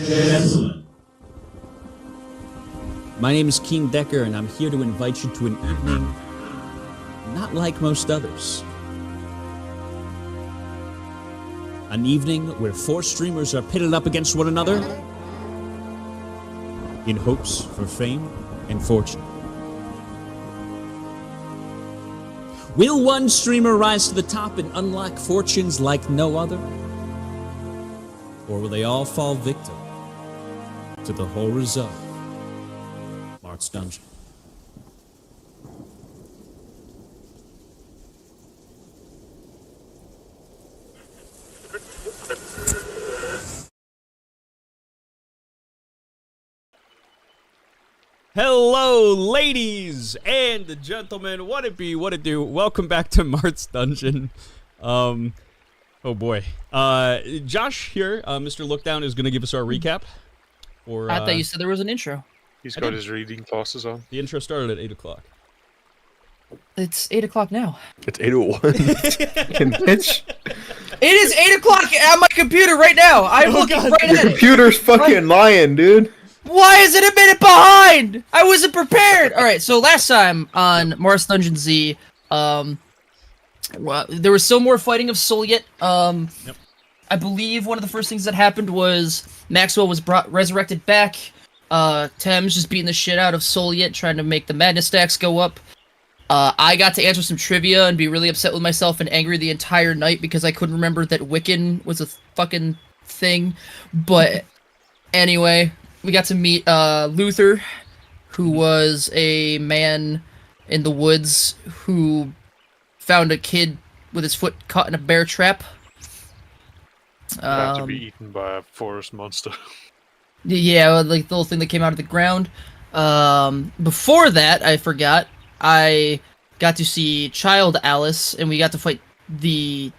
Gentlemen, my name is Keen Decker, and I'm here to invite you to an evening not like most others. An evening where 4 streamers are pitted up against one another in hopes for fame and fortune. Will one streamer rise to the top and unlock fortunes like no other? Or will they all fall victim to the horrors of Marth's Dungeon? Hello, ladies and gentlemen. What it be? What it do? Welcome back to Marth's Dungeon. Oh boy. Josh here, Mr. Lookdown, is going to give us our recap. Or I thought you said there was an intro. He's got his reading glasses on. The intro started at 8 o'clock. It's 8 o'clock now. It's 8:01. Bitch. It is 8 o'clock on my computer right now. I'm looking right Your at it. computer's fucking lying, dude. Why is it a minute behind? I wasn't prepared. All right, so last time on Marth's Dungeon Z, well, there was still more fighting of Solyet. Yep. I believe one of the first things that happened was Maxwell was resurrected back. Thames just beating the shit out of Solyet, trying to make the madness stacks go up. I got to answer some trivia and be really upset with myself and angry the entire night because I couldn't remember that Wiccan was a fucking thing. But anyway, we got to meet Luther, who was a man in the woods who found a kid with his foot caught in a bear trap. About to be eaten by a forest monster. Yeah, like the little thing that came out of the ground. Before that, I forgot, I got to see Child Alice, and we got to fight the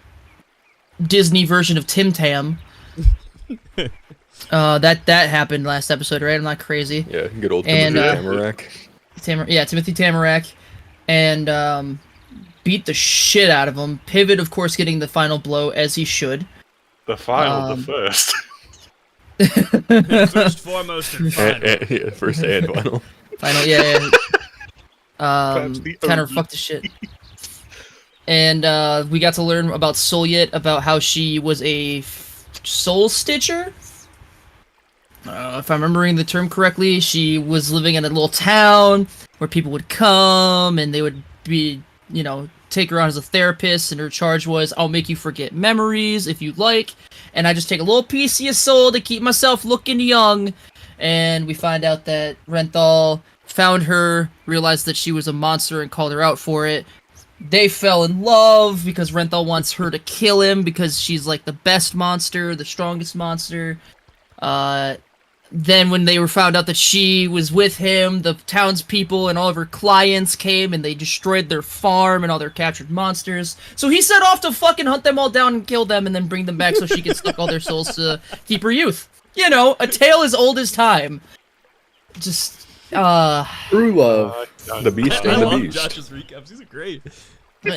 Disney version of Tim Tam. That happened last episode, right? I'm not crazy. Yeah, good old Timothy Tamarack. Timothy Tamarack. And beat the shit out of him. Pivot, of course, getting the final blow, as he should. The final, the first. First, foremost, and final. Yeah, first and final. Final, yeah. Kind of fucked the shit. And we got to learn about Solyet, about how she was a soul stitcher. If I'm remembering the term correctly, she was living in a little town where people would come and they would be, you know, take her on as a therapist, and her charge was, I'll make you forget memories if you like, and I just take a little piece of your soul to keep myself looking young. And we find out that Renthal found her, realized that she was a monster, and called her out for it. They fell in love because Renthal wants her to kill him because she's like the best monster, the strongest monster. Then when they were found out that she was with him, the townspeople and all of her clients came and they destroyed their farm and all their captured monsters. So he set off to fucking hunt them all down and kill them and then bring them back so she could suck all their souls to keep her youth. You know, a tale as old as time. Just, True love. The beast I and the love beast. Josh's recaps. These are great.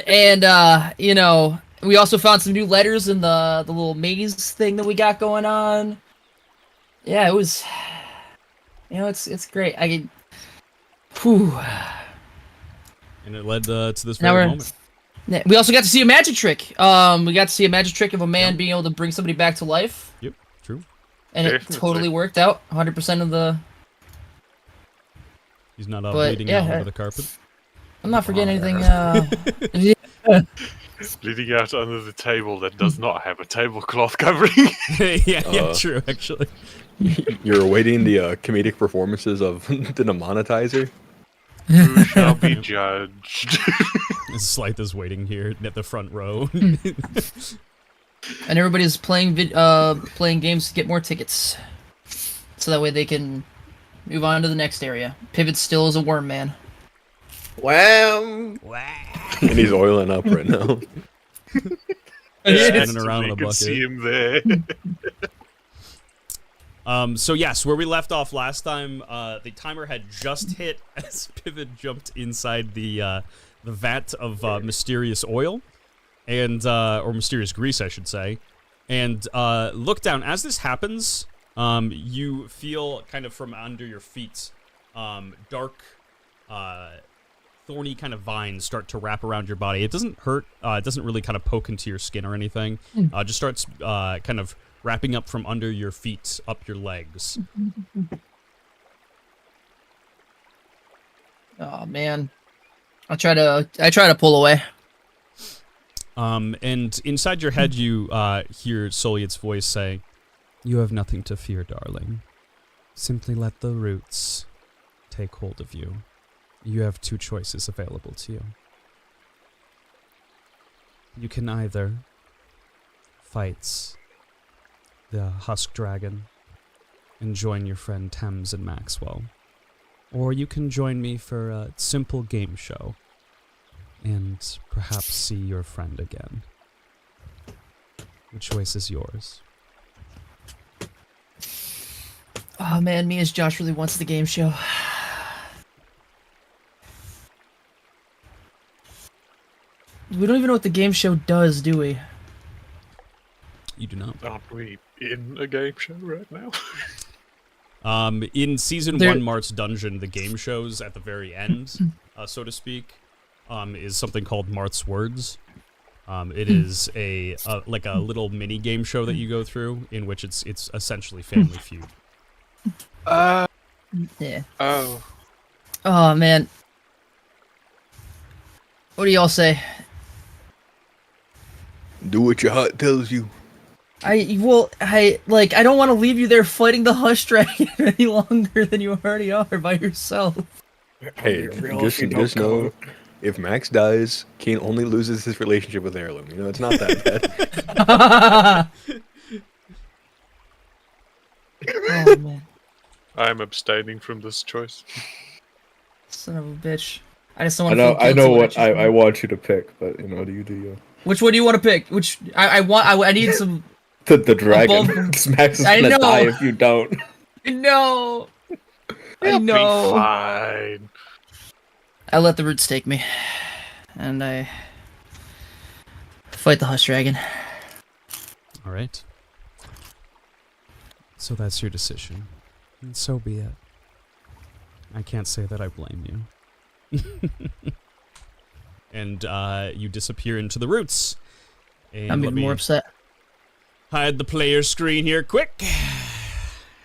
And, you know, we also found some new letters in the little maze thing that we got going on. Yeah, it was, you know, it's great. Whew. And it led to this Now very moment. We also got to see a magic trick. We got to see a magic trick of a man being able to bring somebody back to life. Yep, true. And it totally worked out. 100% of the... He's not bleeding out over the carpet. I'm not forgetting anything. Yeah. Bleeding out under the table that does not have a tablecloth covering. yeah, true, actually. You're awaiting the comedic performances of the Demonetizer. Who shall be judged? Slytha's waiting here at the front row. And everybody's playing games to get more tickets. So that way they can move on to the next area. Pivot still is a worm man. Wham! And he's oiling up right now. Spinning around in a You can bucket. see him there. So yes, where we left off last time, the timer had just hit as Pivot jumped inside the vat of mysterious oil, and or mysterious grease, I should say. And look down as this happens. You feel kind of from under your feet, dark, thorny kind of vines start to wrap around your body. It doesn't hurt. It doesn't really kind of poke into your skin or anything. Just starts kind of wrapping up from under your feet, up your legs. Oh man, I try to pull away. And inside your head, you hear Soliet's voice say, "You have nothing to fear, darling. Simply let the roots take hold of you. You have two choices available to you. You can either fight the Husk Dragon and join your friend Thames and Maxwell, or you can join me for a simple game show and perhaps see your friend again. The choice is yours." Oh man, me as Josh really wants the game show. We don't even know what the game show does, do we? You do not. Aren't we in a game show right now? In season There- 1, Marth's Dungeon, the game shows at the very end, so to speak, is something called Marth's Words. It is like a little mini game show that you go through, in which it's essentially Family Feud. Yeah. Oh. Oh man. What do y'all say? Do what your heart tells you. I don't want to leave you there fighting the Hush Dragon any longer than you already are by yourself. Hey, just know, if Max dies, Kane only loses his relationship with Heirloom. You know, it's not that bad. Oh man, I'm abstaining from this choice. son of a bitch! I just don't I want to. know what I want you to pick, but you know, do you? Which one do you want to pick? Which I need some. The dragon. Both- Max is I gonna know. die if you don't. No. I It'll know. be fine. I let the roots take me, and I fight the Hush Dragon. All right. So that's your decision, and so be it. I can't say that I blame you. And you disappear into the roots. And I'm let even me more upset. hide the player screen here quick.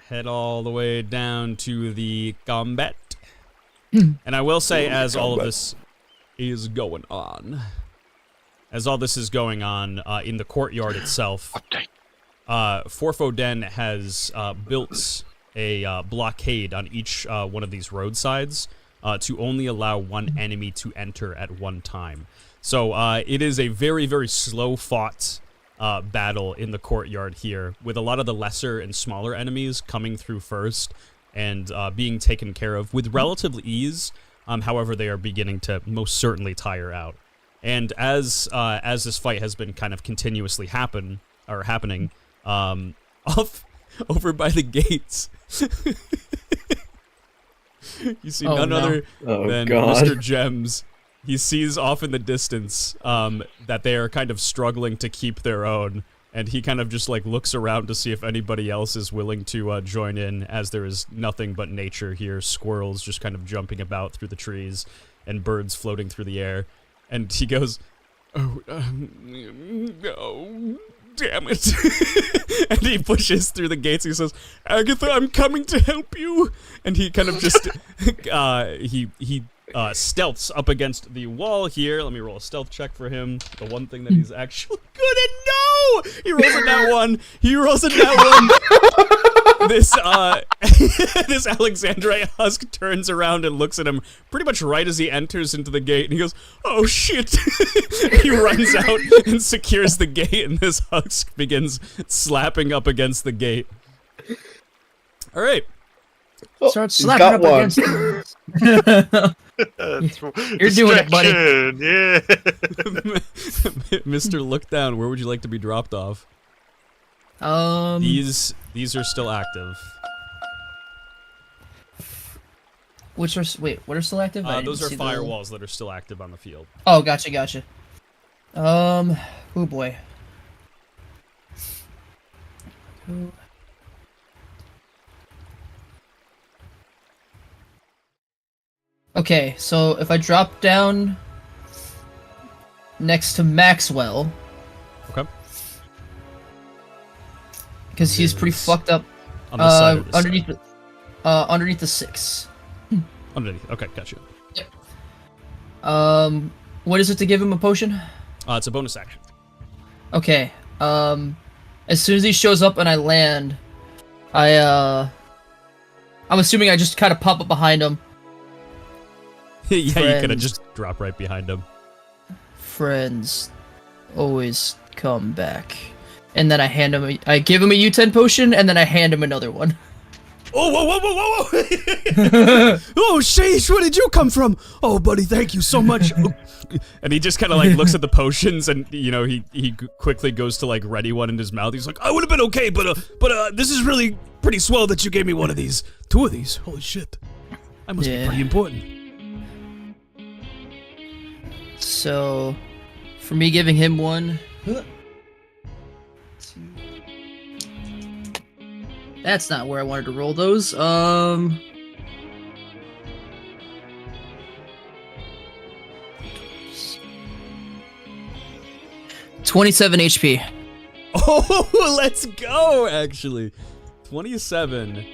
Head all the way down to the combat. And I will say, as all of this is going on, in the courtyard itself, Forfoden has built a blockade on each one of these roadsides to only allow one enemy to enter at one time. So it is a very, very slow-fought battle in the courtyard here, with a lot of the lesser and smaller enemies coming through first and being taken care of with relative ease. However, they are beginning to most certainly tire out. And as this fight has been kind of continuously happening, off over by the gates, you see none other than Mr. Gems. He sees off in the distance that they are kind of struggling to keep their own, and he kind of just like looks around to see if anybody else is willing to join in, as there is nothing but nature here. Squirrels just kind of jumping about through the trees, and birds floating through the air. And he goes, "Oh, no, damn it." And he pushes through the gates. He says, "Agatha, I'm coming to help you." And he kind of just, he stealths up against the wall here. Let me roll a stealth check for him. The one thing that he's actually good at. No! He rolls a nat 1. He rolls a nat 1. This Alexandrite husk turns around and looks at him pretty much right as he enters into the gate, and he goes, "Oh shit." He runs out and secures the gate, and this husk begins slapping up against the gate. All right. Start slapping up one. against the... You're doing it, buddy. Yeah. Mr. Lookdown, where would you like to be dropped off? These are still active. Which are what are still active? I Those didn't are see the- firewalls that are still active on the field. Oh, gotcha. Oh boy. Okay, so if I drop down next to Maxwell, Okay. because he's pretty Yes. fucked up. On the side. Or this Underneath, side? underneath the 6. Underneath. Okay, gotcha. What is it to give him a potion? It's a bonus action. Okay. As soon as he shows up and I land, I'm assuming I just kind of pop up behind him. Yeah, you could have Friends. just dropped right behind him. Friends, always come back. And then I give him a U10 potion, and then I hand him another one. Oh, whoa, whoa, whoa, whoa, whoa! Oh, sheesh, where did you come from? Oh, buddy, thank you so much. And he just kind of like looks at the potions, and you know he quickly goes to like ready one in his mouth. He's like, I would have been okay, but this is really pretty swell that you gave me one of these. 2 of these. Holy shit! I must be pretty important. So, for me giving him one. That's not where I wanted to roll those. 27 HP. Oh, let's go, actually. 27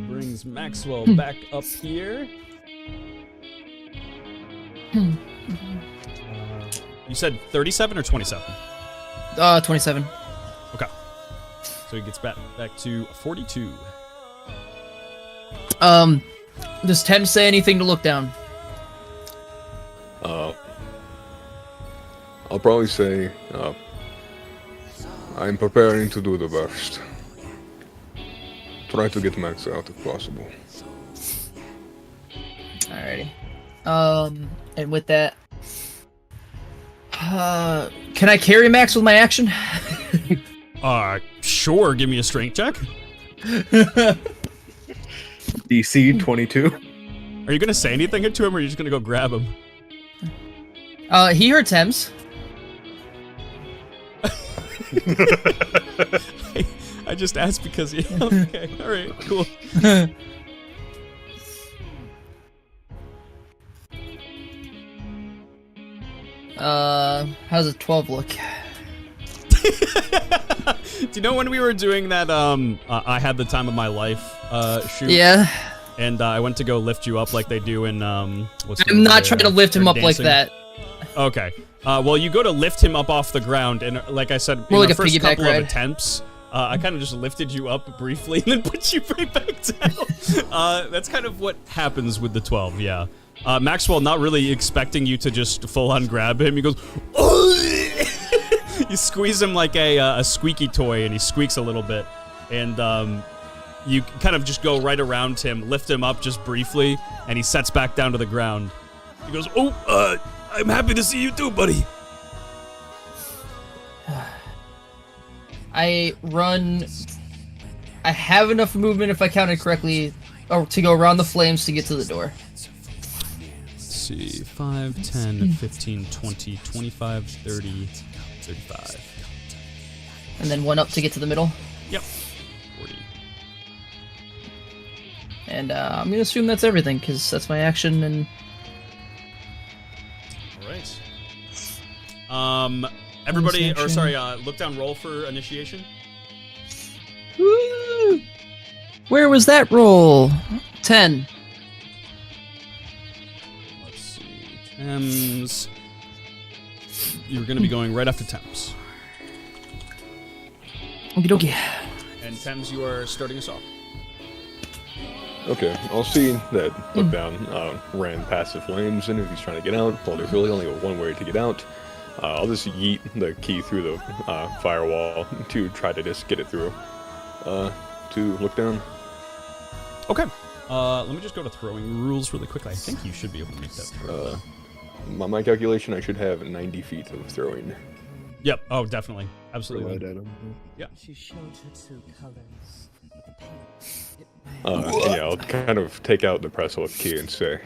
brings Maxwell back up here. You said 37 or 27? 27. Okay. So he gets back to 42. Does Tem say anything to look down? I'll probably say, I'm preparing to do the best. Try to get Max out if possible. Alrighty. And with that, can I carry Max with my action? Sure, give me a strength check. DC 22. Are you gonna say anything to him, or are you just gonna go grab him? He heard Thames. I just asked because yeah, okay, alright, cool. How's a 12 look? Do you know when we were doing that, I had the time of my life, shoot? Yeah. And I went to go lift you up like they do in, what's the I'm name not of trying the- to lift him or up like dancing? that. Okay. Well, you go to lift him up off the ground, and like I said, More in like the a first piggyback couple ride. of attempts, I kind of just lifted you up briefly and then put you right back down. That's kind of what happens with the 12, yeah. Maxwell not really expecting you to just full-on grab him. He goes, you squeeze him like a squeaky toy, and he squeaks a little bit. And you kind of just go right around him, lift him up just briefly, and he sets back down to the ground. He goes, I'm happy to see you too, buddy. I run. I have enough movement, if I counted correctly, to go around the flames to get to the door. Let's see, 5, 10, 15, 20, 25, 30, 35. And then one up to get to the middle. Yep. 40. And I'm gonna assume that's everything, because that's my action, and... Alright. Everybody, or action. sorry, look down roll for initiation. Woo! Where was that roll? 10. Let's see. Thames. You're going to be going right after Thames. Okie dokie. And Thames, you are starting us off. Okay, I'll see that Look Down ran past the flames, and if he's trying to get out, well, there's really only one way to get out. I'll just yeet the key through the firewall to try to just get it through to Look Down. Okay. Let me just go to throwing rules really quickly. I think you should be able to make that throw. My calculation, I should have 90 feet of throwing. Yep. Oh, definitely. Absolutely. Yeah. She showed her true colors. Yeah, I'll kind of take out the press hold key and say,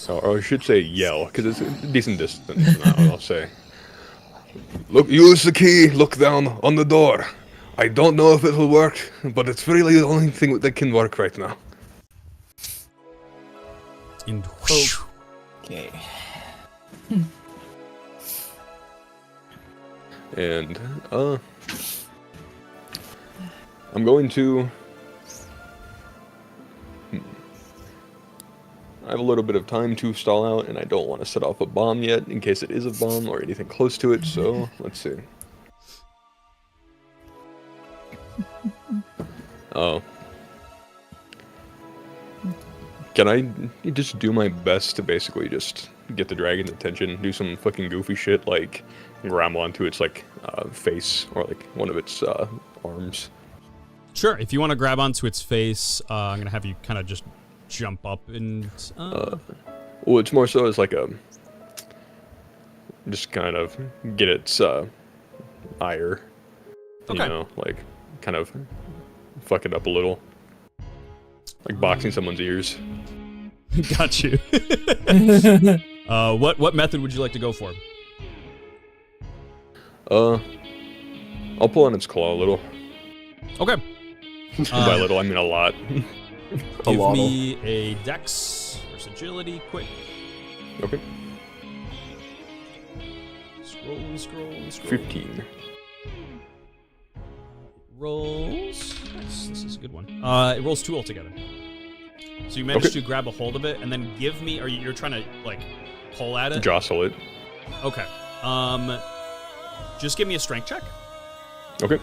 or I should say yell, because it's a decent distance now, I'll say. Look, use the key, look down on the door. I don't know if it will work, but it's really the only thing that can work right now. And whoosh. Okay. And I'm going to. I have a little bit of time to stall out, and I don't want to set off a bomb yet, in case it is a bomb or anything close to it. So let's see. Oh. Can I just do my best to basically just get the dragon's attention, do some fucking goofy shit like grab onto its like face or like one of its arms? Sure, if you want to grab onto its face, I'm gonna have you kind of just jump up and. Well, it's more so as like a just kind of get its ire, Okay. you know, like kind of fuck it up a little, like boxing someone's ears. Got you. What method would you like to go for? I'll pull on its claw a little. Okay. By little, I mean a lot. Give me a dex versus agility, quick. Okay. Scroll. 15. Rolls. Nice. This is a good one. It rolls 2 altogether. So you managed to grab a hold of it and then give me. Or you're trying to like pull at it? Jostle it. Okay. Just give me a strength check. Okay.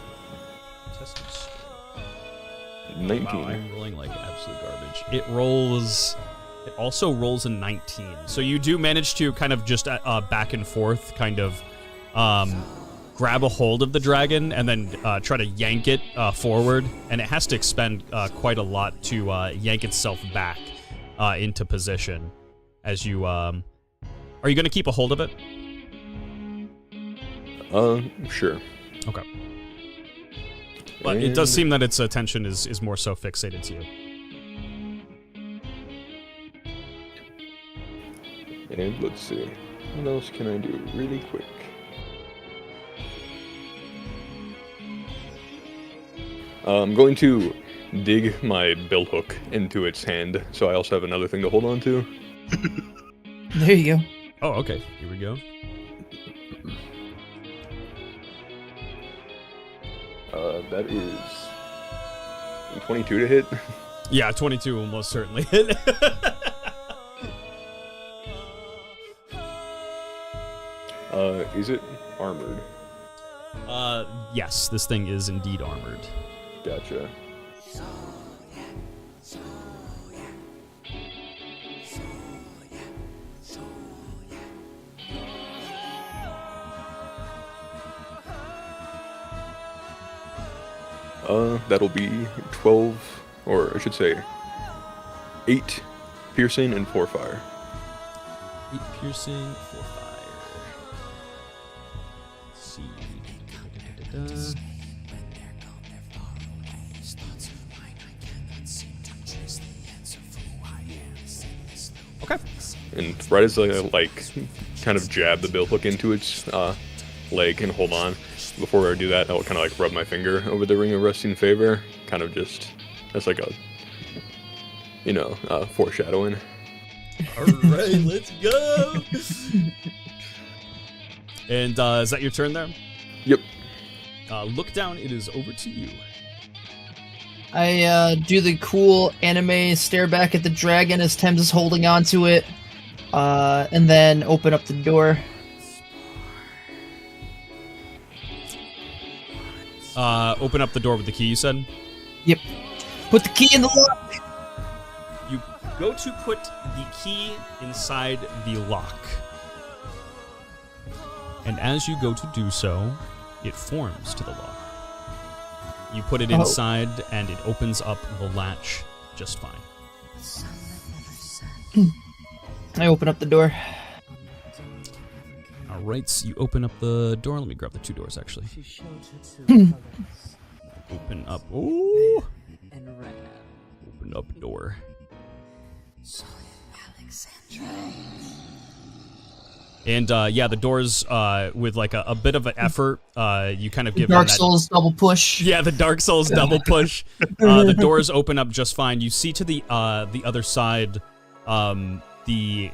Testing strength. 19. Wow, I'm rolling like absolute garbage. It rolls. It also rolls a 19. So you do manage to kind of just back and forth, kind of grab a hold of the dragon and then try to yank it forward, and it has to expend quite a lot to yank itself back into position. As you, are you going to keep a hold of it? Sure. Okay. But it does seem that its attention is more so fixated to you. And let's see. What else can I do really quick? I'm going to dig my bill hook into its hand, so I also have another thing to hold on to. There you go. Oh, okay. Here we go. That is 22 to hit. Yeah, 22 will most certainly hit. Is it armored? Yes, this thing is indeed armored. Gotcha. That'll be 12, or I should say 8 piercing and 4 fire. 8 piercing, 4 fire. Let's see. Da-da-da-da-da. Okay. And right as I like kind of jab the bill hook into its leg and hold on, before I do that, I'll kind of like rub my finger over the ring of resting favor, kind of just as like a, you know, foreshadowing. All right, let's go. And is that your turn there? Yep. Look down. It is over to you. I do the cool anime stare back at the dragon as Thames is holding on to it, and then open up the door. Open up the door with the key, you said? Yep. Put the key in the lock. You go to put the key inside the lock. And as you go to do so, it forms to the lock. You put it inside, and it opens up the latch just fine. I open up the door. All right, so you open up the door. Let me grab the 2 doors, actually. She showed her 2 colors, Open up. Ooh! and red. Open up door. And yeah, the doors with like a bit of an effort, you kind of give them Dark that, Souls double push. Yeah, the Dark Souls double push. The doors open up just fine. You see to the other side, the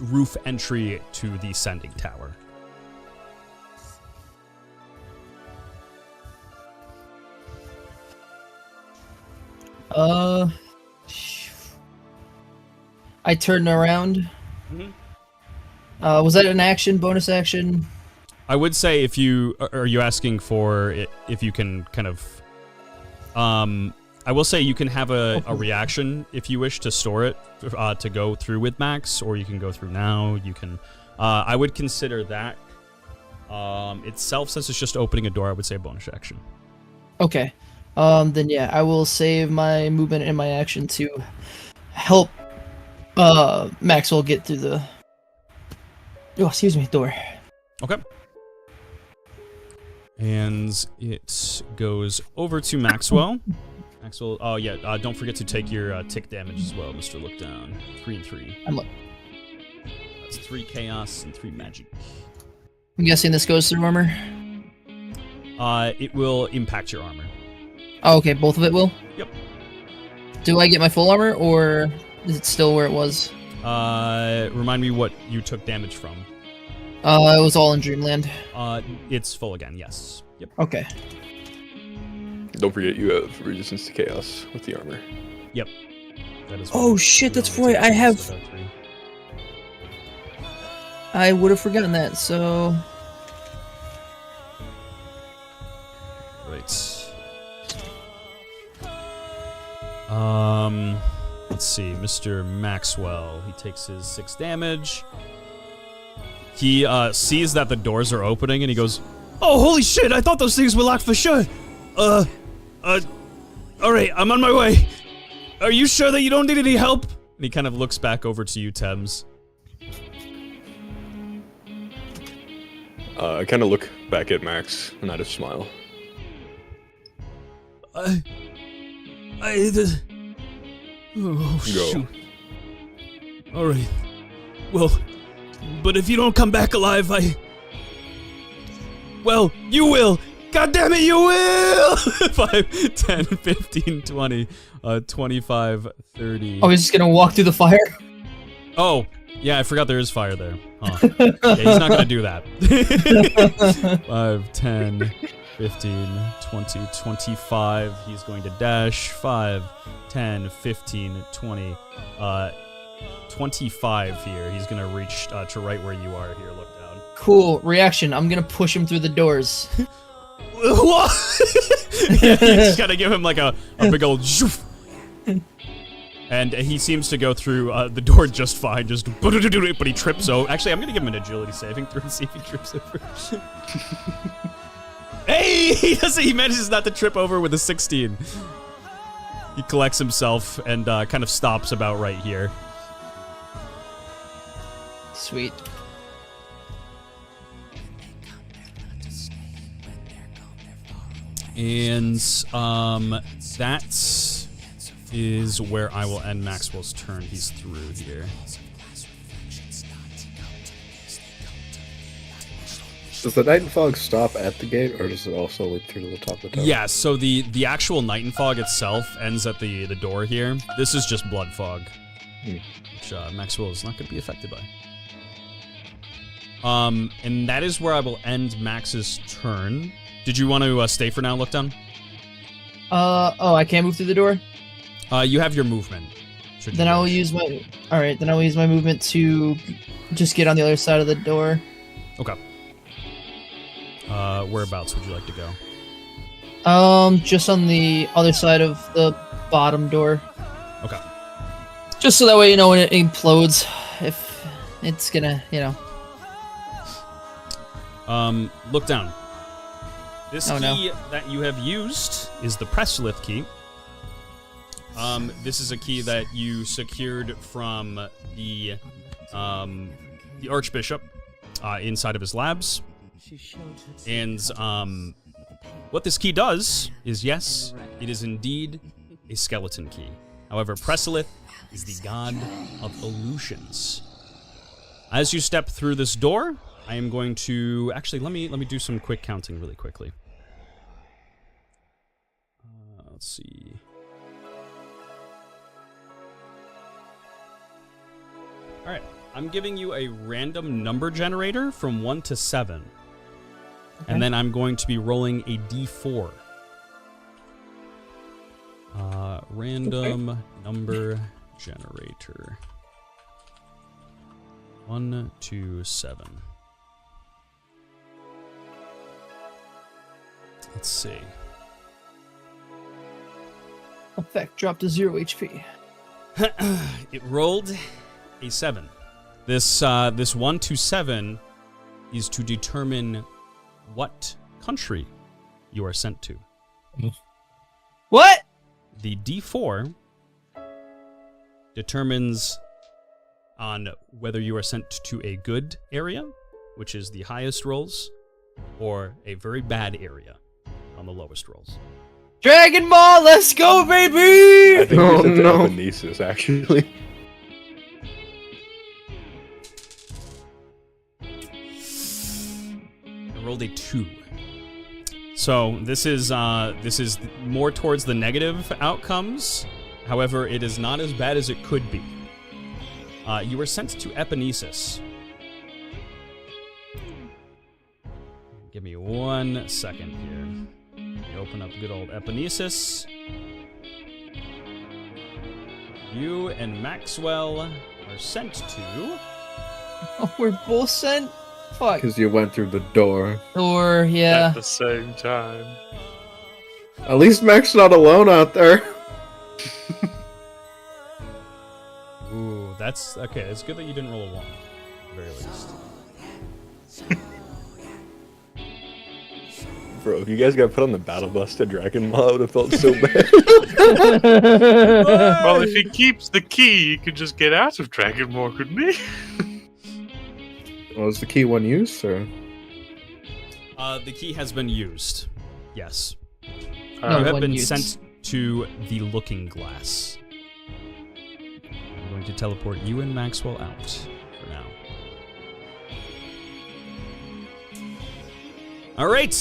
roof entry to the sending tower. I turn around. Was that an action, bonus action? I would say if you are you asking for it, if you can kind of I will say you can have a reaction if you wish to store it to go through with Max, or you can go through now. You can I would consider that itself, since it's just opening a door, I would say a bonus action. Okay. Then yeah, I will save my movement and my action to help Maxwell get through the door. Okay. And it goes over to Maxwell. Maxwell, oh yeah, don't forget to take your tick damage as well, Mr. Lookdown. 3 and 3. That's 3 chaos and 3 magic. I'm guessing this goes through armor? It will impact your armor. Oh, okay, both of it will? Yep. Do I get my full armor, or is it still where it was? Remind me what you took damage from. It was all in Dreamland. It's full again, yes. Yep. Okay. Don't forget you have resistance to chaos with the armor. Yep. That is Oh shit, that's right, I have... I would have forgotten that, so... Right. Let's see, Mr. Maxwell. He takes his 6 damage. He sees that the doors are opening and he goes, "Oh, holy shit! I thought those things were locked for sure. All right, I'm on my way. Are you sure that you don't need any help?" And he kind of looks back over to you, Thames. I kind of look back at Max and I just smile. Oh, Go. shoot. All right. Well, but if you don't come back alive, well, you will. God damn it, you will! 5, 10, 15, 20, 25, 30. Oh, he's just gonna walk through the fire? Oh, yeah, I forgot there is fire there. Huh. Yeah, he's not gonna do that. 5, 10, 15, 20, 25. He's going to dash. 5, 10, 15, 20, 25 here. He's gonna reach to right where you are here. Look down. Cool. Reaction. I'm gonna push him through the doors. What? Yeah, you just gotta give him like a big old zhoof. And he seems to go through the door just fine, but he trips over. Actually, I'm gonna give him an agility saving throw and see if he trips over. Hey, he manages not to trip over with a 16. He collects himself and kind of stops about right here. Sweet. And that is where I will end Maxwell's turn. He's through here. Does the night and fog stop at the gate, or does it also lead through to the top of the tower? Yeah, so the actual night and fog itself ends at the door here. This is just blood fog, which Maxwell is not going to be affected by. And that is where I will end Max's turn. Did you want to stay for now, Look Down? Oh, I can't move through the door? You have your movement. Then I will use my... Alright, then I will use my movement to just get on the other side of the door. Okay. Whereabouts would you like to go? Just on the other side of the bottom door. Okay. Just so that way, you know, when it implodes, if it's gonna, you know. Look down. This Oh, key no. that you have used is the Presslith key. This is a key that you secured from the Archbishop inside of his labs. And what this key does is, yes, it is indeed a skeleton key. However, Presslith is the god of illusions. As you step through this door, I am going to actually let me do some quick counting really quickly. Let's see. All right. I'm giving you a random number generator from 1 to 7. Okay. And then I'm going to be rolling a d4. Random number generator. 1 to 7. Let's see. Effect dropped to 0 HP. It rolled a 7. This 1 to 7 is to determine what country you are sent to. What? The D4 determines on whether you are sent to a good area, which is the highest rolls, or a very bad area on the lowest rolls. Dragon Ball, let's go, I baby! think Oh, we sent to no. Epinesis, actually. I rolled a 2. So this is more towards the negative outcomes. However, it is not as bad as it could be. You were sent to Epinesis. Give me 1 second here. Let me open up good old Epinesis. You and Maxwell are sent to... Oh, we're both sent? Fuck. Because you went through the door. Or, yeah. At the same time. At least Mac's not alone out there. Ooh, that's... Okay, it's good that you didn't roll a 1. At the very least. Bro, if you guys got put on the battle bus to Dragon Ball, I would have felt so bad. Well, if he keeps the key, he could just get out of Dragon Ball, couldn't he? Was the key one used, or? The key has been used. Yes. No, You have one been used. sent to the Looking Glass. I'm going to teleport you and Maxwell out for now. All right.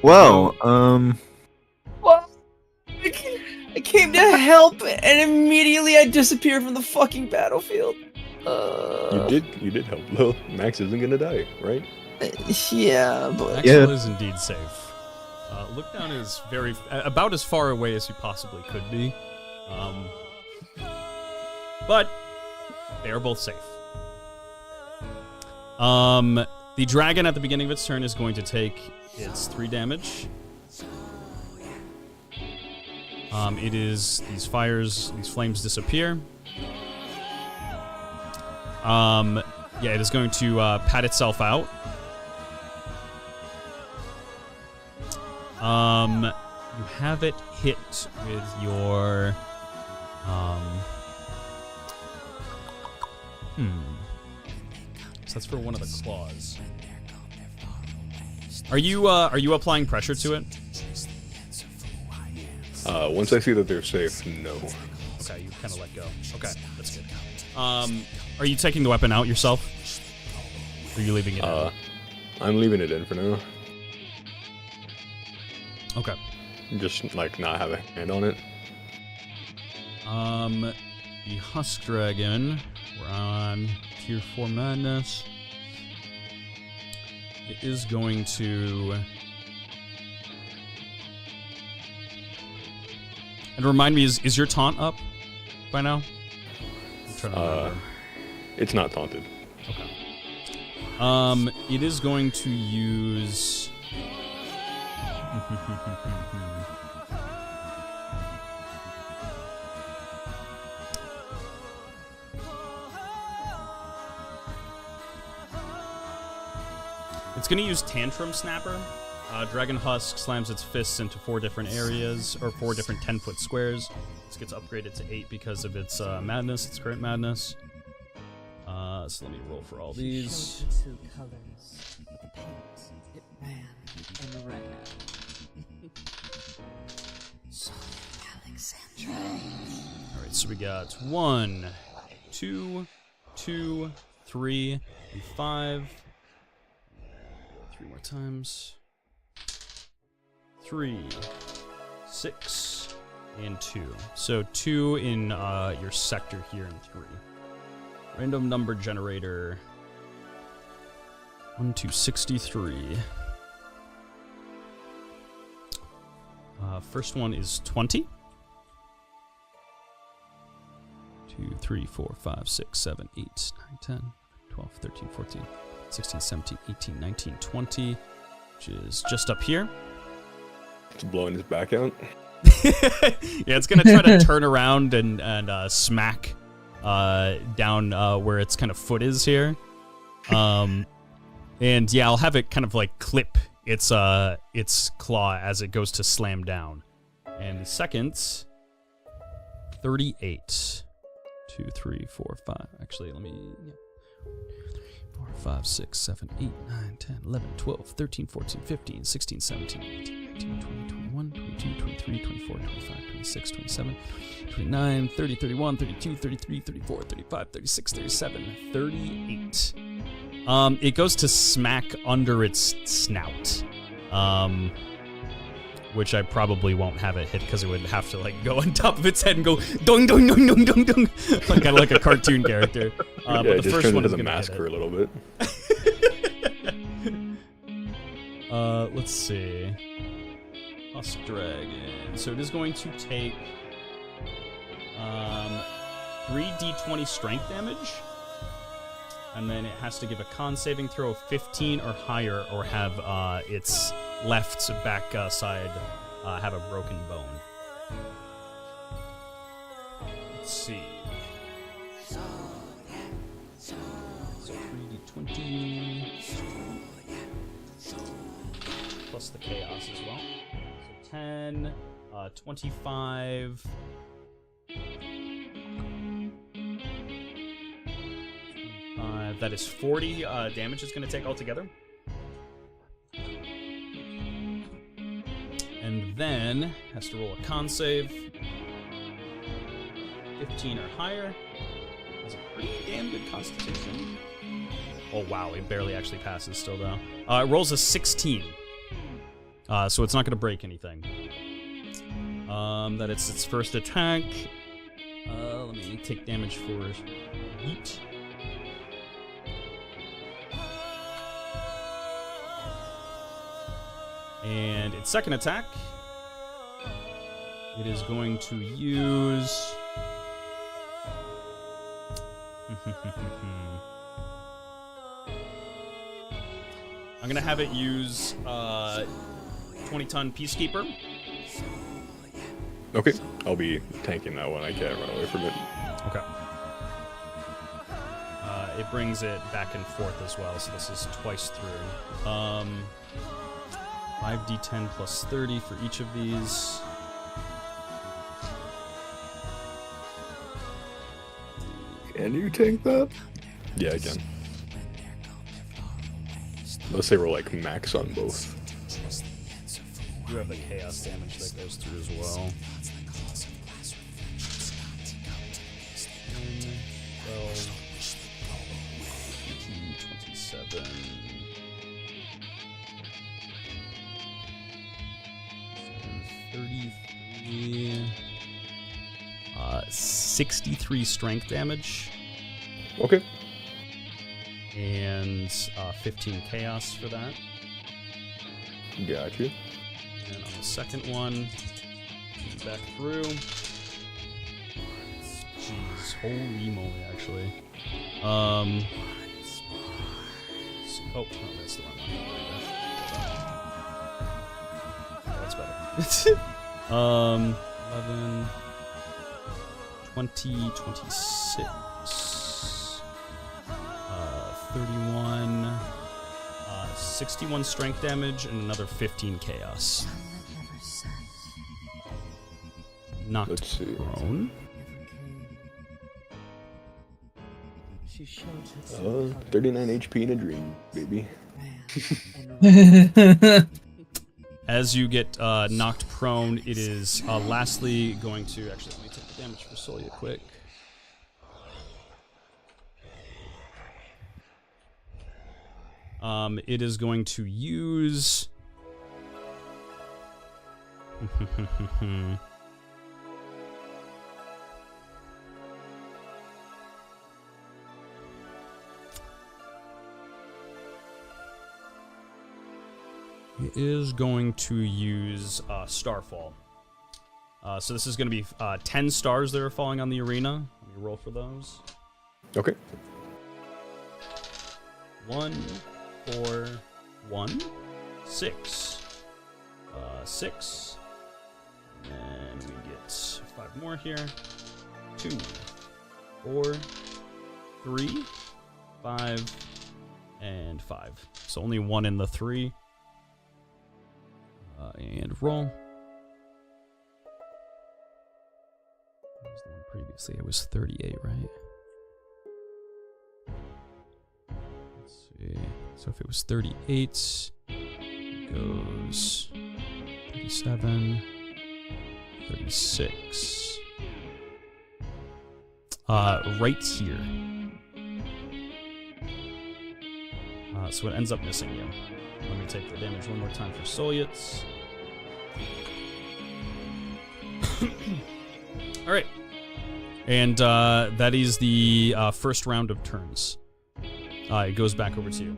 Well, What? I came to help, and immediately I disappear from the fucking battlefield. You did help, though. Max isn't gonna die, right? Yeah, but Maxwell is indeed safe. Lookdown is about as far away as you possibly could be. But they are both safe. The dragon at the beginning of its turn is going to take its 3 damage. These flames disappear. Yeah, it is going to pat itself out. You have it hit with your So that's for one of the claws. Are you applying pressure to it? Once I see that they're safe, no. Okay, you kind of let go. Okay, that's good. Are you taking the weapon out yourself? Or are you leaving it in? I'm leaving it in for now. Okay. Just, like, not have a hand on it. The Husk Dragon. We're on Tier 4 Madness. It is going to... And remind me, is your taunt up by now? I'm trying to remember. It's not taunted. Okay. It is going to use... It's going to use Tantrum Snapper. Dragon Husk slams its fists into 4 different areas, or 4 different 10-foot squares. This gets upgraded to 8 because of its madness, its current madness. So let me roll for all these. Showed the 2 colors. Paint, man, and red. Alright, so we got 1, 2, 2, 3, and 5. 3 more times. 3, 6, and 2. So 2 in your sector here and 3. Random number generator. 1 to 63. First one is 20. 2, 3, 4, 5, 6, 7, 8, 9, 10, 12, 13, 14, 16, 17, 18, 19, 20, which is just up here. It's blowing his back out. Yeah, it's gonna try to turn around and smack down where its kind of foot is here. And yeah, I'll have it kind of like clip its claw as it goes to slam down. And the second, 38. 2, 3, 4, 5. Actually, let me. 4, 5, 6, 7, 8, 9, 10, 11, 12, 13, 14, 15, 16, 17, 18, 19, 20, 21, 22, 23, 24, 25, 26, 27, 29, 30, 31, 32, 33, 34, 35, 36, 37, 38. It goes to smack under its snout. Which I probably won't have it hit because it would have to like go on top of its head and go dong dong dong dong dong dong, kind of like a cartoon character. Yeah, But the just first turn one into is the gonna mask hit for a it. little bit. Let's see. Lost Dragon. So it is going to take 3d20 strength damage, and then it has to give a con saving throw of 15 or higher, or have its left back side have a broken bone. Let's see. So 3d20 plus the chaos as well. So 10, 25. 25. That is 40 damage it's going to take altogether. And then has to roll a con save. 15 or higher. Has a pretty damn good constitution. Oh wow, it barely actually passes still though. It rolls a 16. So it's not going to break anything. That it's its first attack. Let me take damage for yeet. And its second attack, it is going to use... I'm going to have it use 20-ton Peacekeeper. Okay, I'll be tanking that one. I can't run away from it. Okay. It brings it back and forth as well, so this is twice through. 5d10 plus 30 for each of these. Can you tank that? Yeah, I can. Let's say we're like max on both. You have the chaos damage that goes through as well. 12, 27. 33. 63 strength damage. Okay. And 15 chaos for that. Got you. And on the second one, back through. Jeez, holy moly, actually. Oh, no, that's the wrong one. That's better. 11, 20, 26, 31, 61 strength damage, and another 15 chaos. Knocked Let's see. prone. 39 HP in a dream, baby. As you get knocked prone, it is lastly going to... Actually, let me take the damage for Solia quick. It is going to use... He is going to use Starfall. So this is going to be 10 stars that are falling on the arena. Let me roll for those. Okay. 1, 4, 1, 6. 6. And we get 5 more here. 2, 4, 3, 5, and 5. So only 1 in the 3. And roll. What was the one previously? It was 38, right? Let's see. So if it was 38, it goes 37, 36. Right here. So it ends up missing you. Let me take the damage one more time for Solyets. All right. And that is the first round of turns. It goes back over to you.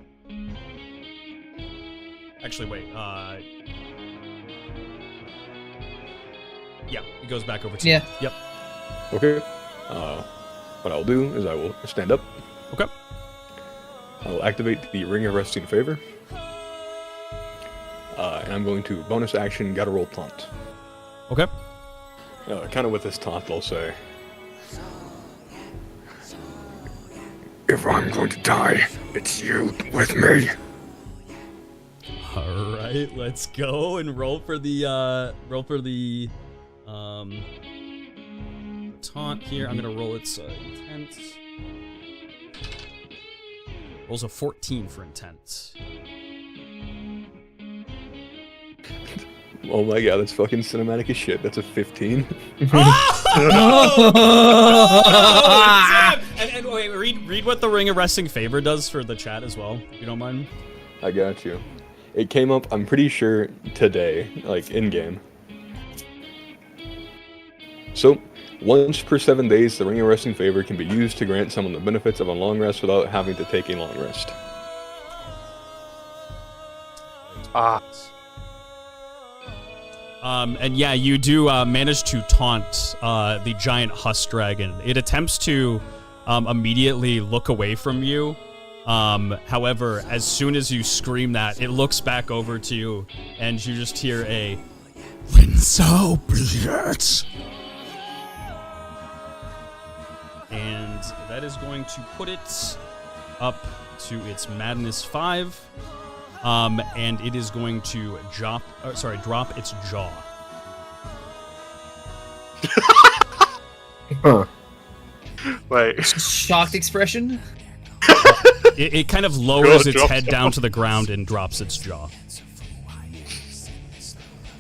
Actually, wait. Yeah, it goes back over to you. Yep. Okay. What I'll do is I will stand up. Okay. I will activate the Ring of Resting Favor. And I'm going to bonus action gotta roll taunt. Okay. Kind of with this taunt, I'll say, if I'm going to die, it's you with me. All right, let's go and roll for the taunt here. I'm gonna roll its intent. Rolls a 14 for intent. Oh my god, that's fucking cinematic as shit. That's a 15. Oh, damn! And wait, read what the Ring of Resting Favor does for the chat as well, if you don't mind. I got you. It came up, I'm pretty sure, today, like in-game. So, once per 7 days, the Ring of Resting Favor can be used to grant someone the benefits of a long rest without having to take a long rest. And yeah, you do manage to taunt the giant husk dragon. It attempts to immediately look away from you. However, as soon as you scream that, it looks back over to you, and you just hear a "When so be it." And that is going to put it up to its Madness 5. And it is going to drop its jaw. Huh. Wait. Shocked expression. It kind of lowers its head down to the ground and drops its jaw.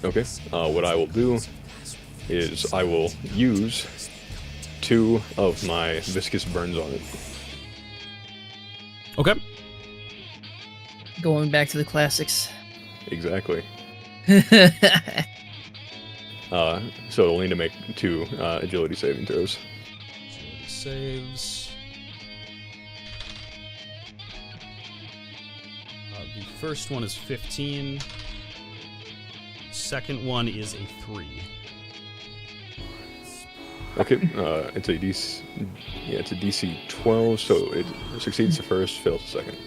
Okay, what I will do is I will use 2 of my Viscous Burns on it. Okay. Going back to the classics. Exactly. So it'll need to make 2 agility saving throws. Agility saves. The first one is 15. Second one is a 3. Okay, it's a DC. Yeah, it's a DC 12, so it succeeds the first, fails the second.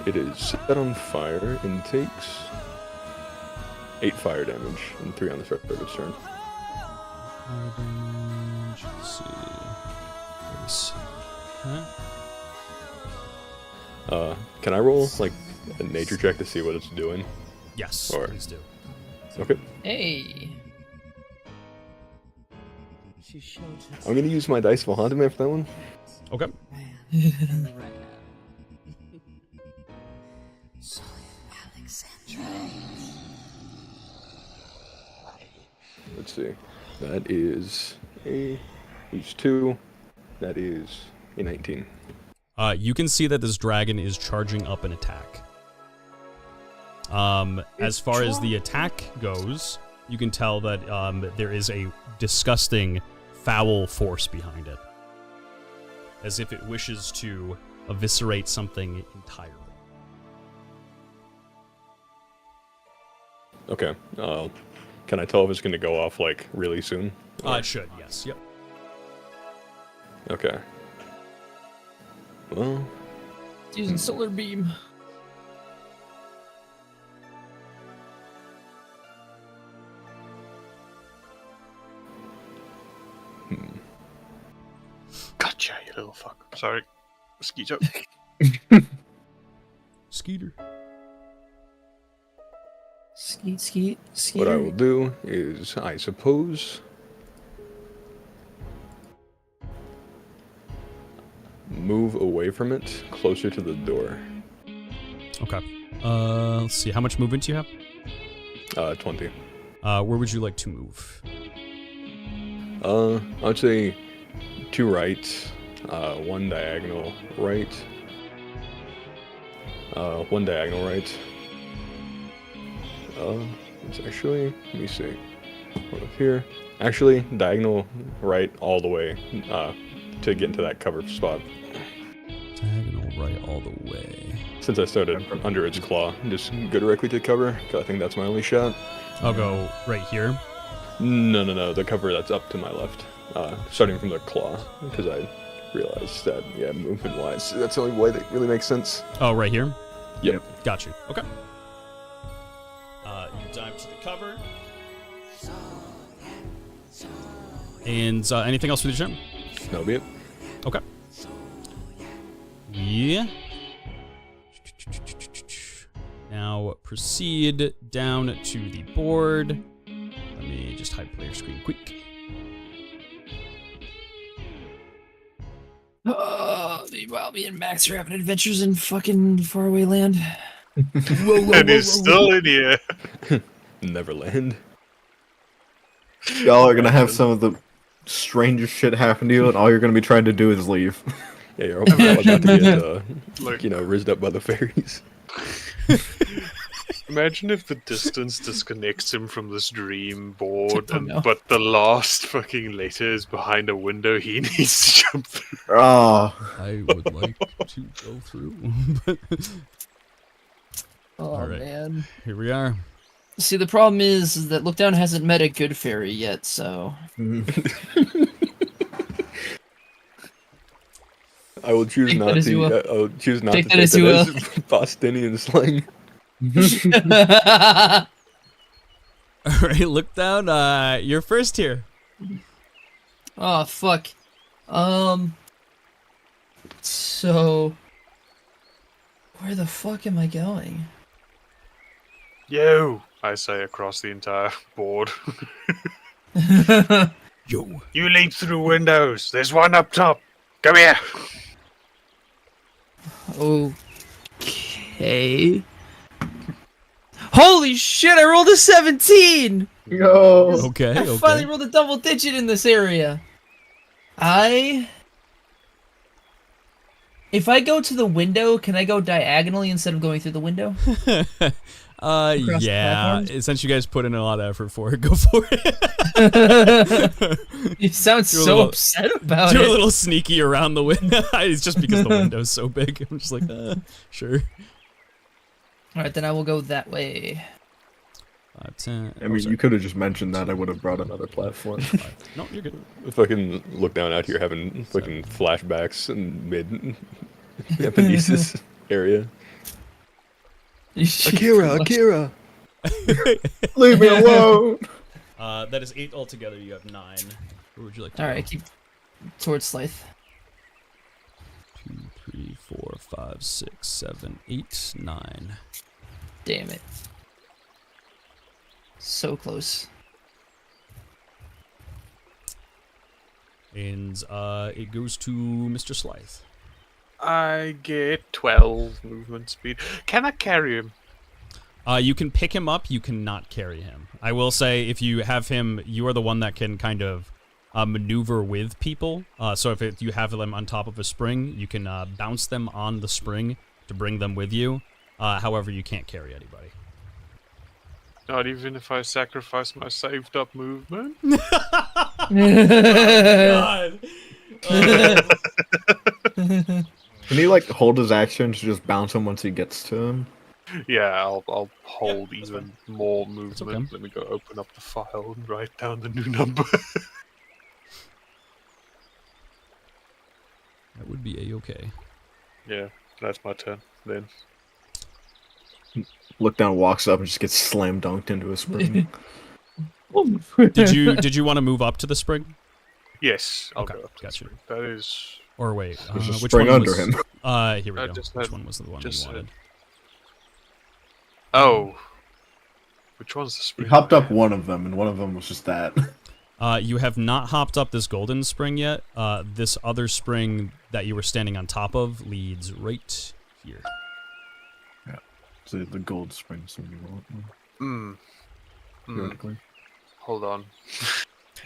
It is set on fire and takes 8 fire damage and 3 on the start of its turn. Fire damage. Let's see. Okay. Can I roll like a nature check to see what it's doing? Yes, Or- please do. Okay. Hey. She showed us I'm gonna use my dice for Haunted Man for that one. Okay. man and the red. Let's see. That is each 2. That is a 19. You can see that this dragon is charging up an attack. As far as the attack goes, you can tell that there is a disgusting, foul force behind it. As if it wishes to eviscerate something entirely. Okay. Can I tell if it's going to go off, like, really soon? It should, yes. Yep. Okay. Well, It's using solar beam. Gotcha, you little fuck. Sorry. Mosquito. Skeeter. Skeet. what I will do is, I suppose, move away from it, closer to the door. Okay. Let's see. How much movement do you have? 20. Where would you like to move? I'd say 2 right, 1 diagonal right, 1 diagonal right. It's actually, let me see, one up here. Actually, diagonal right all the way, to get into that cover spot. Diagonal right all the way. Since I started under its claw, just go directly to cover, 'cause I think that's my only shot. I'll go right here. No, the cover that's up to my left. Starting from the claw, because I realized that, yeah, movement-wise, that's the only way that really makes sense. Oh, right here? Yep. Got you. Okay. You dive to the cover. And anything else with your turn? That'll be it. Okay. Yeah. Now proceed down to the board. Let me just hide player screen quick. Meanwhile, me and Max are having adventures in fucking faraway land. And he's still in here. Neverland. Y'all are gonna have some of the strangest shit happen to you, and all you're gonna be trying to do is leave. Yeah, you're all about to get, Like- rizzed up by the fairies. Imagine if the distance disconnects him from this dream board, Oh, no. but the last fucking letter is behind a window he needs to jump through. Oh, I would like to go through. Oh, All right. man. Here we are. See, the problem is that Lookdown hasn't met a good fairy yet, so... I will choose Take not that as you to. will. I'll choose not to Take take that as that you as will. Bostonian slang. All right, look down. You're first here. Oh, fuck. So... Where the fuck am I going? Yo, I say across the entire board. Yo. You leap through windows. There's one up top. Come here. Okay. Holy shit, I rolled a 17! yo. Okay. I finally rolled a double digit in this area. If I go to the window, can I go diagonally instead of going through the window? Across the Yeah. platforms? Since you guys put in a lot of effort for it, go for it. You sound Do a so little- upset about Do a it. little sneaky around the window. It's just because the window's so big. I'm just like, sure. Alright, then I will go that way. 10. I mean, you could have just mentioned that. I would have brought another platform. No, you're good. Fucking look down out here having fucking flashbacks in mid Epinesis area. Akira! Leave me alone. That is 8 altogether. You have 9. Where would you like to Alright, keep towards Slythe. 2, 3, 4, 5, 6, 7, 8, 9. Damn it. So close. And it goes to Mr. Slythe. I get 12 movement speed. Can I carry him? You can pick him up. You cannot carry him. I will say, if you have him, you are the one that can kind of maneuver with people. So if you have them on top of a spring, you can bounce them on the spring to bring them with you. However, you can't carry anybody. Not even if I sacrifice my saved up movement? God. Can he like hold his action to just bounce him once he gets to him? Yeah, I'll hold even more movement. okay. Let me go open up the file and write down the new number. That would be a-okay. Yeah, that's my turn then. Look down, walks up, and just gets slam dunked into a spring. Did you want to move up to the spring? Yes, I'll Okay, go up to the gotcha. spring. That is... Or wait, There's a which spring one under was, him. Here we I go. just Which had- one was the one you just wanted? Oh. Which one's the He spring? hopped up one of them, and one of them was just that. You have not hopped up this golden spring yet. This other spring that you were standing on top of leads right here. So the gold spring, so you want Hmm. theoretically. Hold on.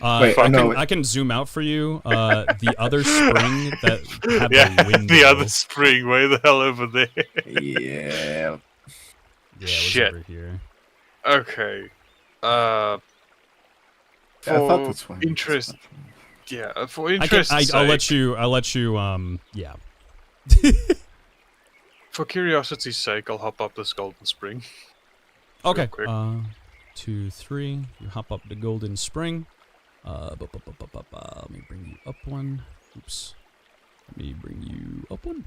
Wait, I, no, can, I can zoom out for you. The other spring that had Yeah, the window. the other spring, way the hell over there. Yeah. Yeah, it was Shit. over here. Okay. I thought For that's why. interest, yeah, for I can, interest I'll let you. I'll let you. Yeah. For curiosity's sake, I'll hop up this golden spring. Okay. quick. 2, 3. You hop up the golden spring. Let me bring you up one. Oops. Let me bring you up one.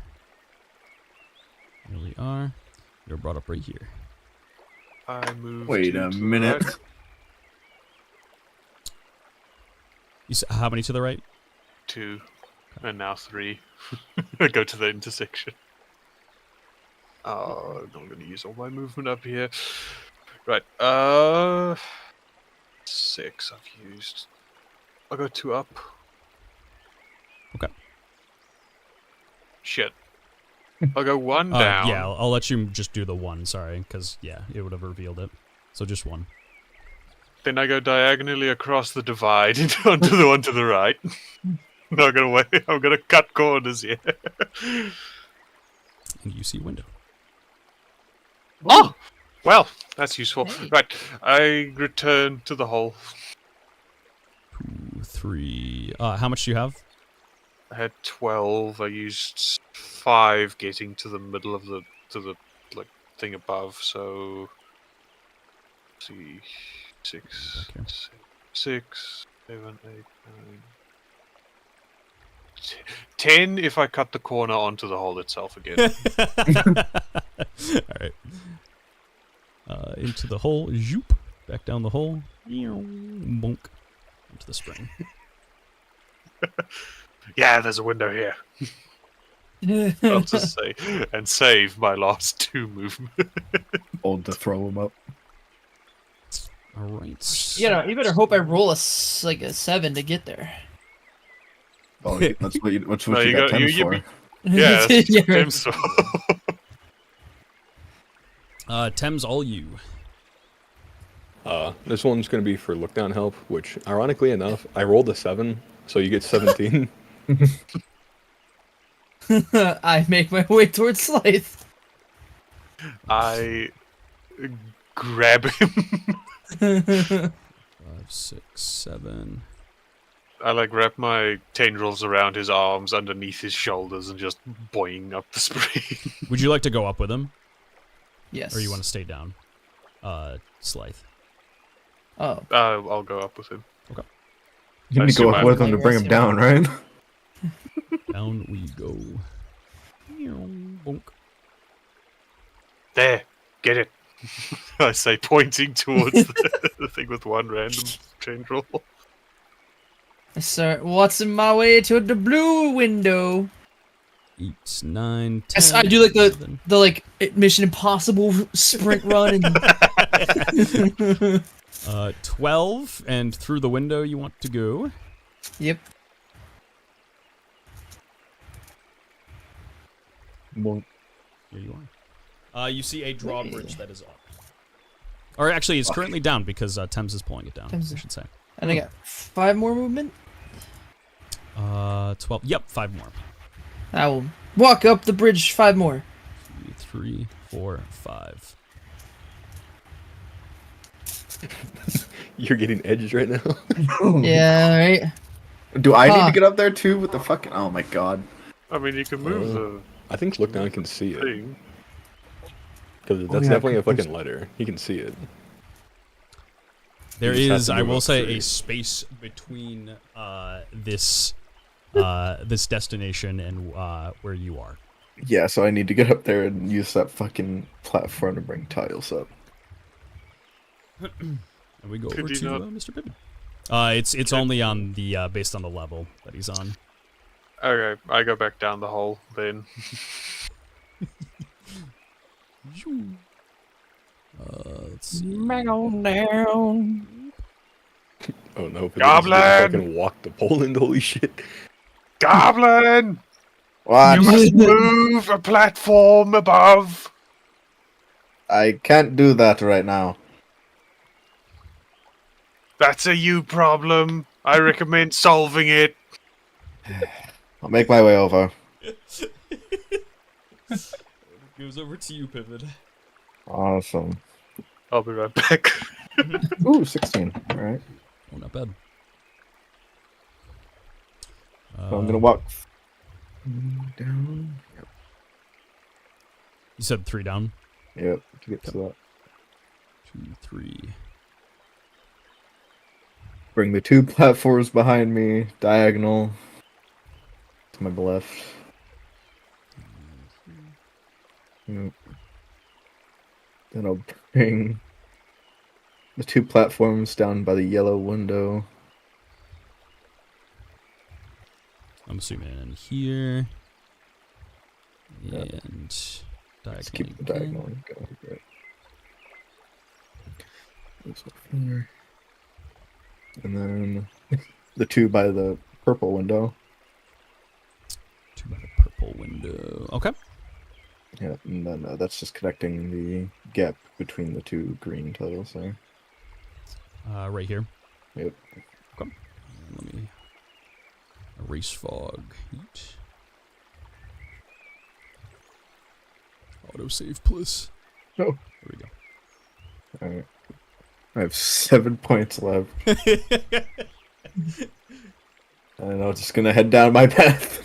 Here we are. You're brought up right here. I move. Wait two a to the minute. right. You how many to the right? 2, and now 3. I go to the intersection. I'm not going to use all my movement up here. Right. 6 I've used. I'll go 2 up. Okay. Shit. I'll go 1 down. Yeah, I'll let you just do the one. Sorry, because yeah, it would have revealed it. So just one. Then I go diagonally across the divide onto the one to the right. Not gonna wait. I'm gonna cut corners here. And you see a window. Oh, well, that's useful. Hey. Right, I return to the hole. 2, 3. How much do you have? I had 12. I used 5 getting to the middle of the like thing above. So, let's see, 6, Okay. 6, 7, 8, 9. 10 if I cut the corner onto the hole itself again. All right. Into the hole. Zoop. Back down the hole. Bonk. Into the spring. Yeah, there's a window here. I'll just say and save my last 2 movement. Old to throw him up. All right. You better hope I roll like a 7 to get there. Oh, that's what you, that's what No, you you got got- Thames you for. be- Yeah, that's Yeah, right. Tim saw. Thames, all you. This one's going to be for look down help, which, ironically enough, I rolled a 7, so you get 17. I make my way towards Slythe. I grab him. 5, 6, 7. I like wrap my tendrils around his arms underneath his shoulders and just boing up the spring. Would you like to go up with him, Yes. or you want to stay down? Slythe. Oh. I'll go up with him. You I need to go assume up I'm- with him to bring him down, right? Down we go. Bonk. There, get it. I say, pointing towards the thing with one random tendril. I start watching my way to the blue window. 8, 9, 10. Yes, I do like 11. the like Mission Impossible sprint run and 12, and through the window you want to go. yep. Well, Here you are. You see a drawbridge that is up. Or actually, it's currently down because Thames is pulling it down, Thames I is- should say. And I got 5 more movement. 12. Yep, 5 more. I will walk up the bridge 5 more. 2, 3, 4, 5. You're getting edged right now. Yeah, right. do I need Huh. to get up there too with the fucking? Oh my god. I mean, you can move the I think look down can see it. thing. Because that's yeah, definitely a good fucking letter. He can see it. There You just have is, to I move will up say, 3. a space between this this destination and where you are. Yeah, so I need to get up there and use that fucking platform to bring tiles up. And we go Could over you to not- Mr. Pippin. It's only on the based on the level that he's on. Okay, I go back down the hole then. Let's see. Oh no, but Goblin! fucking walk to Poland, holy shit. Goblin! What? You must move a platform above. I can't do that right now. That's a you problem. I recommend solving it. I'll make my way over. Goes over to you, Pivot. Awesome. I'll be right back. Ooh, 16. Alright. Oh, not bad. So I'm gonna walk down. You said 3 down. Yep, to get to that. 2, 3. Bring the 2 platforms behind me, diagonal to my left. Yep. Then I'll bring the 2 platforms down by the yellow window. I'm assuming in here. Yeah. And Let's diagonally keep the again. diagonal going. Right. This one there. And then the 2 by the purple window. 2 by the purple window. Okay. Yeah, and then that's just connecting the gap between the 2 green tiles there. Right here. Yep. Okay. And let me erase fog. Heat. Autosave, please. No. There we go. Alright. I have 7 points left. And I'm just gonna head down my path.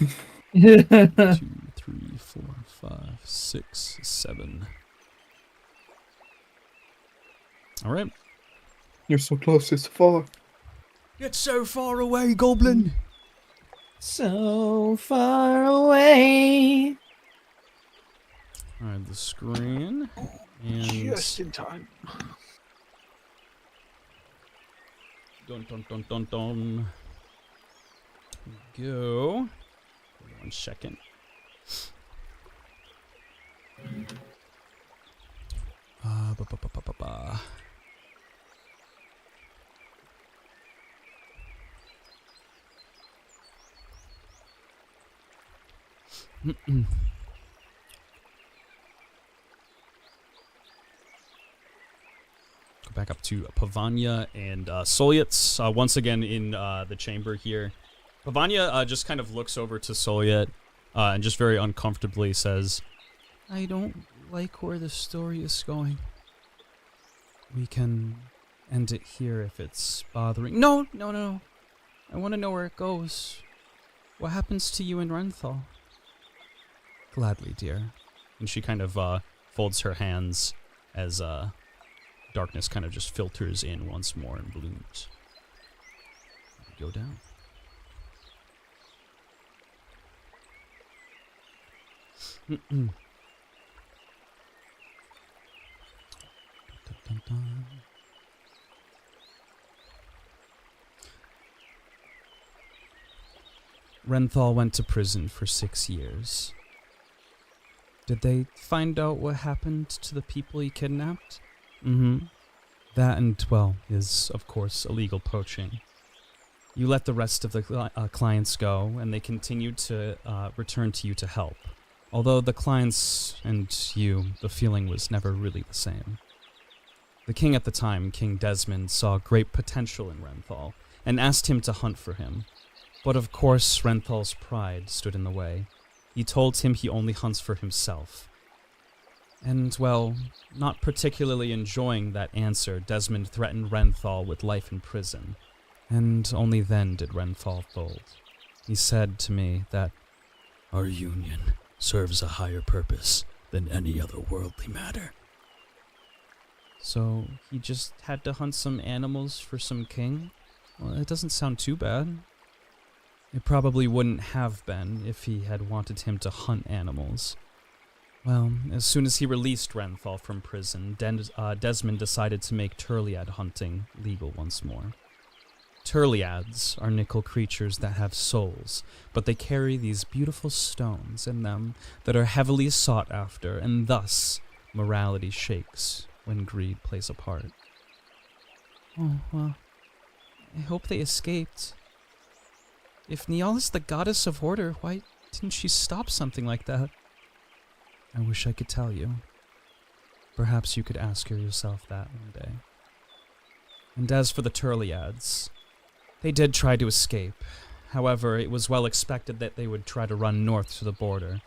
2, 3, 4, 5, 6, 7. All right. You're so close, it's far. Get so far away, goblin. So far away. All right, the screen and Just in time. dun dun dun dun dun. Go. 1 second. Ba, ba, ba, ba, ba, ba. Go back up to Pavanya and Solyet's once again in the chamber here. Pavanya just kind of looks over to Solyet and just very uncomfortably says, I don't like where the story is going. We can end it here if it's bothering. No. I want to know where it goes. What happens to you and Renthal? Gladly, dear. And she kind of folds her hands as darkness kind of just filters in once more and blooms. Go down. Dun, dun, dun. Renthal went to prison for 6 years. Did they find out what happened to the people he kidnapped? Mm-hmm. That and, well, is, of course, illegal poaching. You let the rest of the clients go, and they continued to return to you to help. Although the clients and you, the feeling was never really the same. The king at the time, King Desmond, saw great potential in Renthal, and asked him to hunt for him. But of course, Renthal's pride stood in the way. He told him he only hunts for himself. And, well, not particularly enjoying that answer, Desmond threatened Renthal with life in prison. And only then did Renthal fold. He said to me that our union serves a higher purpose than any other worldly matter. So he just had to hunt some animals for some king? Well, it doesn't sound too bad. It probably wouldn't have been if he had wanted him to hunt animals. Well, as soon as he released Renthal from prison, Desmond decided to make Turliad hunting legal once more. Turliads are nickel creatures that have souls, but they carry these beautiful stones in them that are heavily sought after, and thus morality shakes when greed plays a part. Oh, well, I hope they escaped. If Niall is the goddess of order, why didn't she stop something like that? I wish I could tell you. Perhaps you could ask her yourself that one day. And as for the Turliads, they did try to escape. However, it was well expected that they would try to run north to the border.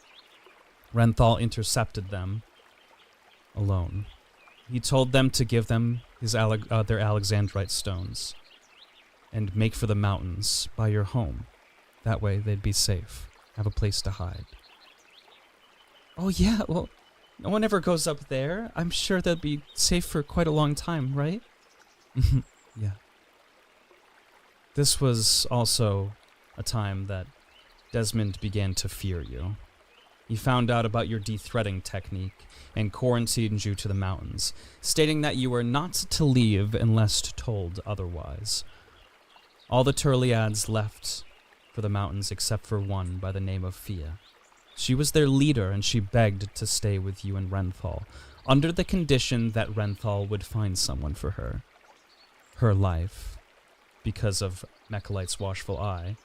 Renthal intercepted them alone. He told them to give them their Alexandrite stones and make for the mountains by your home. That way they'd be safe, have a place to hide. Oh yeah, well, no one ever goes up there. I'm sure they'll be safe for quite a long time, right? Yeah. This was also a time that Desmond began to fear you. He found out about your de-threading technique and quarantined you to the mountains, stating that you were not to leave unless told otherwise. All the Turliads left for the mountains except for one by the name of Fia. She was their leader, and she begged to stay with you in Renthal, under the condition that Renthal would find someone for her. Her life, because of Mechalite's watchful eye,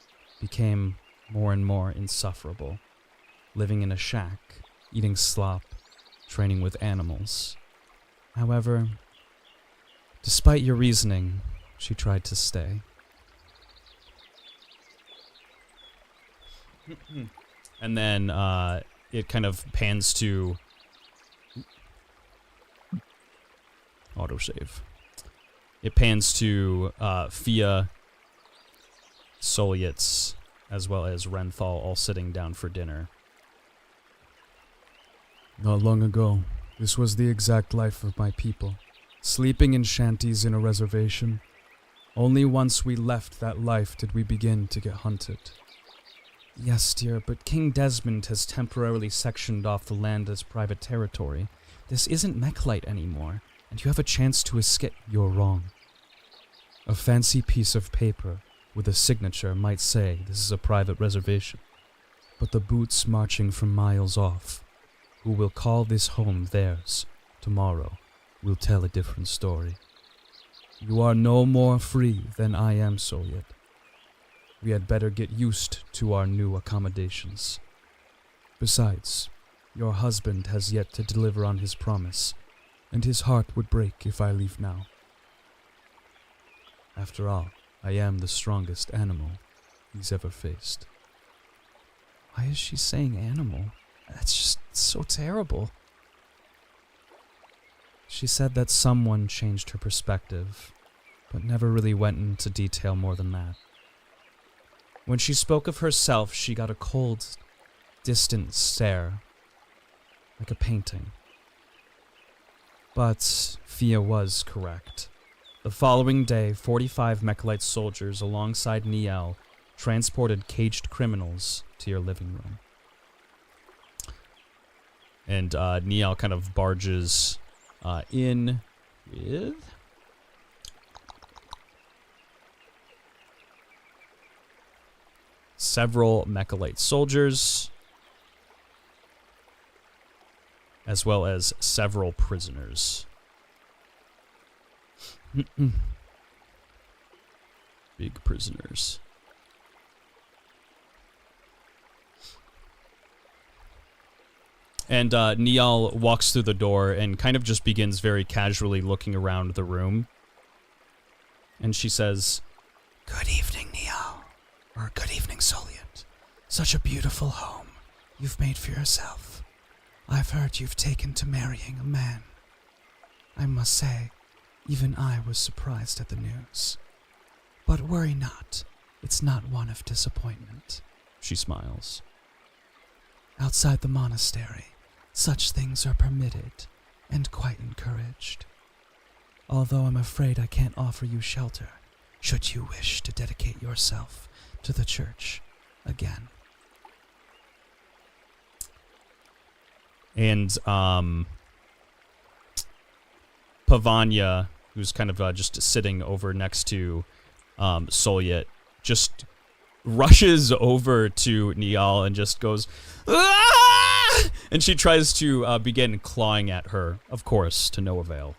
became more and more insufferable, living in a shack, eating slop, training with animals. However, despite your reasoning, she tried to stay. And then it kind of pans to autosave. It pans to Fia, Solietz, as well as Renthal all sitting down for dinner. Not long ago, this was the exact life of my people, sleeping in shanties in a reservation. Only once we left that life did we begin to get hunted. Yes, dear, but King Desmond has temporarily sectioned off the land as private territory. This isn't Mechalite anymore, and you have a chance to escape. You're wrong. A fancy piece of paper with a signature might say this is a private reservation, but the boots marching from miles off, who will call this home theirs tomorrow, will tell a different story. You are no more free than I am, Soliet. We had better get used to our new accommodations. Besides, your husband has yet to deliver on his promise, and his heart would break if I leave now. After all, I am the strongest animal he's ever faced. Why is she saying animal? That's just so terrible. She said that someone changed her perspective, but never really went into detail more than that. When she spoke of herself, she got a cold, distant stare, like a painting. But Fia was correct. The following day, 45 Mechalite soldiers alongside Niel transported caged criminals to your living room. And Niel kind of barges in with several Mechalite soldiers, as well as several prisoners. Big prisoners. And Niall walks through the door and kind of just begins very casually looking around the room. And she says, "Good evening, Niall. Or good evening, Soliant. Such a beautiful home you've made for yourself. I've heard you've taken to marrying a man. I must say, even I was surprised at the news. But worry not, it's not one of disappointment." She smiles. "Outside the monastery, such things are permitted and quite encouraged. although I'm afraid I can't offer you shelter, should you wish to dedicate yourself to the church again. And Pavanya, who's kind of just sitting over next to Solyet, just rushes over to Niall and just goes, "Ah!" And she tries to begin clawing at her, of course, to no avail.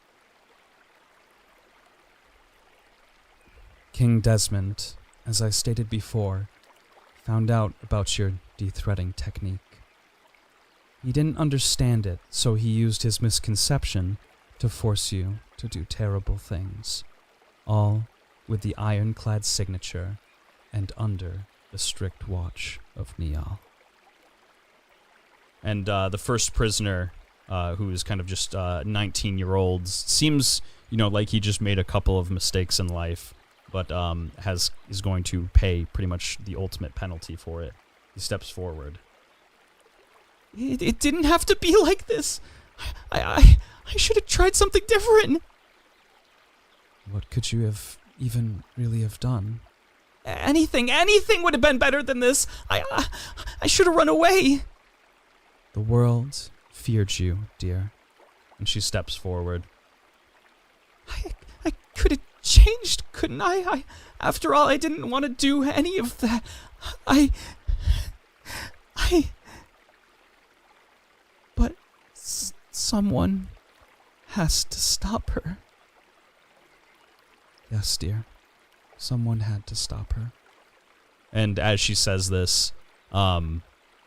King Desmond, as I stated before, found out about your de-threading technique. He didn't understand it, so he used his misconception to force you to do terrible things, all with the ironclad signature and under the strict watch of Niall. And the first prisoner, who is kind of just 19-year-old, seems, like he just made a couple of mistakes in life, but is going to pay pretty much the ultimate penalty for it. He steps forward. It didn't have to be like this. I should have tried something different. What could you have even really have done? Anything would have been better than this. I should have run away. The world feared you, dear. And she steps forward. I could have changed, couldn't I? After all, I didn't want to do any of that. But someone has to stop her. Yes, dear. Someone had to stop her. And as she says this, the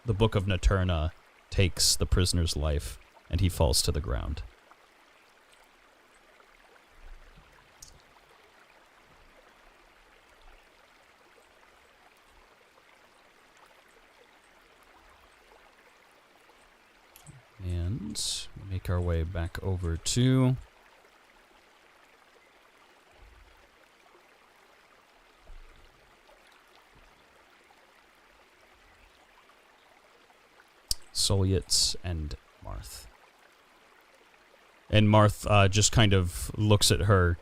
Book of Naterna takes the prisoner's life, and he falls to the ground. And make our way back over to Solyet and Marth. And Marth just kind of looks at her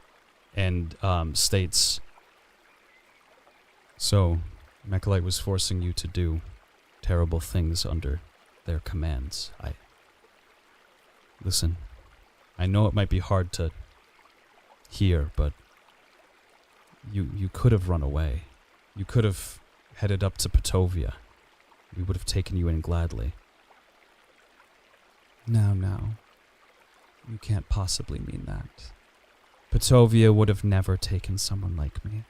and states, "So, Mechalite was forcing you to do terrible things under their commands. Listen, I know it might be hard to hear, but you could have run away. You could have headed up to Petovia. We would have taken you in gladly." Now. You can't possibly mean that. Petovia would have never taken someone like me.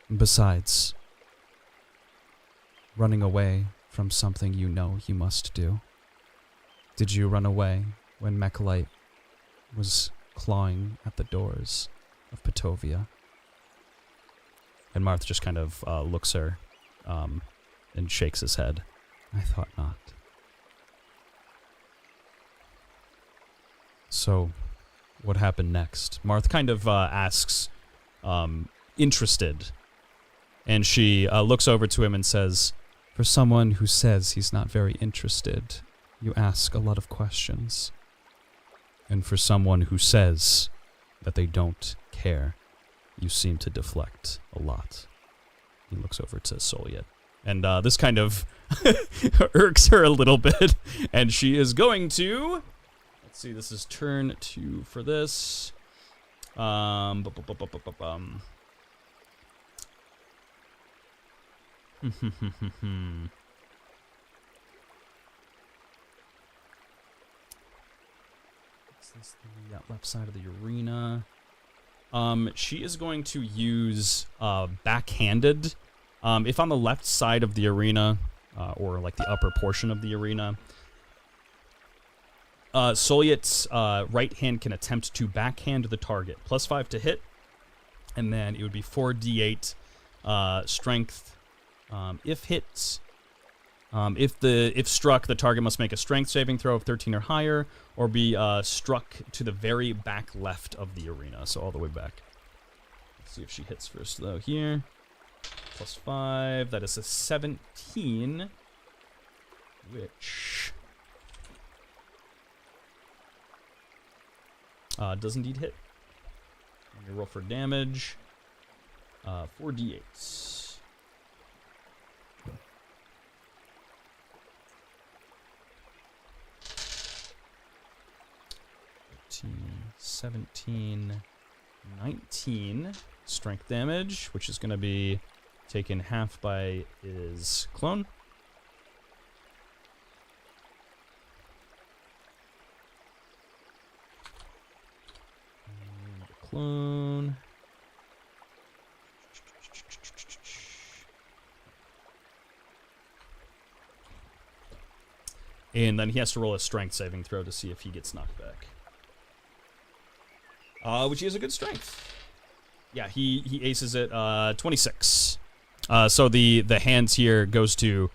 And besides, running away from something you know you must do. Did you run away when Mechalite was clawing at the doors of Petovia? And Marth just kind of looks her and shakes his head. I thought not. So, what happened next? Marth kind of asks, interested. And she looks over to him and says, For someone who says he's not very interested, you ask a lot of questions. And for someone who says that they don't care, you seem to deflect a lot. He looks over to Solyet. And this kind of irks her a little bit. And she is going to... Let's see, this is turn 2 for this. This the left side of the arena. She is going to use backhanded. If on the left side of the arena, or like the upper portion of the arena, Solyet's right hand can attempt to backhand the target. +5 to hit, and then it would be 4d8 strength. If hit, if struck, the target must make a strength saving throw of 13 or higher, or be struck to the very back left of the arena, so all the way back. Let's see if she hits first, though. Here, +5. That is a 17, which does indeed hit. me roll for damage. 4d8. 17, 19 strength damage, which is going to be taken half by his clone. And the clone. And then he has to roll a strength saving throw to see if he gets knocked back. Which he has a good strength. Yeah, he aces it. 26. So the hands here goes to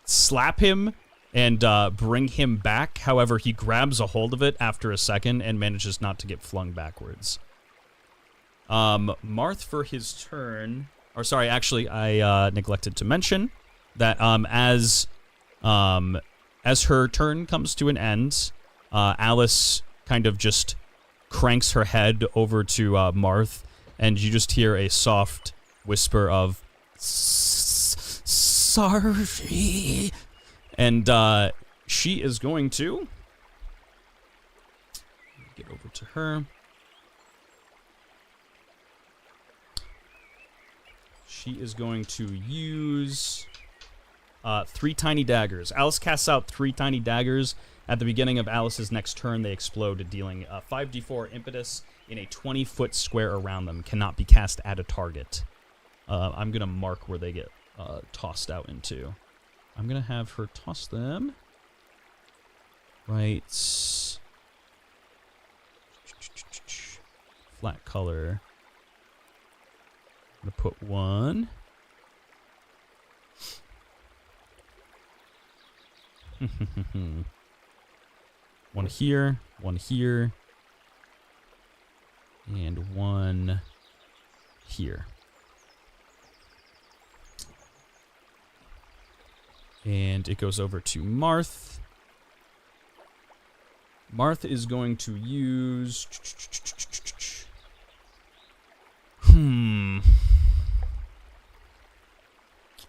slap him and bring him back. However, he grabs a hold of it after a second and manages not to get flung backwards. Marth for his turn. Or sorry, actually, I neglected to mention that as her turn comes to an end, Alice kind of just cranks her head over to Marth, and you just hear a soft whisper of sorry, and she is going to get over to her. She is going to use 3 tiny daggers. Alice casts out 3 tiny daggers. At the beginning of Alice's next turn, they explode, dealing 5d4 impetus in a 20-foot square around them. Cannot be cast at a target. I'm going to mark where they get tossed out into. I'm going to have her toss them. Right. Flat color. I'm going to put 1. One here, and 1 here. And it goes over to Marth. Marth is going to use...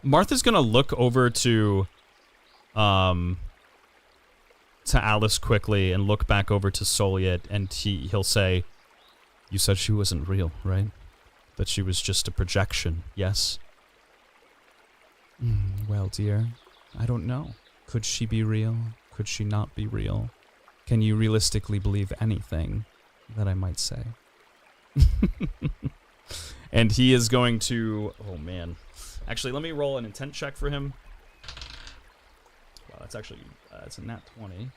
Marth is going to look over to Alice quickly and look back over to Soliet, and he'll say, "You said she wasn't real, right? That she was just a projection, yes?" Well, dear, I don't know. Could she be real? Could she not be real? Can you realistically believe anything that I might say? And he is going to... Oh, man. Actually, let me roll an intent check for him. Wow, that's actually... it's a nat 20.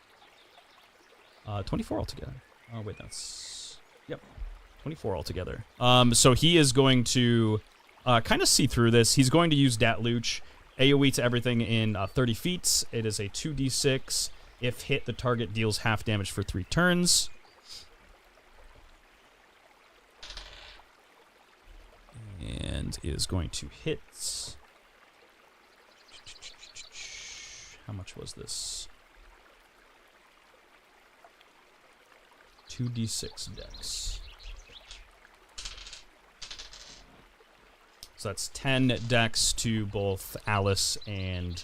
24 altogether. Oh, wait, that's... Yep. 24 altogether. So he is going to kind of see through this. He's going to use Datluch. AoE to everything in 30 feet. It is a 2d6. If hit, the target deals half damage for 3 turns. And it is going to hit. How much was this? 2d6 dex. So that's 10 dex to both Alice and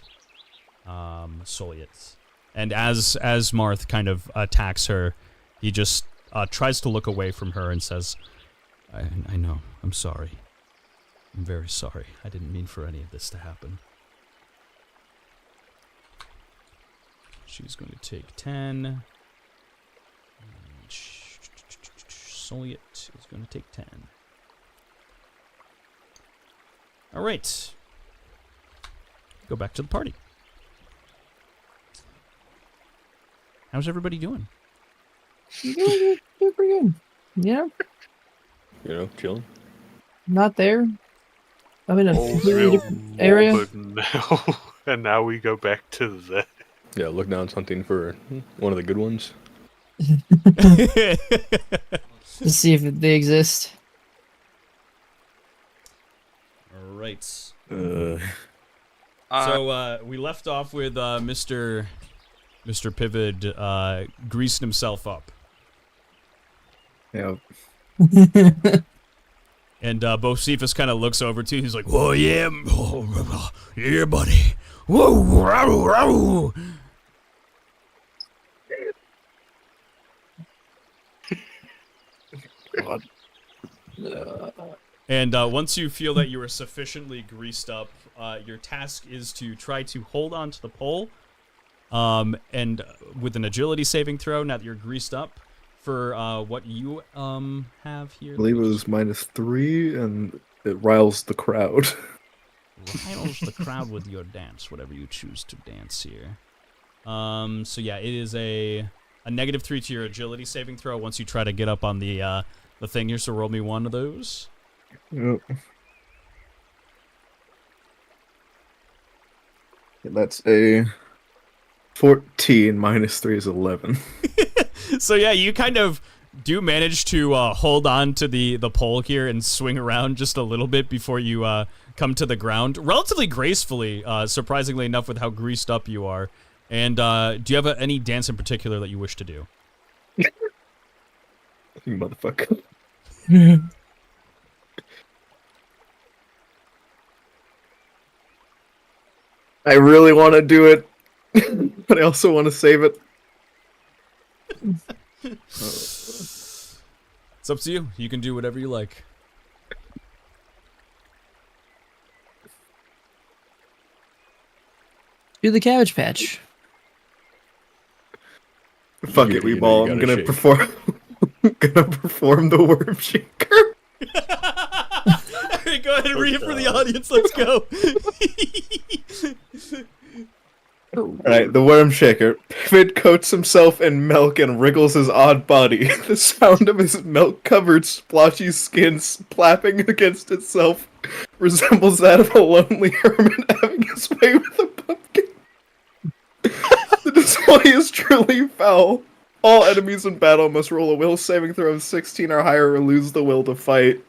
Soliet. And as Marth kind of attacks her, he just tries to look away from her and says, I know, I'm sorry. I'm very sorry. I didn't mean for any of this to happen. She's going to take 10. Soliet is going to take 10. All right. Go back to the party. How's everybody doing? Doing pretty good. Yeah. You know, chilling. Not there. I'm in a All's completely real different area. morbid now, and now we go back to that. Yeah, look down hunting for one of the good ones. To see if they exist. All right. Uh, So we left off with Mr. Pivot greasing himself up. yeah. And Bocephus kind of looks over to you. He's like, "Whoa, yeah, yeah, buddy. Whoa, row, row." And once you feel that you are sufficiently greased up, your task is to try to hold on to the pole, and with an agility saving throw. Now that you're greased up, for what you have here. I believe it was -3, and it riles the crowd. Riles the crowd with your dance, whatever you choose to dance here. So yeah, it is a -3 to your agility saving throw once you try to get up on the thing here. So roll me one of those. Yep. That's a 14 -3 is 11. So yeah, you kind of do manage to hold on to the pole here and swing around just a little bit before you come to the ground, relatively gracefully, surprisingly enough, with how greased up you are. And do you have any dance in particular that you wish to do? You motherfucker. I really want to do it, but I also want to save it. It's up to you. You can do whatever you like. Do the Cabbage Patch. Fuck it, we ball. I'm gonna perform. I'm gonna perform the Worm Shaker. Alright, go ahead and read it for the audience. Let's go. Alright, the Worm Shaker. Pivot coats himself in milk and wriggles his odd body. The sound of his milk-covered, splotchy skin flapping against itself resembles that of a lonely hermit having his way with a pumpkin. The display is truly foul. All enemies in battle must roll a will saving throw of 16 or higher or lose the will to fight.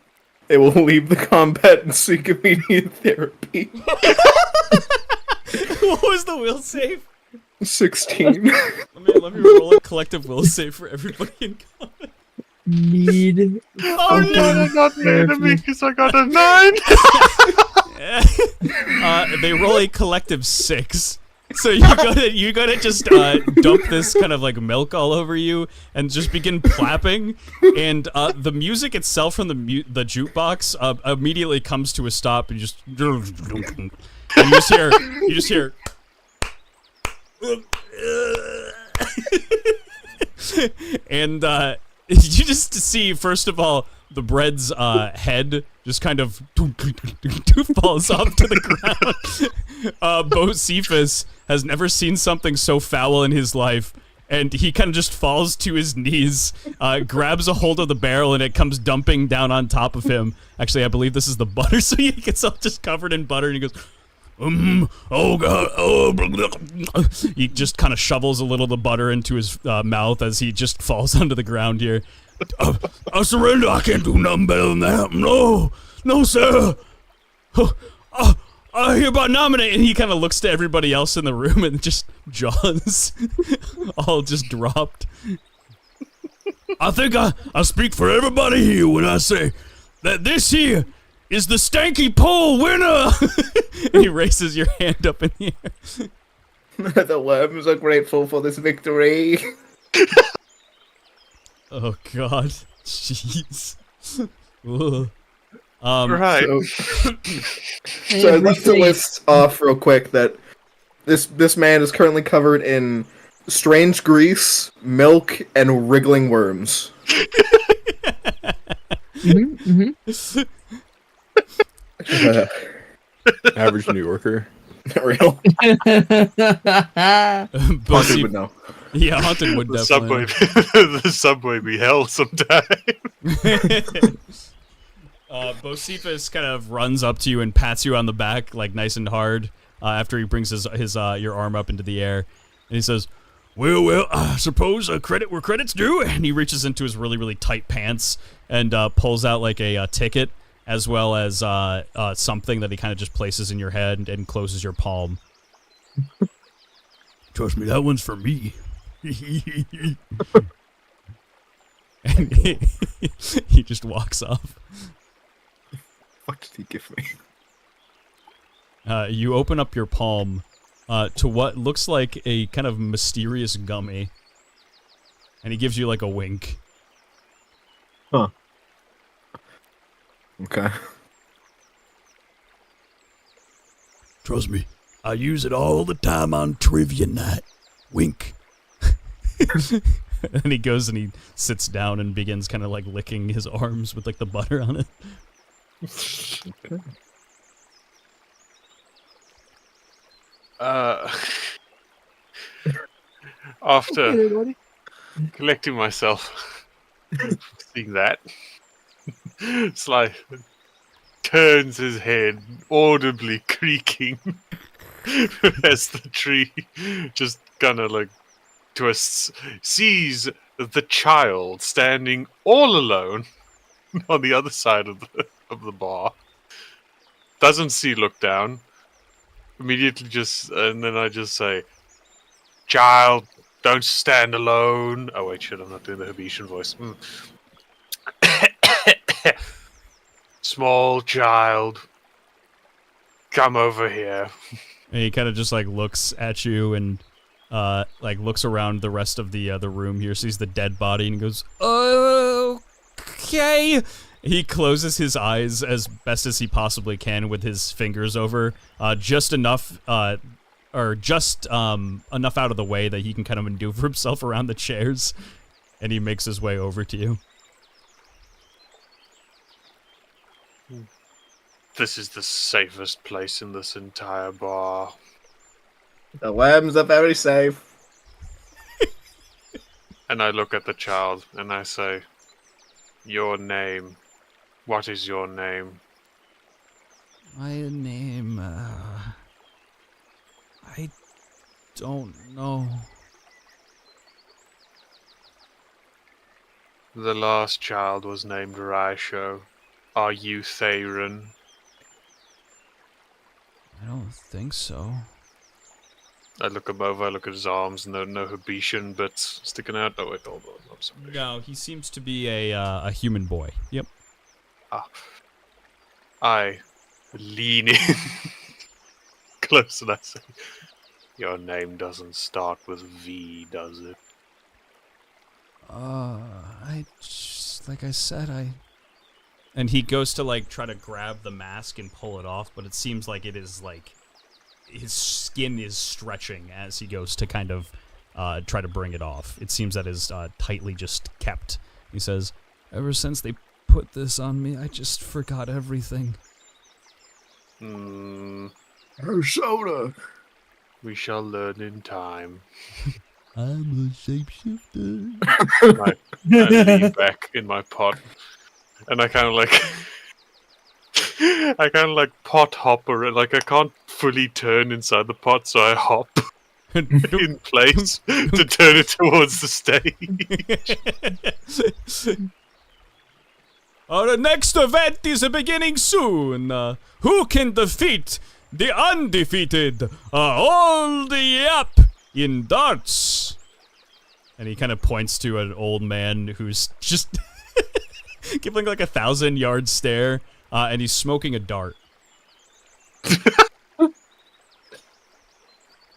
They will leave the combat and seek immediate therapy. What was the will save? 16. Let me roll a collective will save for everybody in combat. Need. Oh no, I got the enemy because I got a 9. They roll a collective 6. So you gotta just dump this kind of like milk all over you and just begin clapping, and the music itself from the jukebox immediately comes to a stop, and you just hear and you just see, first of all, the bread's head just kind of falls off to the ground. Bocephus has never seen something so foul in his life, and he kind of just falls to his knees, grabs a hold of the barrel, and it comes dumping down on top of him. Actually, I believe this is the butter, so he gets all just covered in butter, and he goes, oh god, oh. He just kind of shovels a little of the butter into his mouth as he just falls onto the ground here. I surrender. I can't do nothing better than that. No, sir. I hereby nominate. And he kind of looks to everybody else in the room, and just jaws all just dropped. I think I speak for everybody here when I say that this here is the stanky pole winner. And he raises your hand up in the air. The worms are grateful for this victory. Oh god, jeez. Right. So I'd like to list off real quick that this man is currently covered in strange grease, milk, and wriggling worms. Average New Yorker. Real. Haunted would know. Yeah, Haunted would definitely. The subway be hell sometime. Bocephus kind of runs up to you and pats you on the back, like nice and hard, after he brings his your arm up into the air, and he says, "Well, I suppose credit where credit's due." And he reaches into his really, really tight pants and pulls out like a ticket, as well as something that he kind of just places in your head and closes your palm. Trust me, that one's for me. And And he just walks off. What did he give me? You open up your palm to what looks like a kind of mysterious gummy. And he gives you like a wink. Huh. Okay. Trust me, I use it all the time on trivia night. Wink. And he goes and he sits down and begins kind of like licking his arms with like the butter on it. After collecting myself, seeing that, Sly turns his head, audibly creaking, as the tree just kind of like twists, sees the child standing all alone on the other side of the bar. Doesn't see Look Down. Immediately and then I just say, "Child, don't stand alone." Oh wait, shit, I'm not doing the Habitian voice. Small child, come over here. And he kind of just like looks at you and like looks around the rest of the room here, sees the dead body and he goes, "Okay." He closes his eyes as best as he possibly can with his fingers over, just enough enough out of the way that he can kind of maneuver himself around the chairs, and he makes his way over to you. This is the safest place in this entire bar. The worms are very safe. And I look at the child and I say, "Your name. What is your name?" My name, I don't know. The last child was named Raisho. Are you Theron? I don't think so. I look him over, I look at his arms, no Habitian bits sticking out. Oh wait, hold on. I'm sorry. No, he seems to be a human boy. Yep. I lean in close and I say, "Your name doesn't start with V, does it?" Like I said, And he goes to like try to grab the mask and pull it off, but it seems like it is like his skin is stretching as he goes to kind of try to bring it off. It seems that is tightly just kept. He says, ever since they put this on me, I just forgot everything. Her soda. We shall learn in time. I'm a shapeshifter. I lean back in my pot, and I kind of like pot hopper it. Like I can't fully turn inside the pot, so I hop in place to turn it towards the stage. "Our next event is beginning soon. Who can defeat the undefeated old Yap in darts?" And he kind of points to an old man who's just giving like 1,000-yard stare, and he's smoking a dart.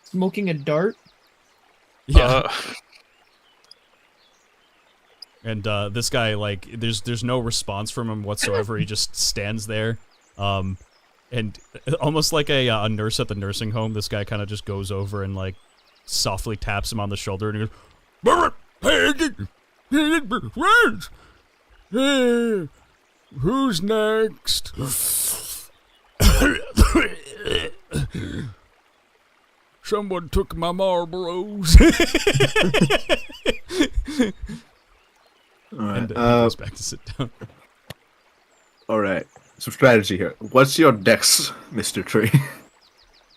Smoking a dart? Yeah. And this guy, like, there's no response from him whatsoever. He just stands there, and almost like a nurse at the nursing home. This guy kind of just goes over and like softly taps him on the shoulder and he goes, "Hey, who's next?" "Someone took my Marlboros." All right. And he goes back to sit down. All right. Some strategy here. What's your dex, Mr. Tree?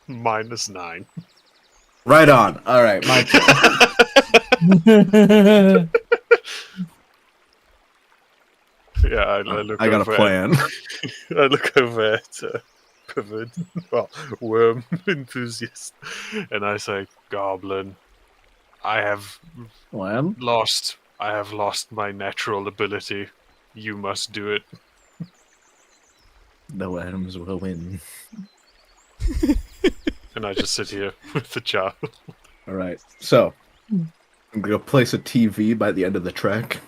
-9. Right on. All right. My turn. Yeah, I look. I got a over plan. I look over at worm enthusiast, and I say, "Goblin, I have Plan? lost I have lost my natural ability. You must do it. No Adams will win. And I just sit here with the jar. All right, so I'm gonna place a TV by the end of the track.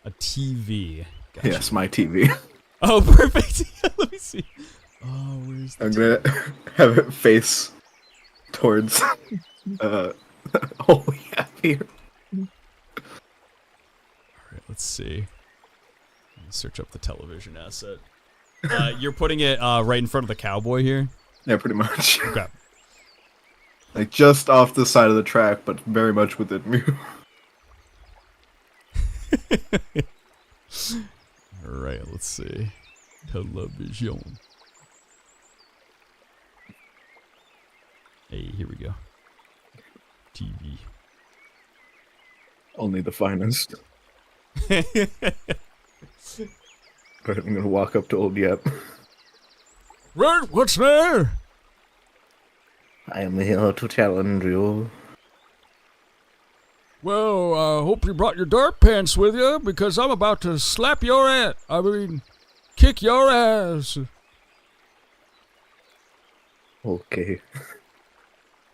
A TV. Gotcha. Yes, my TV. Oh, perfect. Let me see. Oh, where's the I'm gonna have it face towards all we have here. Alright, let's see. Let me search up the television asset. You're putting it right in front of the cowboy here? Yeah, pretty much. Okay. Like just off the side of the track, but very much within view. Alright, let's see. Television. Hey, here we go. TV. Only the finest. But I'm gonna walk up to old Yep. Right, what's there? I am here to challenge you. Well, I hope you brought your dark pants with you, because I'm about to slap your ass. I mean, kick your ass. Okay.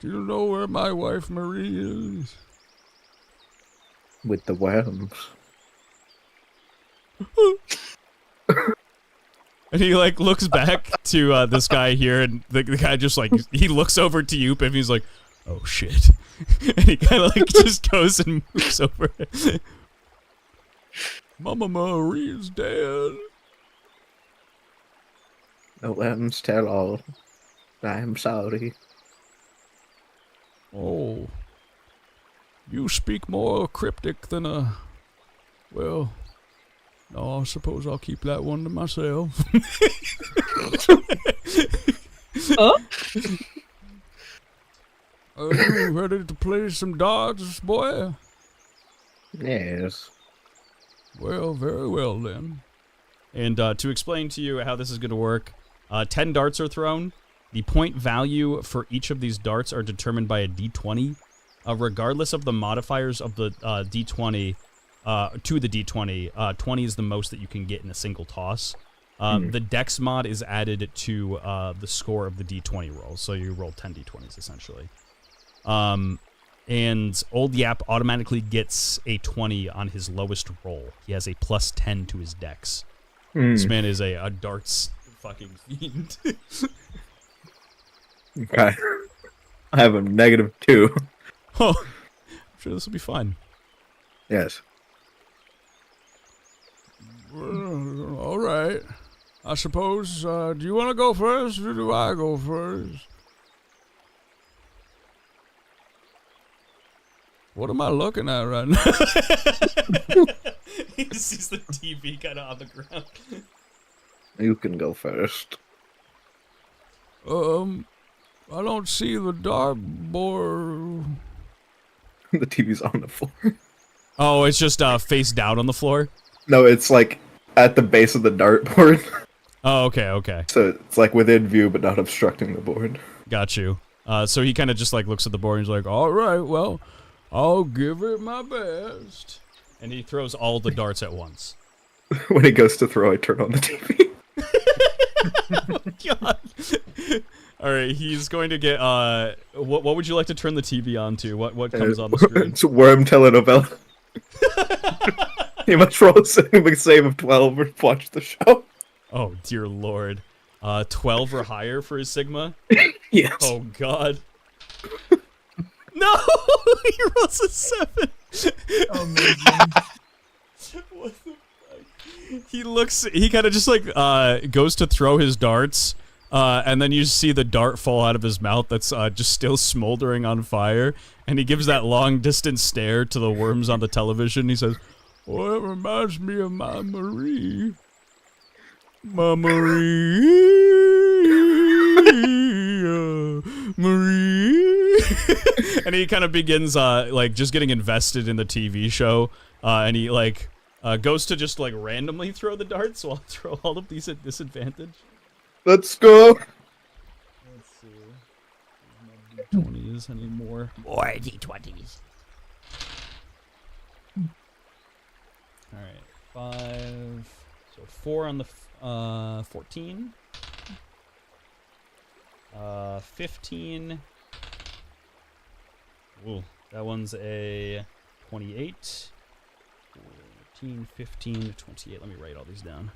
Do you know where my wife Marie is? With the worms. And he like looks back to this guy here, and the guy just like he looks over to you, and he's like, "Oh shit!" And he kind of like just goes and moves over. Mama Marie's dead. The worms tell all. I am sorry. Oh, you speak more cryptic than a. Well, no, I suppose I'll keep that one to myself. Huh? Are you ready to play some darts, boy? Yes. Well, very well then. And to explain to you how this is going to work, 10 darts are thrown. The point value for each of these darts are determined by a d20. Regardless of the modifiers of the d20 to the d20, 20 is the most that you can get in a single toss. The dex mod is added to the score of the d20 roll, so you roll 10 d20s essentially. And Old Yap automatically gets a 20 on his lowest roll. He has a plus 10 to his dex. This man is a darts fucking fiend. Okay. I have a -2. Oh, I'm sure this will be fun. Yes. Well, all right. I suppose, do you want to go first, or do I go first? What am I looking at right now? He sees the TV kind of on the ground. You can go first. I don't see the dartboard. The TV's on the floor. Oh, it's just face down on the floor? No, it's like at the base of the dartboard. Oh, okay. So it's like within view, but not obstructing the board. Got you. So he kind of just like looks at the board and he's like, all right, well, I'll give it my best. And he throws all the darts at once. When he goes to throw, I turn on the TV. Oh my god. All right, he's going to get, what would you like to turn the TV on to? What comes on the screen? It's a worm telenovela. You must roll a save of 12 or watch the show. Oh, dear lord. 12 or higher for his Sigma? Yes. Oh god. No! He rolls a 7! What the fuck? He kind of just like, goes to throw his darts, and then you see the dart fall out of his mouth that's just still smoldering on fire, and he gives that long distance stare to the worms on the television. He says, "Oh, it reminds me of my Marie. My Marie. Marie." And he kind of begins, like, just getting invested in the TV show, and he, like, goes to just, like, randomly throw the darts while I throw all of these at disadvantage. Let's go. Let's see. There's no D20s anymore. More D20s. All right, 5. So 4 on the 14. 15. Ooh, that one's a 28. 14, 15, 28. Let me write all these down.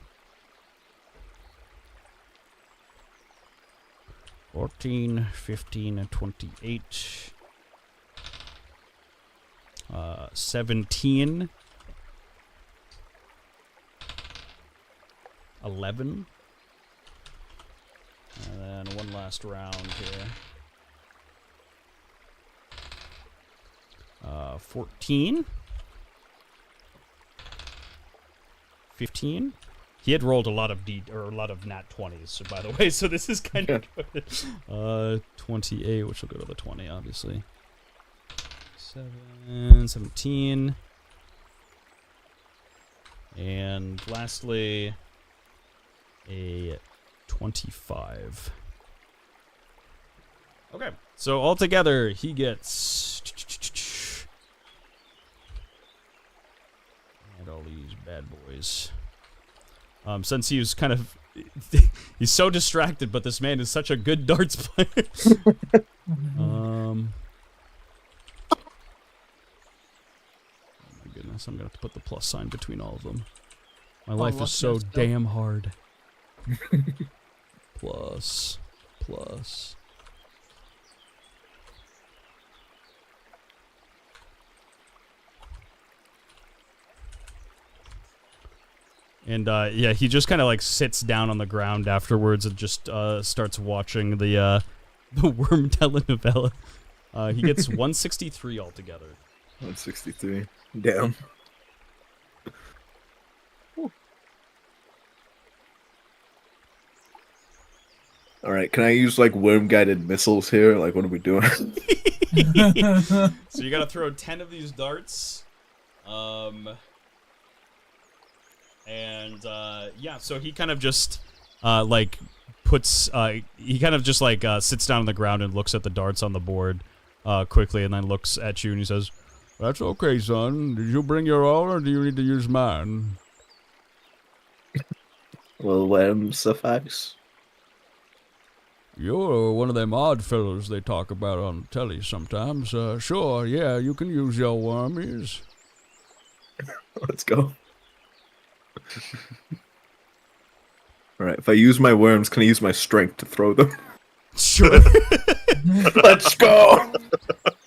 14, 15, and 28. 17. 11. And then one last round here. 14. 15. He had rolled a lot of nat 20s, by the way, so this is kind of good. 28, which will go to the 20, obviously. 17. And lastly, a 25. Okay, so altogether, he gets... And all these bad boys. Since he was kind of... he's so distracted, but this man is such a good darts player. Oh my goodness, I'm gonna have to put the plus sign between all of them. My life is so damn hard. Plus. And yeah, he just kind of like sits down on the ground afterwards and just starts watching the Worm telenovela. He gets 163 altogether. 163. Damn. All right, can I use like worm-guided missiles here? Like, what are we doing? So you gotta throw 10 of these darts. And yeah, so he kind of just like puts he kind of just like sits down on the ground and looks at the darts on the board quickly, and then looks at you and he says, "That's okay, son. Did you bring your own, or do you need to use mine?" Will worm suffice? You're one of them odd fellows they talk about on the telly sometimes. Sure, yeah, you can use your wormies. Let's go. Alright, if I use my worms, can I use my strength to throw them? Sure. Let's go!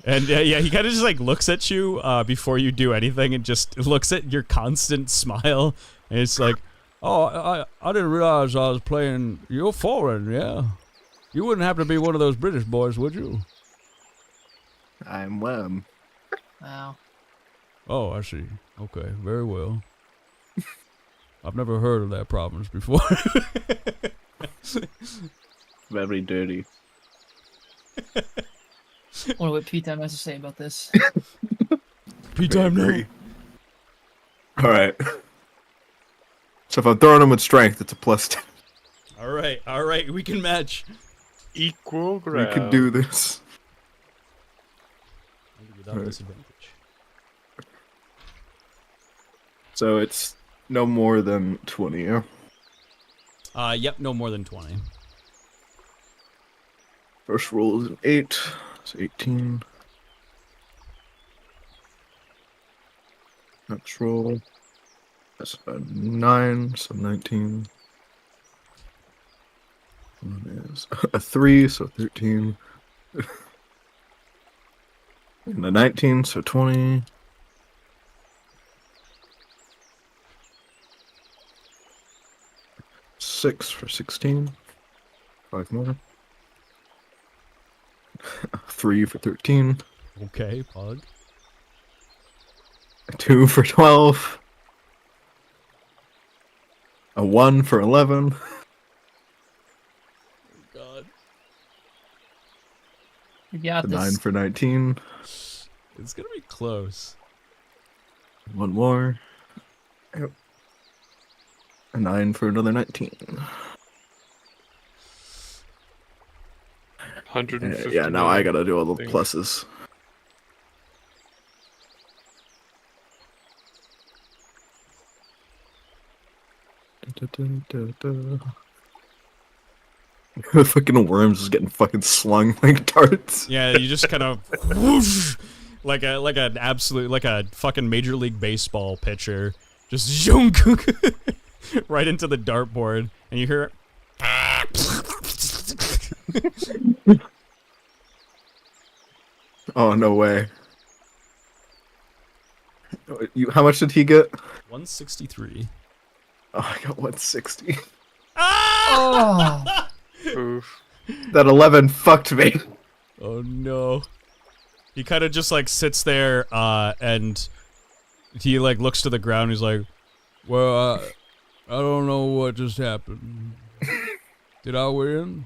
And yeah, he kind of just like looks at you before you do anything and just looks at your constant smile. And it's like, oh, I didn't realize I was playing. You're foreign, yeah. You wouldn't happen to be one of those British boys, would you? I'm worm. Wow. Oh, I see. Okay, very well. I've never heard of that province before. Very dirty. I wonder what P-Time has to say about this. P-Time now. Alright. So if I'm throwing them with strength, it's a plus 10. Alright, we can match. Equal ground. We can do this. Without disadvantage. So it's no more than 20, yeah? Yep, no more than 20. First roll is an 8, so 18. Next roll, that's a 9, so 19. One is a 3, so 13. And a 19, so 20. Six for 16. 5 more. 3 for 13. Okay, Pug. 2 for 12. A 1 for 11. God. You got A this. 9 for 19. It's gonna be close. 1 more. Yep. A 9 for another 19. 150. Yeah, now I gotta do all the pluses. The fucking worms is getting fucking slung like darts. Yeah, you just kind of whoosh, like an absolute like a fucking Major League Baseball pitcher, just zhunk right into the dartboard, and you hear. Oh, no way. How much did he get? 163. Oh, I got 160. Oh. Oof. That 11 fucked me. Oh no. He kind of just like sits there, and he like looks to the ground. He's like, "Well, I don't know what just happened. Did I win?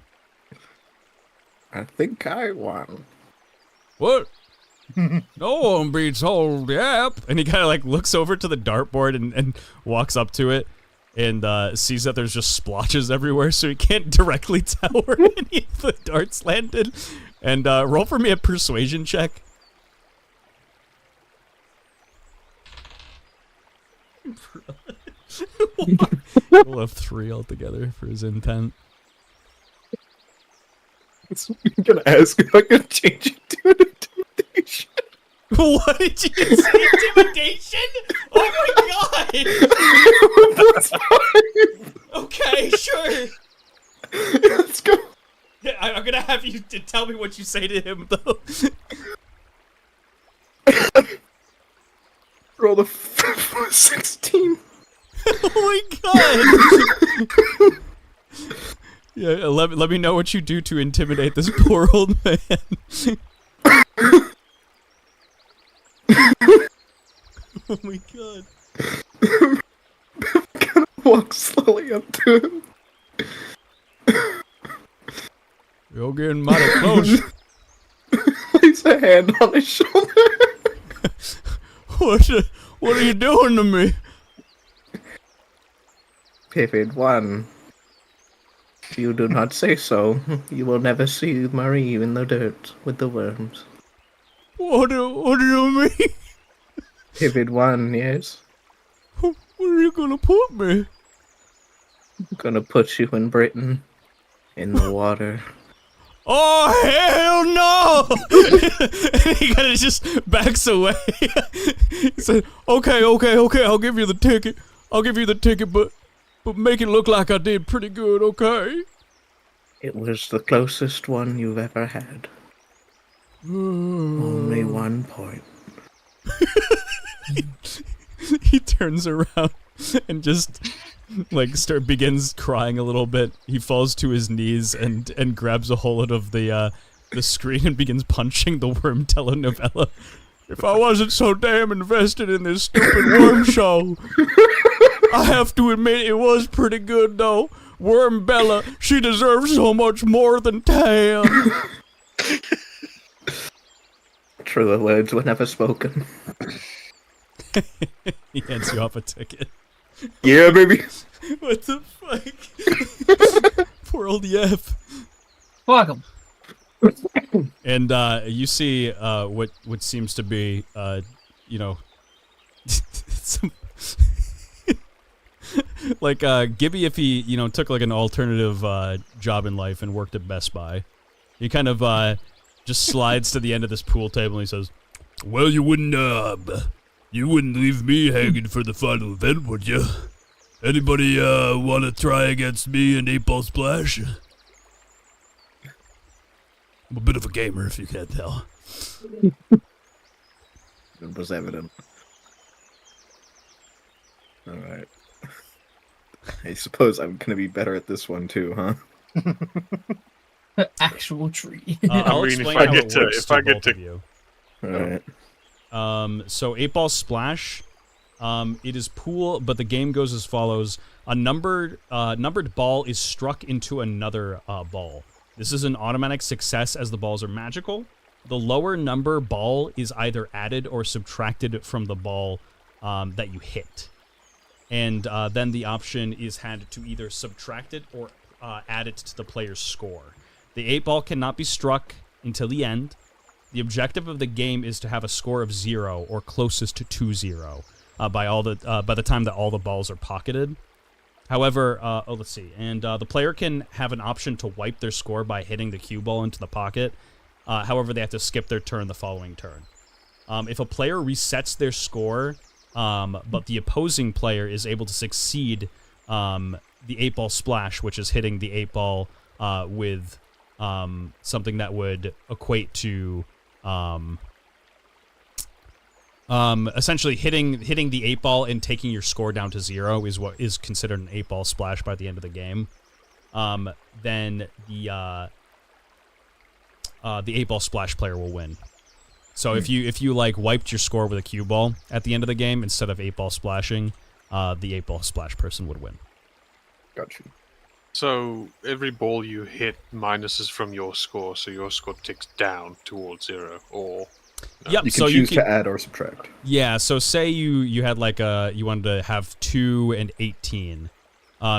I think I won. What? No one beats old Yap." And he kind of like looks over to the dartboard and walks up to it and sees that there's just splotches everywhere, so he can't directly tell where any of the darts landed. And roll for me a persuasion check. We'll have 3 altogether for his intent. I'm gonna ask if I can change it to an intimidation. What did you say? Intimidation? Oh my god! That's fine. Okay, sure. Let's go. Yeah, I'm gonna have you to tell me what you say to him, though. Roll the 16. Oh my god! Yeah, let me know what you do to intimidate this poor old man. Oh my god. Kind of walk slowly up to him. You're getting mighty close. Place a hand on his shoulder. What are you doing to me? Pivot 1. If you do not say so, you will never see Marie in the dirt with the worms. What do you mean? Pivot 1, yes. Where are you gonna put me? I'm gonna put you in Britain. In the water. Oh hell no! And he kind of just backs away. He said, "Okay, I'll give you the ticket. But make it look like I did pretty good, okay?" It was the closest one you've ever had. Only 1 point. He turns around and just like begins crying a little bit. He falls to his knees and grabs a hold of the screen and begins punching the worm telenovela. If I wasn't so damn invested in this stupid worm show, I have to admit it was pretty good though. Worm Bella, she deserves so much more than Tam. Truer words were never spoken. He hands you off a ticket. Yeah, baby. What the fuck? Poor old Yep. Fuck him. And you see what seems to be some like Gibby if he took like an alternative job in life and worked at Best Buy. He kind of just slides to the end of this pool table and he says, "Well, you wouldn't leave me hanging for the final event, would you? Anybody want to try against me in 8-Ball Splash? I'm a bit of a gamer, if you can't tell." It was evident. Alright. I suppose I'm gonna be better at this one too, huh? Actual tree. I'll I mean, explain if I how get it to- works if to I get both to- of you. Alright. So 8-Ball Splash, it is pool, but the game goes as follows. A numbered ball is struck into another ball. This is an automatic success as the balls are magical. The lower number ball is either added or subtracted from the ball that you hit. And then the option is had to either subtract it or add it to the player's score. The 8-ball cannot be struck until the end. The objective of the game is to have a score of 0 or closest to 0 by the time that all the balls are pocketed. However, let's see. And the player can have an option to wipe their score by hitting the cue ball into the pocket. However, they have to skip their turn the following turn. If a player resets their score, but the opposing player is able to succeed the 8-ball splash, which is hitting the 8-ball with something that would equate to essentially hitting the 8-ball and taking your score down to 0 is what is considered an 8-ball splash by the end of the game. Then the 8-ball splash player will win. So if you like wiped your score with a cue ball at the end of the game instead of 8-ball splashing, the 8-ball splash person would win. Gotcha. So every ball you hit minuses from your score, so your score ticks down towards 0, or Yep. You can so choose you can, to add or subtract. Yeah. So say you had like you wanted to have 2 and 18.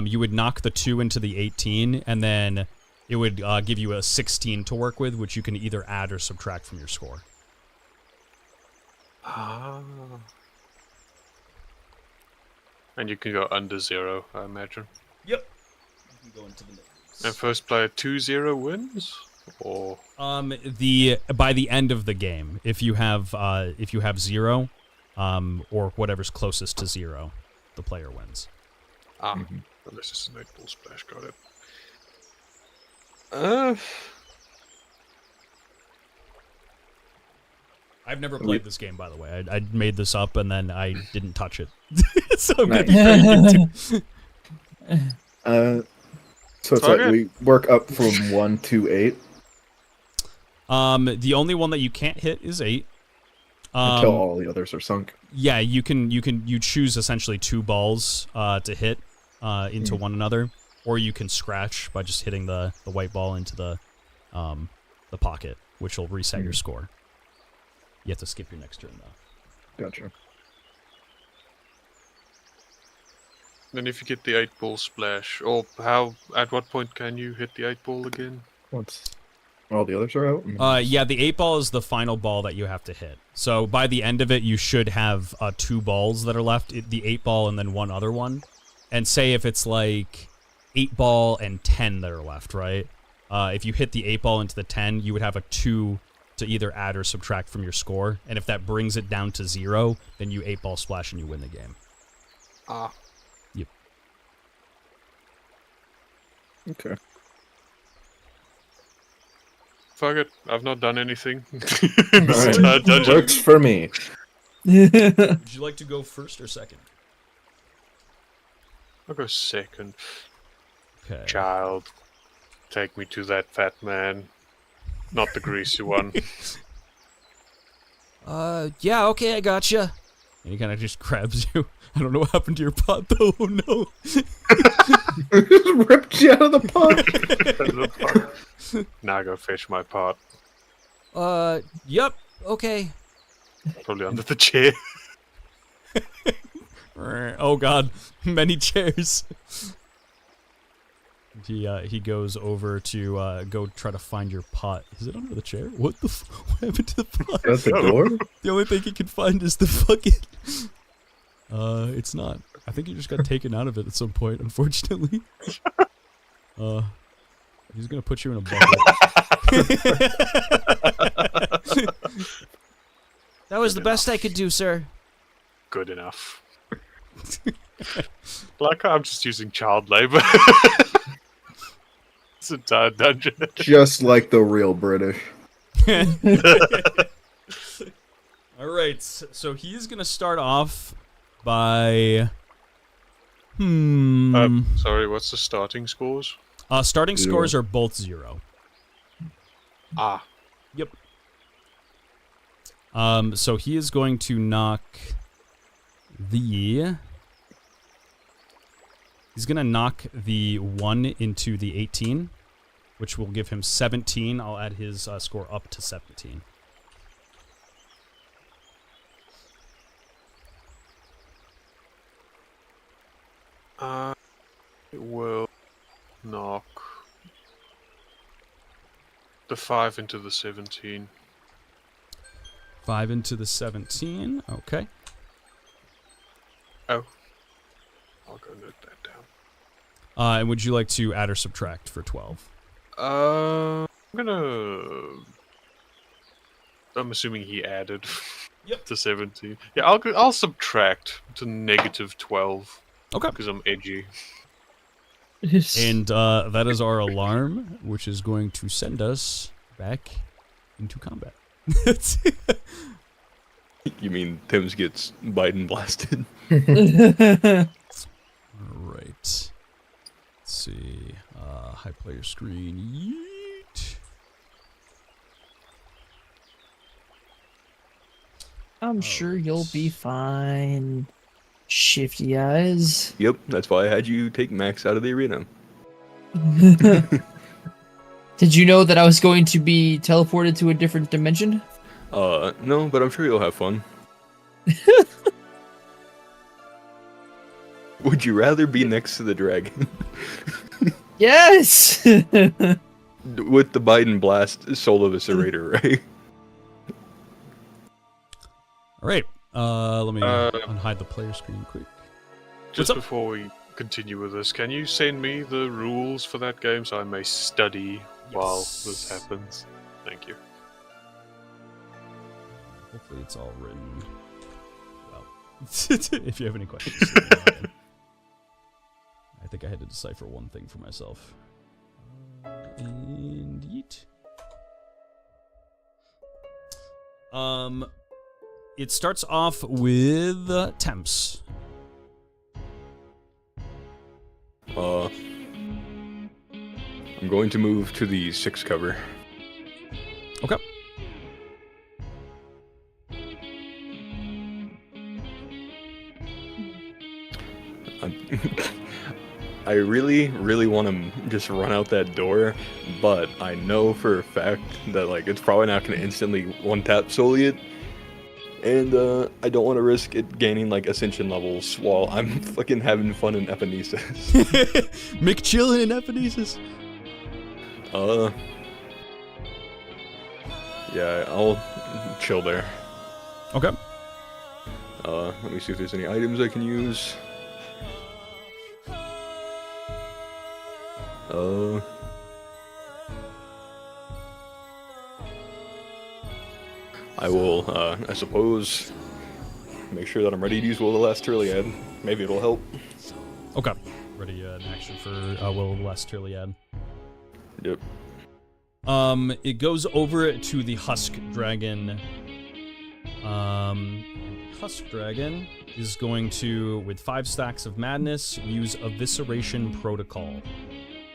You would knock the 2 into the 18, and then it would give you a 16 to work with, which you can either add or subtract from your score. And you can go under 0, I imagine. Yep. You can go into the numbers. And first player 2-0 wins, or by the end of the game, if you have 0, or whatever's closest to 0, the player wins. This is an 8-ball splash. Got it. I've never played this game, by the way. I made this up and then I didn't touch it. So I'm Nice. gonna be very So it's like we work up from 1 to 8 The only one that you can't hit is 8. until all the others are sunk. Yeah, you choose essentially 2 balls to hit into one another, or you can scratch by just hitting the white ball into the pocket, which will reset your score. You have to skip your next turn though. Gotcha. Then if you get the 8-ball splash, or at what point can you hit the 8-ball again? Once all the others are out. Yeah, the 8-ball is the final ball that you have to hit. So by the end of it, you should have 2 balls that are left, the 8-ball and then one other one. And say if it's like 8-ball and 10 that are left, right? If you hit the 8-ball into the 10, you would have a 2 to either add or subtract from your score. And if that brings it down to 0, then you 8-ball splash and you win the game. Yep. Okay. Fuck it, I've not done anything. Alright. Dungeon. Works for me. Would you like to go first or second? I'll go second. Okay. Child, take me to that fat man. Not the greasy one. Yeah, okay, I gotcha. And he kind of just grabs you. I don't know what happened to your pot, though. Oh, no. Ripped you out of the pot. Now go fetch my pot. Yep, okay. Probably under the chair. Oh, God. Many chairs. He goes over to go try to find your pot. Is it under the chair? What what happened to the pot? At the door? The only thing he can find is the fucking... it's not. I think he just got taken out of it at some point, unfortunately. He's gonna put you in a bucket. That was the best I could do, sir. Good enough. Like I'm just using child labor. This entire dungeon. Just like the real British. Alright, so he's gonna start off by... Sorry, what's the starting scores? Starting scores are both 0. Yep. So he is going to knock the... He's going to knock the 1 into the 18, which will give him 17. I'll add his score up to 17. It will knock the 5 into the 17. 5 into the 17. Okay. Oh. I'll go note that down. And would you like to add or subtract for 12? I'm assuming he added to 17. Yeah, I'll subtract to -12. Okay. Because I'm edgy. And that is our alarm, which is going to send us back into combat. You mean Tim's gets Biden blasted? All right. Let's see. High player screen. Yeet. I'm sure you'll be fine. Shifty eyes. Yep, that's why I had you take Max out of the arena. Did you know that I was going to be teleported to a different dimension? No, but I'm sure you'll have fun. Would you rather be next to the dragon? Yes! With the Biden blast soul eviscerator, right? All right. Let me unhide the player screen quick. Just before we continue with this, can you send me the rules for that game so I may study while this happens? Thank you. Hopefully it's all written well. If you have any questions. let me know. I think I had to decipher one thing for myself. And yeet. It starts off with temps. I'm going to move to the 6 cover. Okay. I really, really want to just run out that door, but I know for a fact that like it's probably not going to instantly one-tap Soliot, and I don't want to risk it gaining like ascension levels while I'm fucking having fun in Epinesis. McChillin' in Epinesis. Yeah, I'll chill there. Okay. Let me see if there's any items I can use. I will, I suppose, make sure that I'm ready to use Will of the Last Trilliad. Maybe it'll help. Okay. Ready an action for Will of the Last Trilliad. Yep. It goes over to the Husk Dragon. Husk Dragon is going to, with 5 stacks of madness, use Evisceration Protocol.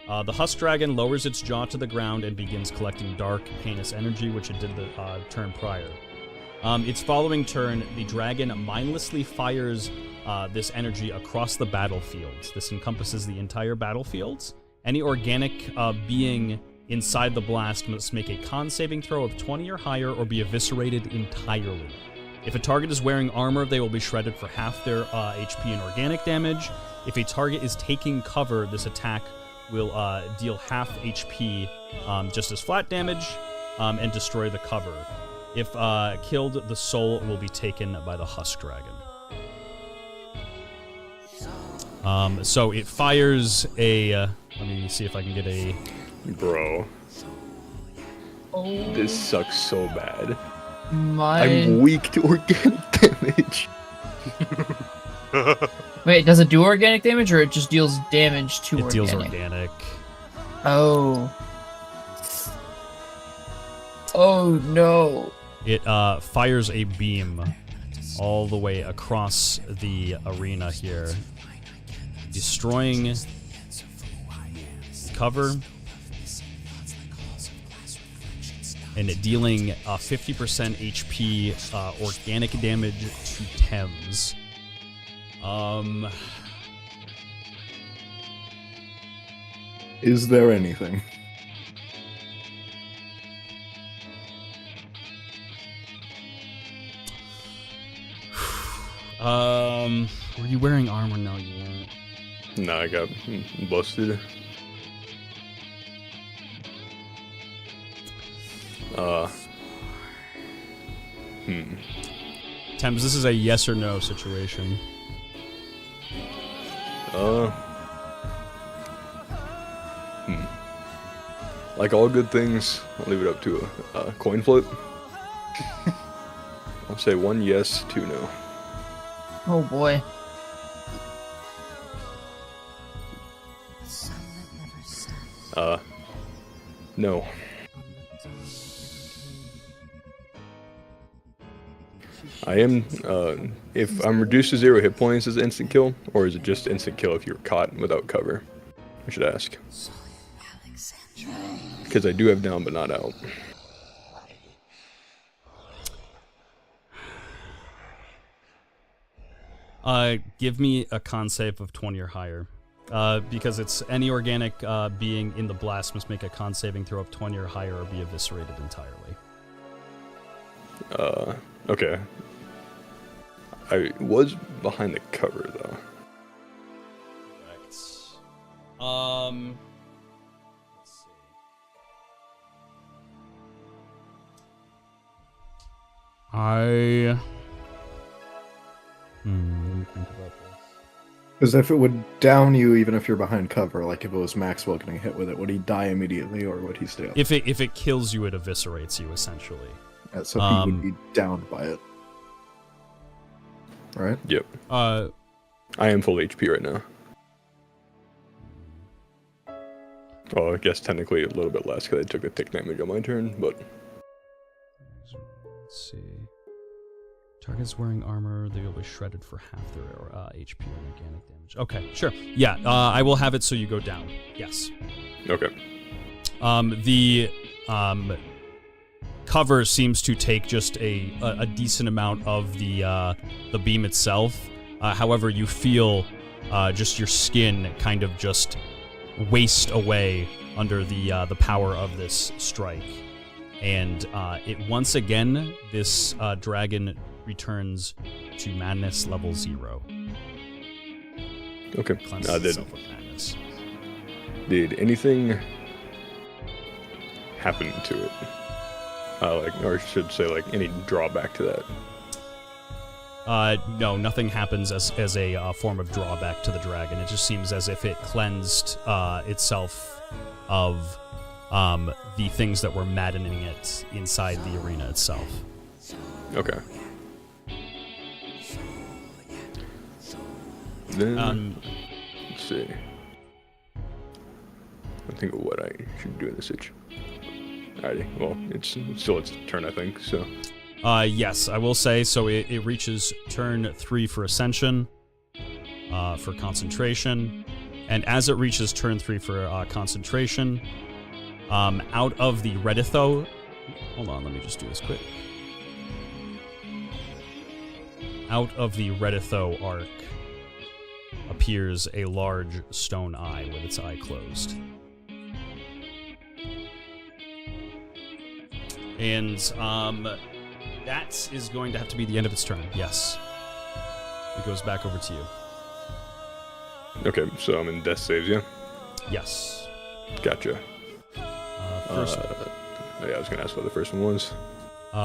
The Husk Dragon lowers its jaw to the ground and begins collecting dark, heinous energy, which it did the turn prior. Its following turn, the dragon mindlessly fires this energy across the battlefield. This encompasses the entire battlefield. Any organic being inside the blast must make a con saving throw of 20 or higher or be eviscerated entirely. If a target is wearing armor, they will be shredded for half their HP and organic damage. If a target is taking cover, this attack will deal half HP just as flat damage and destroy the cover. If killed, the soul will be taken by the Husk Dragon. So it fires a... let me see if I can get a... Bro. This sucks so bad. My... I'm weak to organic damage. Wait, does it do organic damage or it just deals damage to organic? It deals organic. Oh. Oh no. It fires a beam all the way across the arena here, destroying cover and dealing 50% HP organic damage to Thames. Is there anything? Were you wearing armor? No, you weren't. Nah, I got busted. Thames, this is a yes or no situation. Like all good things, I'll leave it up to a coin flip. I'll say 1 yes, 2 no. Oh boy. No. I am, if I'm reduced to 0 hit points, is it instant kill? Or is it just instant kill if you're caught without cover? I should ask. Because I do have down but not out. Give me a con save of 20 or higher. Because it's any organic being in the blast must make a con saving throw of 20 or higher or be eviscerated entirely. Okay. I was behind the cover, though. Correct. Let's see. Let me think about this. Because if it would down you, even if you're behind cover, like if it was Maxwell getting hit with it, would he die immediately or would he stay up? If it kills you, it eviscerates you essentially. So he would be downed by it. Right? Yep. I am full HP right now. Well, I guess technically a little bit less because I took the tick damage on my turn, but... Let's see. Targets wearing armor, they will be shredded for half their HP and organic damage. Okay, sure. Yeah, I will have it so you go down. Yes. Okay. The cover seems to take just a decent amount of the beam itself. However, you feel just your skin kind of just waste away under the power of this strike, and it once again this dragon returns to madness level 0. Okay. Cleanses itself of madness. Did anything happen to it? Or I should say, like, any drawback to that? No, nothing happens as a form of drawback to the dragon. It just seems as if it cleansed itself of the things that were maddening it inside the arena itself. Okay. Then, let's see. I think of what I should do in this situation. Alrighty, well, it's still its turn, I think, so. Yes, I will say, so it reaches turn 3 for Ascension, for Concentration, and as it reaches turn 3 for Concentration, out of the Reditho, hold on, let me just do this quick. Out of the Reditho arc appears a large stone eye with its eye closed. And that is going to have to be the end of its turn. Yes. It goes back over to you. Okay, so I'm in death saves, yeah? Yes. Gotcha. First, yeah, I was going to ask what the first one was.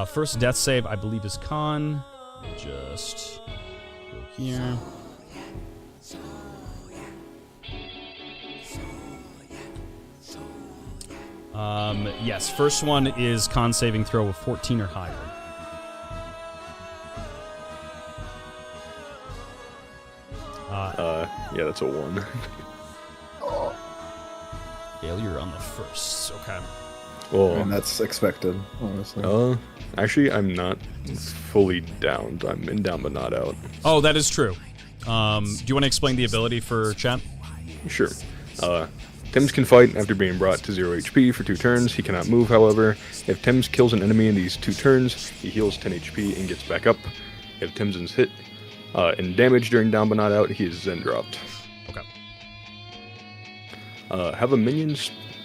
first death save, I believe, is con. Let me just go here. Yes, first one is con saving throw of 14 or higher. Yeah, that's a 1. Failure on the first. Okay. Well, And that's expected, honestly. actually, I'm not fully downed. I'm in down but not out. Oh, that is true. Do you want to explain the ability for chat? Sure. Thames can fight after being brought to 0 HP for 2 turns. He cannot move, however. If Thames kills an enemy in these 2 turns, he heals 10 HP and gets back up. If Thames is hit and damaged during down but not out, he is then dropped. Okay. Have a minion...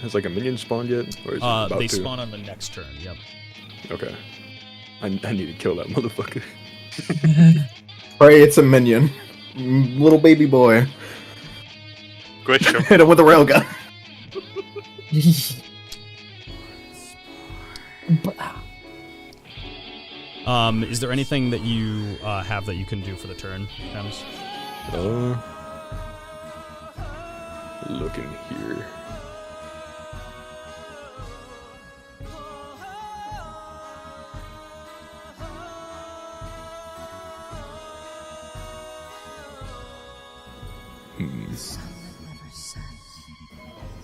Has, like, a minion spawned yet? Or is it about they to? spawn on the next turn, yep. Okay. I need to kill that motherfucker. Pray it's a minion. Little baby boy. Glitch him. Hit him with a railgun. Is there anything that you have that you can do for the turn, Thames? Looking here.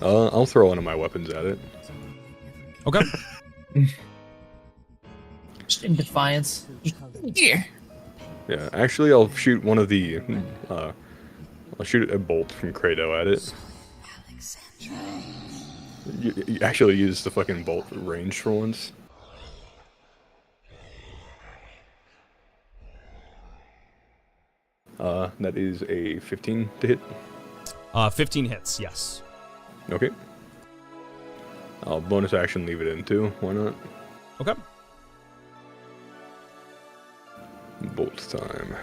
I'll throw one of my weapons at it. Okay. Just in defiance. Yeah. Yeah, actually, I'll shoot one of the. I'll shoot a bolt from Credo at it. You actually use the fucking bolt range for once. That is a 15 to hit. 15 hits, yes. Okay. I'll bonus action leave it in too. Why not? Okay. Bolt time.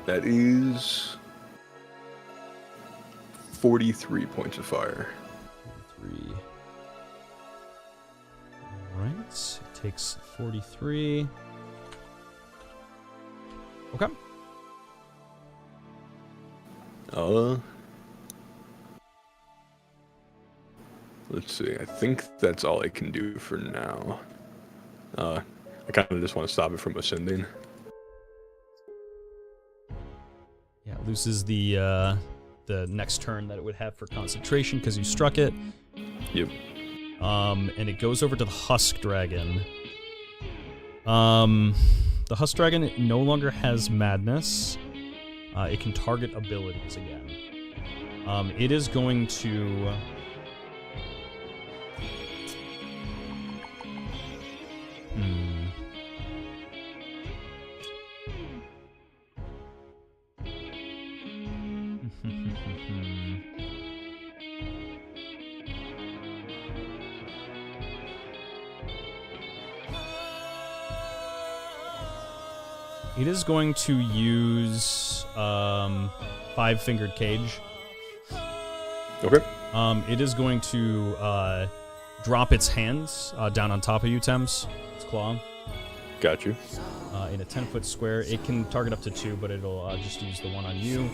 That is 43 points of fire. 3. Alright, it takes 43. Okay. Let's see. I think that's all I can do for now. I kind of just want to stop it from ascending. Yeah, it loses the next turn that it would have for concentration because you struck it. Yep. And it goes over to the Husk Dragon. The Husk Dragon no longer has madness. It can target abilities again. It is going to... It is going to use Five-Fingered Cage. Okay. It is going to drop its hands down on top of you, Thames. Its claw. Got you. In a 10-foot square. It can target up to 2, but it'll just use the one on you.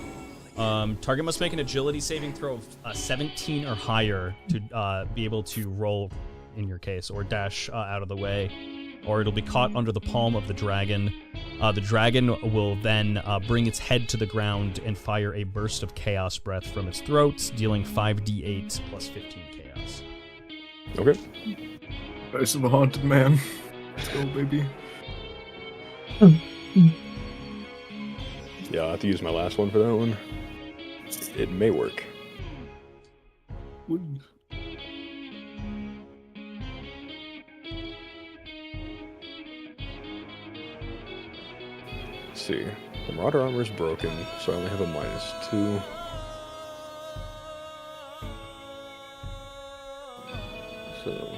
Target must make an agility saving throw of 17 or higher to be able to roll, in your case, or dash out of the way. Or it'll be caught under the palm of the dragon. The dragon will then bring its head to the ground and fire a burst of chaos breath from its throat, dealing 5d8 plus 15 chaos. Okay. Dice of the Haunted Man. Let's go, baby. Yeah, I'll have to use my last one for that one. It may work. Let's see. The Marauder armor is broken, so I only have a -2. So...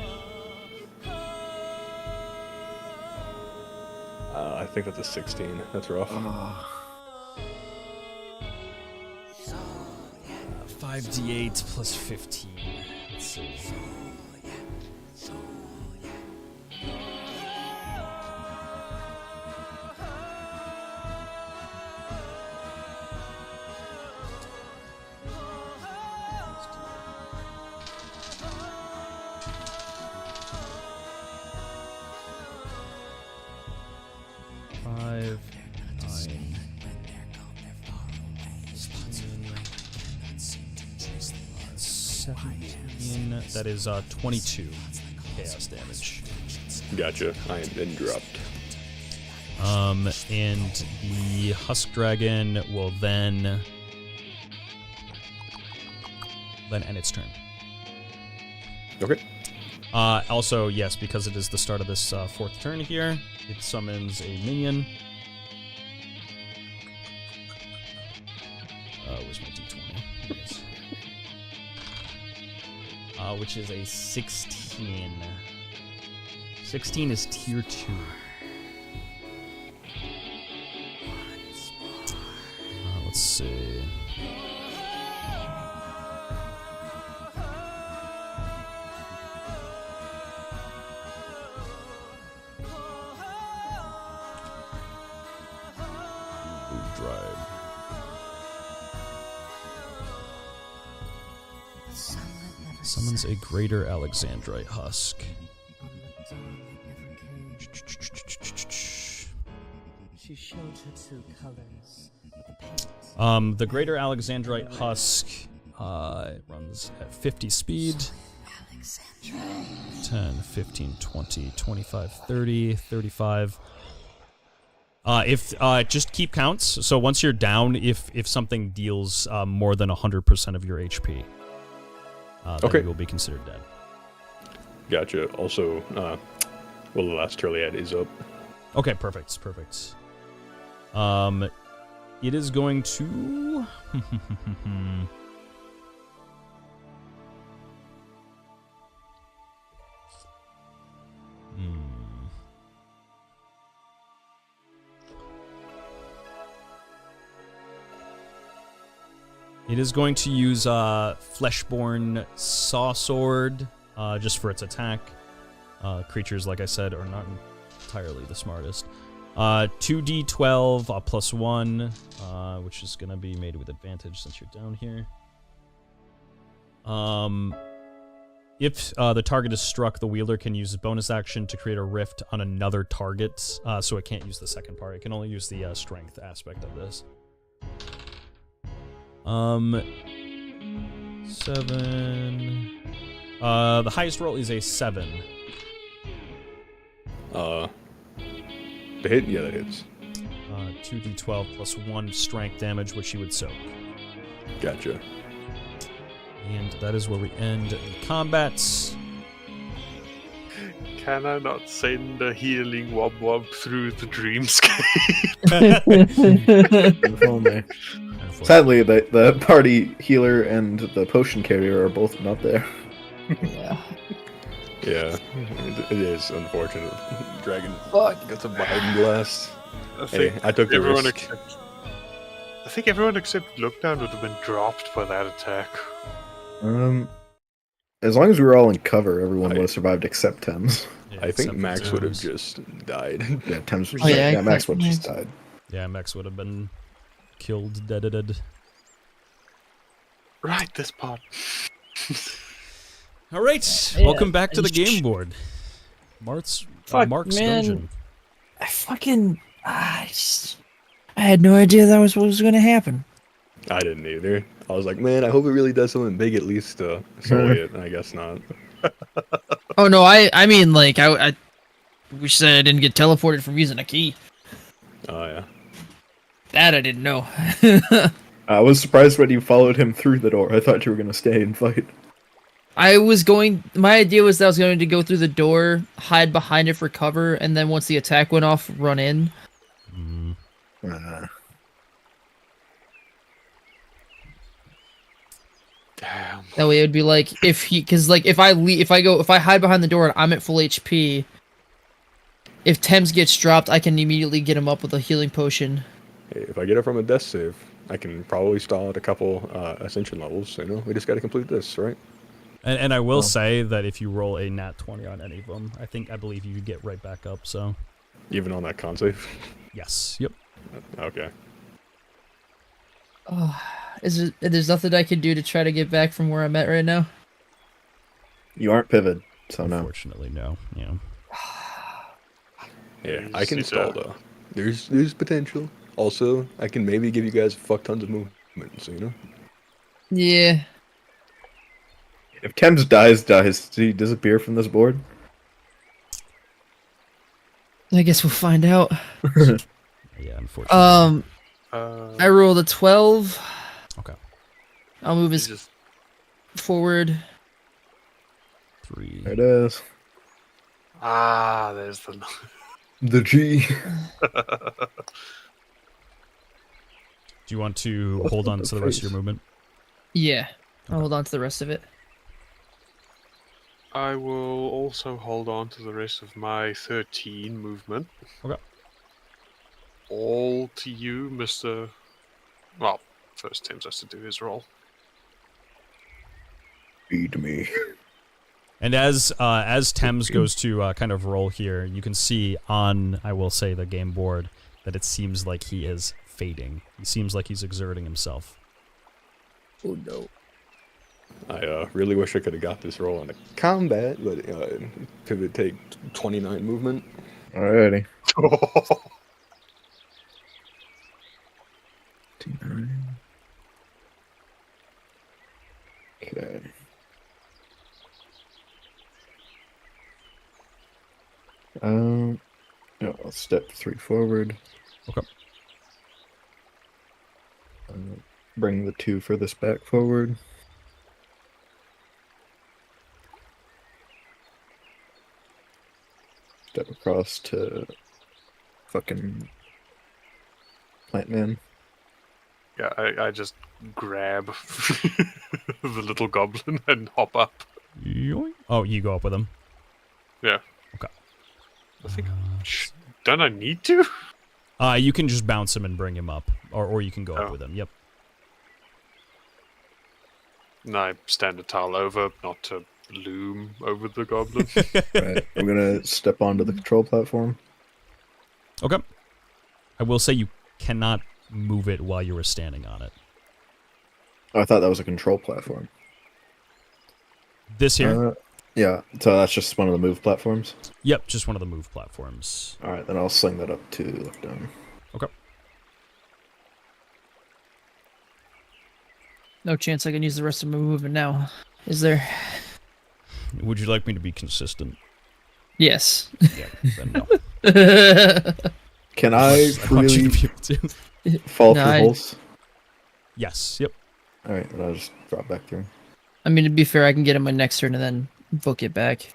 I think that's a 16. That's rough. 5d8 plus 15. Let's see. That is 22 chaos damage. Gotcha. I am then dropped. And the Husk Dragon will then end its turn. Okay. Also, yes, because it is the start of this fourth turn here, it summons a minion. Where's my d20? Here it is. Which is a 16. 16 is tier 2. Let's see. Summons a greater Alexandrite husk. On the dawn that never came. She showed her true colors. The paint. The greater Alexandrite husk runs at 50 speed. 10, 15, 20, 25, 30, 35. If just keep counts. So once you're down, if something deals more than 100% of your HP, then Okay. you will be considered dead. Gotcha. Also, well, the last Turliad is up. Okay, perfect. It is going to. It is going to use Fleshborn Saw Sword just for its attack. Creatures, like I said, are not entirely the smartest. 2d12 plus 1, which is going to be made with advantage since you're down here. If the target is struck, the wielder can use a bonus action to create a rift on another target, so it can't use the second part. It can only use the strength aspect of this. 7. The highest roll is a 7. The hit? Yeah, that hits. 2d12 plus 1 strength damage, which you would soak. Gotcha. And that is where we end the combats. Can I not send a healing wob wob through the dreamscape? If only. Sadly, the party healer and the potion carrier are both not there. Yeah. Yeah, it is unfortunate. Dragon Fuck. got some Biden blast. I Hey, think I took the everyone risk. except I think everyone except Lookdown would have been dropped by that attack. As long as we were all in cover, everyone would have survived except Thames. Yeah, I think except for Max would have Thames. just died. Yeah, Thames. Oh, yeah, yeah, Max would have Max. just died. Yeah, Max would have been killed, deaded. Right, this part. All right, Yeah, welcome back to the and game board. Marth's Fuck, Mark's man. dungeon. I had no idea that was what was going to happen. I didn't either. I was like, man, I hope it really does something big at least to sully it. I guess not. Oh no, I mean like I wish that I didn't get teleported from using a key. Oh, yeah. That I didn't know. I was surprised when you followed him through the door. I thought you were going to stay and fight. My idea was that I was going to go through the door, hide behind it for cover, and then once the attack went off, run in. Damn. That way it would be like because like if I hide behind the door and I'm at full HP, if Thames gets dropped, I can immediately get him up with a healing potion. Hey, if I get it from a death save, I can probably stall at a couple ascension levels. So, we just got to complete this, right? And I will say that if you roll a nat 20 on any of them, I believe you get right back up. So Even on that con save? yes, yep. Okay. Oh, there's nothing I can do to try to get back from where I'm at right now. You aren't pivot, so no. Unfortunately, no. Yeah. Yeah, I can It's, stall though. There's potential. Also, I can maybe give you guys fuck tons of movement, so Yeah. If Thames dies, does he disappear from this board? I guess we'll find out. Yeah, unfortunately. I rolled a 12. Okay. I'll move you his just forward. 3. There it is. there's the The G. Do you want to hold on to the rest of your movement? Yeah. I'll hold on to the rest of it. I will also hold on to the rest of my 13 movement. Okay. All to you, Mr. Well, first Tim's has to do his roll. Feed me. And as Thames goes to kind of roll here, you can see on, I will say, the game board that it seems like he is fading. He seems like he's exerting himself. Oh no. I really wish I could have got this roll on the combat, but pivot take 29 movement. Alrighty. 29. Okay. No, I'll step 3 forward. Okay. Bring the 2 furthest back forward. Step across to fucking Plant Man. Yeah, I just grab the little goblin and hop up. Yoink. Oh, you go up with him. Yeah. Okay. I think. Don't I need to? You can just bounce him and bring him up, or you can go up with him. Yep. And I stand a tile over, not to loom over the goblin. Right. I'm gonna step onto the control platform. Okay. I will say you cannot move it while you were standing on it. Oh, I thought that was a control platform. This here? Yeah, so that's just one of the move platforms? Yep, just one of the move platforms. Alright, then I'll sling that up to look down. Okay. No chance I can use the rest of my movement now, is there? Would you like me to be consistent? Yes. Yeah, then no. Can I want you really to be able to. fall No, through holes? Yes, yep. Alright, then I'll just drop back through. I mean, to be fair, I can get him my next turn and then book it back.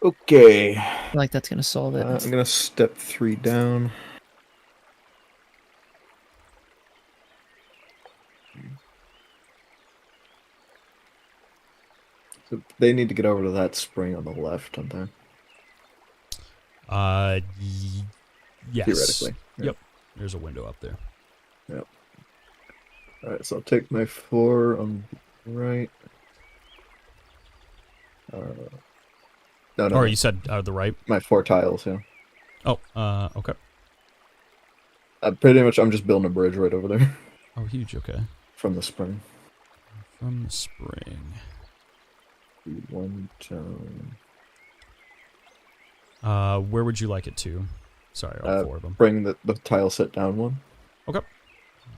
Okay. I feel like that's gonna solve it. I'm gonna step 3 down. So they need to get over to that spring on the left, don't they? Yes. Theoretically. Yeah. Yep. There's a window up there. Yep. Alright, so I'll take my 4 on the right. No, Or you said the right? my 4 tiles, yeah. Oh, okay. Pretty much, I'm just building a bridge right over there Oh, huge, okay. from the spring. From the spring. 1 down. Where would you like it to? Sorry, all 4 of them. Bring the tile set down one. Okay.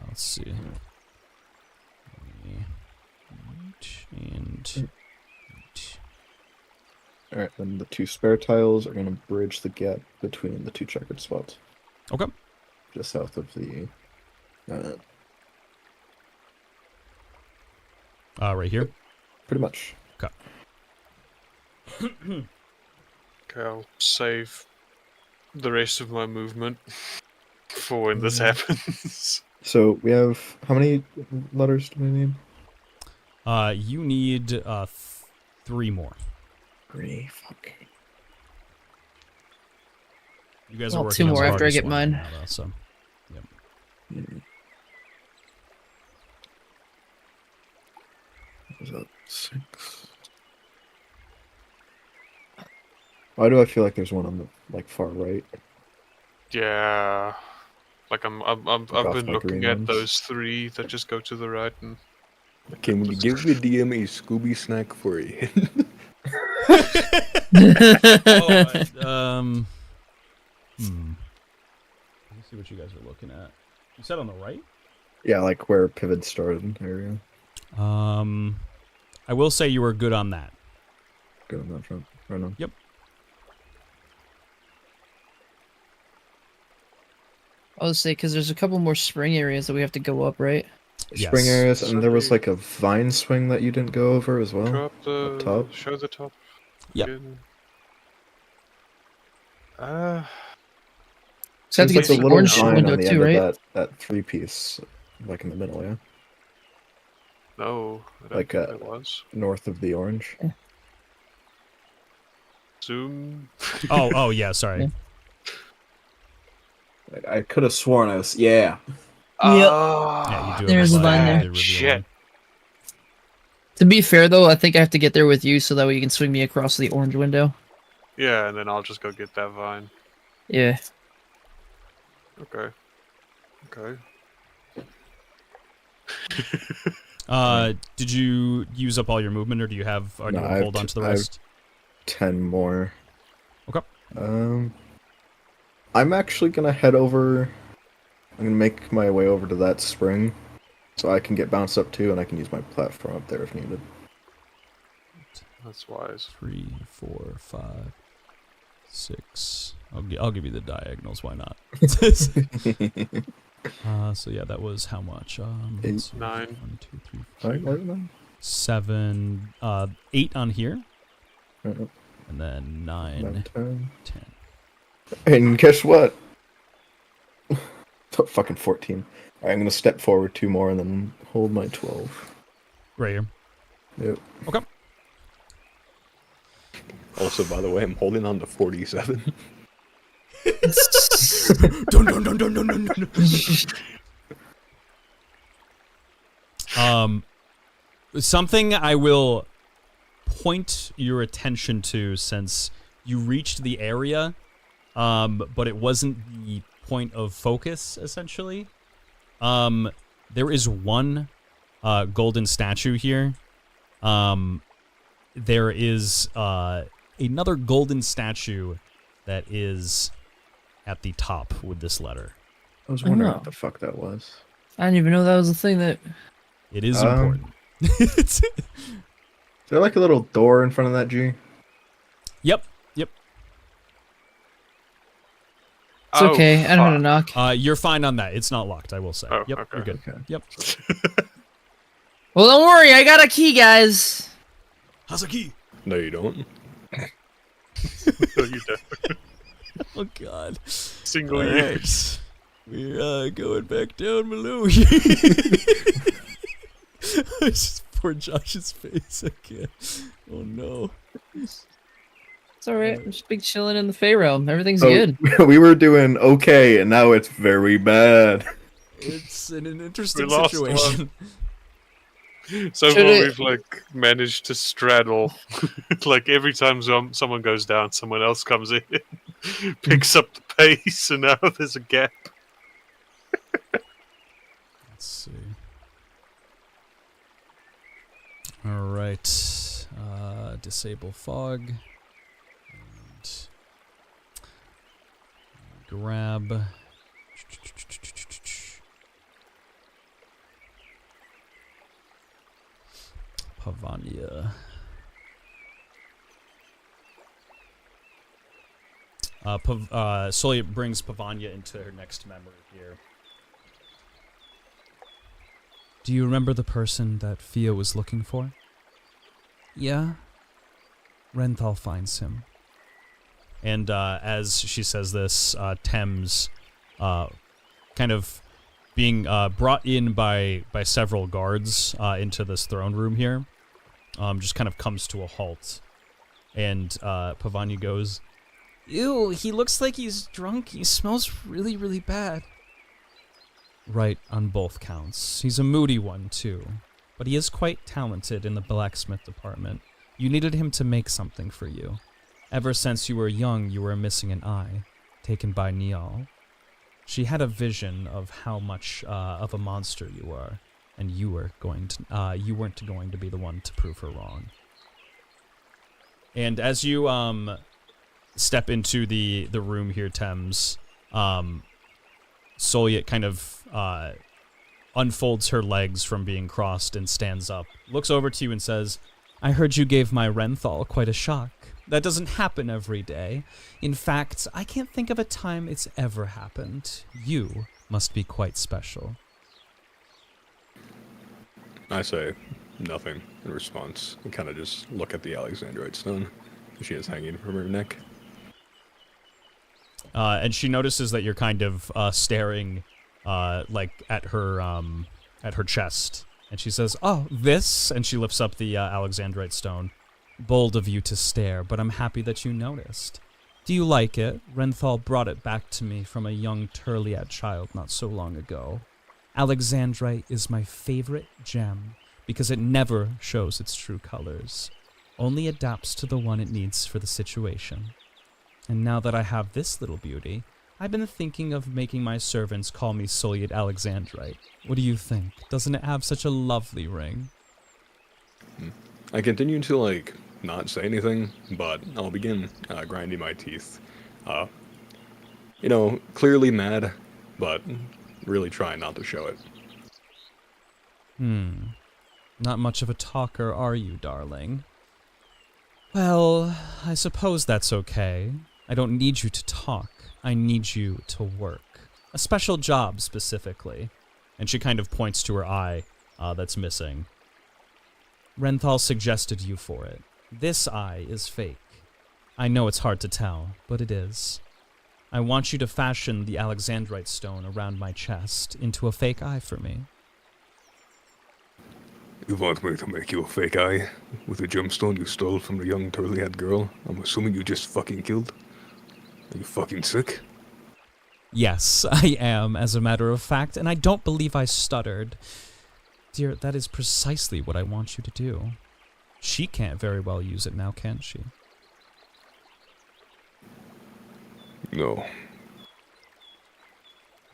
Let's see. And Alright, then the 2 spare tiles are going to bridge the gap between the 2 checkered spots. okay. Just south of the... Right here. pretty much. Okay. Okay, I'll save the rest of my movement for when this happens. So, we have... How many letters do we need? You need 3 more. 3, fuck. You guys Well, are working 2 on more the after I hardest get one mine. right now, though, so. Yep. Was that 6? Why do I feel like there's one on the far right? Yeah, like I've off been my looking green at ones. those 3 that just go to the right, and Can we give the DM a Scooby snack for you? Let me see what you guys are looking at. You said on the right? Yeah, like where pivot started area. I will say you were good on that. Good on that front. Right on. Yep. I would say because there's a couple more spring areas that we have to go up, right? Yes. Spring areas, and there was like a vine swing that you didn't go over as well. drop the top? show the top. Yep. again. So I have to Seems get like a the little orange vine window on the too, end right? of that 3-piece, like in the middle, yeah, No, I don't Like, think it was. north of the orange. Zoom. Oh, yeah, sorry. Yeah. I could have sworn I was. Yeah. Yeah, you do There's have a line there. the reveal Shit. line. To be fair, though, I think I have to get there with you so that way you can swing me across the orange window. Yeah, and then I'll just go get that vine. Yeah. Okay. Okay. Did you use up all your movement, or do you have? Are you No, gonna hold on to the rest? 10 more. Okay. I'm actually gonna head over. I'm gonna make my way over to that spring, so I can get bounced up too, and I can use my platform up there if needed. That's wise. 3, 4, 5, 6. I'll give you the diagonals. Why not? So yeah, that was how much? Let's see, 9. 1, 2, 3, 4, Alright, right, 7, 8 on here, right. and then 9, 10. 10. And guess what? Fucking 14. Alright, I'm gonna step forward 2 more and then hold my 12. Right here. Yep. Okay. Also, by the way, I'm holding on to 47. Dun, dun, dun, dun, dun, dun, dun. Something I will point your attention to, since you reached the area, but it wasn't the point of focus, essentially. There is one golden statue here. There is another golden statue that is at the top with this letter. I was wondering Oh. what the fuck that was. I didn't even know that was a thing that. It is important. Is there like a little door in front of that G? Yep. It's okay. I know how to knock. You're fine on that. It's not locked, I will say. Oh, Yep, okay. you're good. Okay. Yep. Well, don't worry. I got a key, guys. How's a key? No, you don't. No, you don't. Oh god. Single Alright. use. We're going back down below. Just poor Josh's face again. Oh no. It's all right. I'm just big chilling in the Fey realm. Everything's So, good. we were doing okay, and now it's very bad. It's in an interesting We lost situation. So Should far, it- we've like managed to straddle. Like every time someone goes down, someone else comes in, picks up the pace, and now there's a gap. Let's see. All right. Disable fog. And grab. Pavania. Solia brings Pavania into her next memory here. Do you remember the person that Fia was looking for? Yeah. Renthal finds him. And as she says this, Thames, kind of being brought in by several guards into this throne room here, just kind of comes to a halt. And Pavania goes, "Ew, he looks like he's drunk. He smells really, really bad." Right on both counts. He's a moody one, too. But he is quite talented in the blacksmith department. You needed him to make something for you. Ever since you were young, you were missing an eye, taken by Niall. She had a vision of how much of a monster you are, and you weren't going to be the one to prove her wrong. And as you step into the room here, Thames, Soliet kind of unfolds her legs from being crossed and stands up, looks over to you and says, I heard you gave my Renthal quite a shock. That doesn't happen every day. In fact, I can't think of a time it's ever happened. You must be quite special. I say nothing in response and kind of just look at the Alexandrite stone she has hanging from her neck. and she notices that you're kind of staring like at her chest. And she says, "Oh, this?" And she lifts up the Alexandrite stone. Bold of you to stare, but I'm happy that you noticed. Do you like it? Renthal brought it back to me from a young Turliad child not so long ago. Alexandrite is my favorite gem because it never shows its true colors, only adapts to the one it needs for the situation. And now that I have this little beauty, I've been thinking of making my servants call me Soviet Alexandrite. What do you think? Doesn't it have such a lovely ring? I continue to, like, not say anything, but I'll begin grinding my teeth. You know, clearly mad, but really trying not to show it. Not much of a talker, are you, darling? Well, I suppose that's okay. I don't need you to talk. I need you to work. A special job, specifically. And she kind of points to her eye that's missing. Renthal suggested you for it. This eye is fake. I know it's hard to tell, but it is. I want you to fashion the Alexandrite stone around my chest into a fake eye for me. You want me to make you a fake eye with the gemstone you stole from the young turly-haired girl I'm assuming you just fucking killed? Are you fucking sick? Yes, I am, as a matter of fact, and I don't believe I stuttered. Dear, that is precisely what I want you to do. She can't very well use it now, can she? No.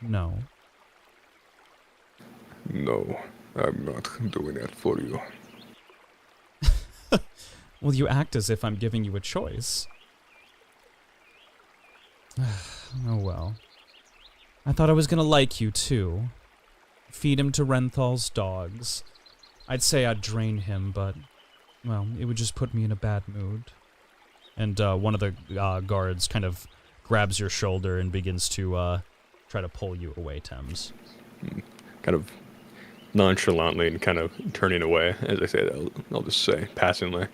No. No, I'm not doing that for you. Well, you act as if I'm giving you a choice. Oh well. I thought I was gonna like you, too. Feed him to Renthal's dogs. I'd say I'd drain him, but, well, it would just put me in a bad mood. And one of the guards kind of grabs your shoulder and begins to try to pull you away, Thames. Kind of nonchalantly and kind of turning away, as I say that, I'll just say, passingly,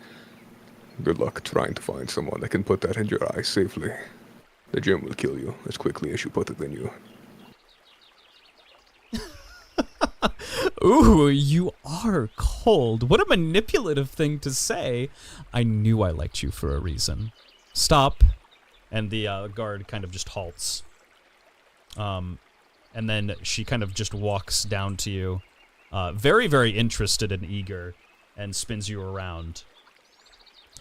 good luck trying to find someone that can put that in your eye safely. The gem will kill you as quickly as you put it in you. Ooh, you are cold. What a manipulative thing to say. I knew I liked you for a reason. Stop. And the guard kind of just halts. And then she kind of just walks down to you, very, very interested and eager, and spins you around.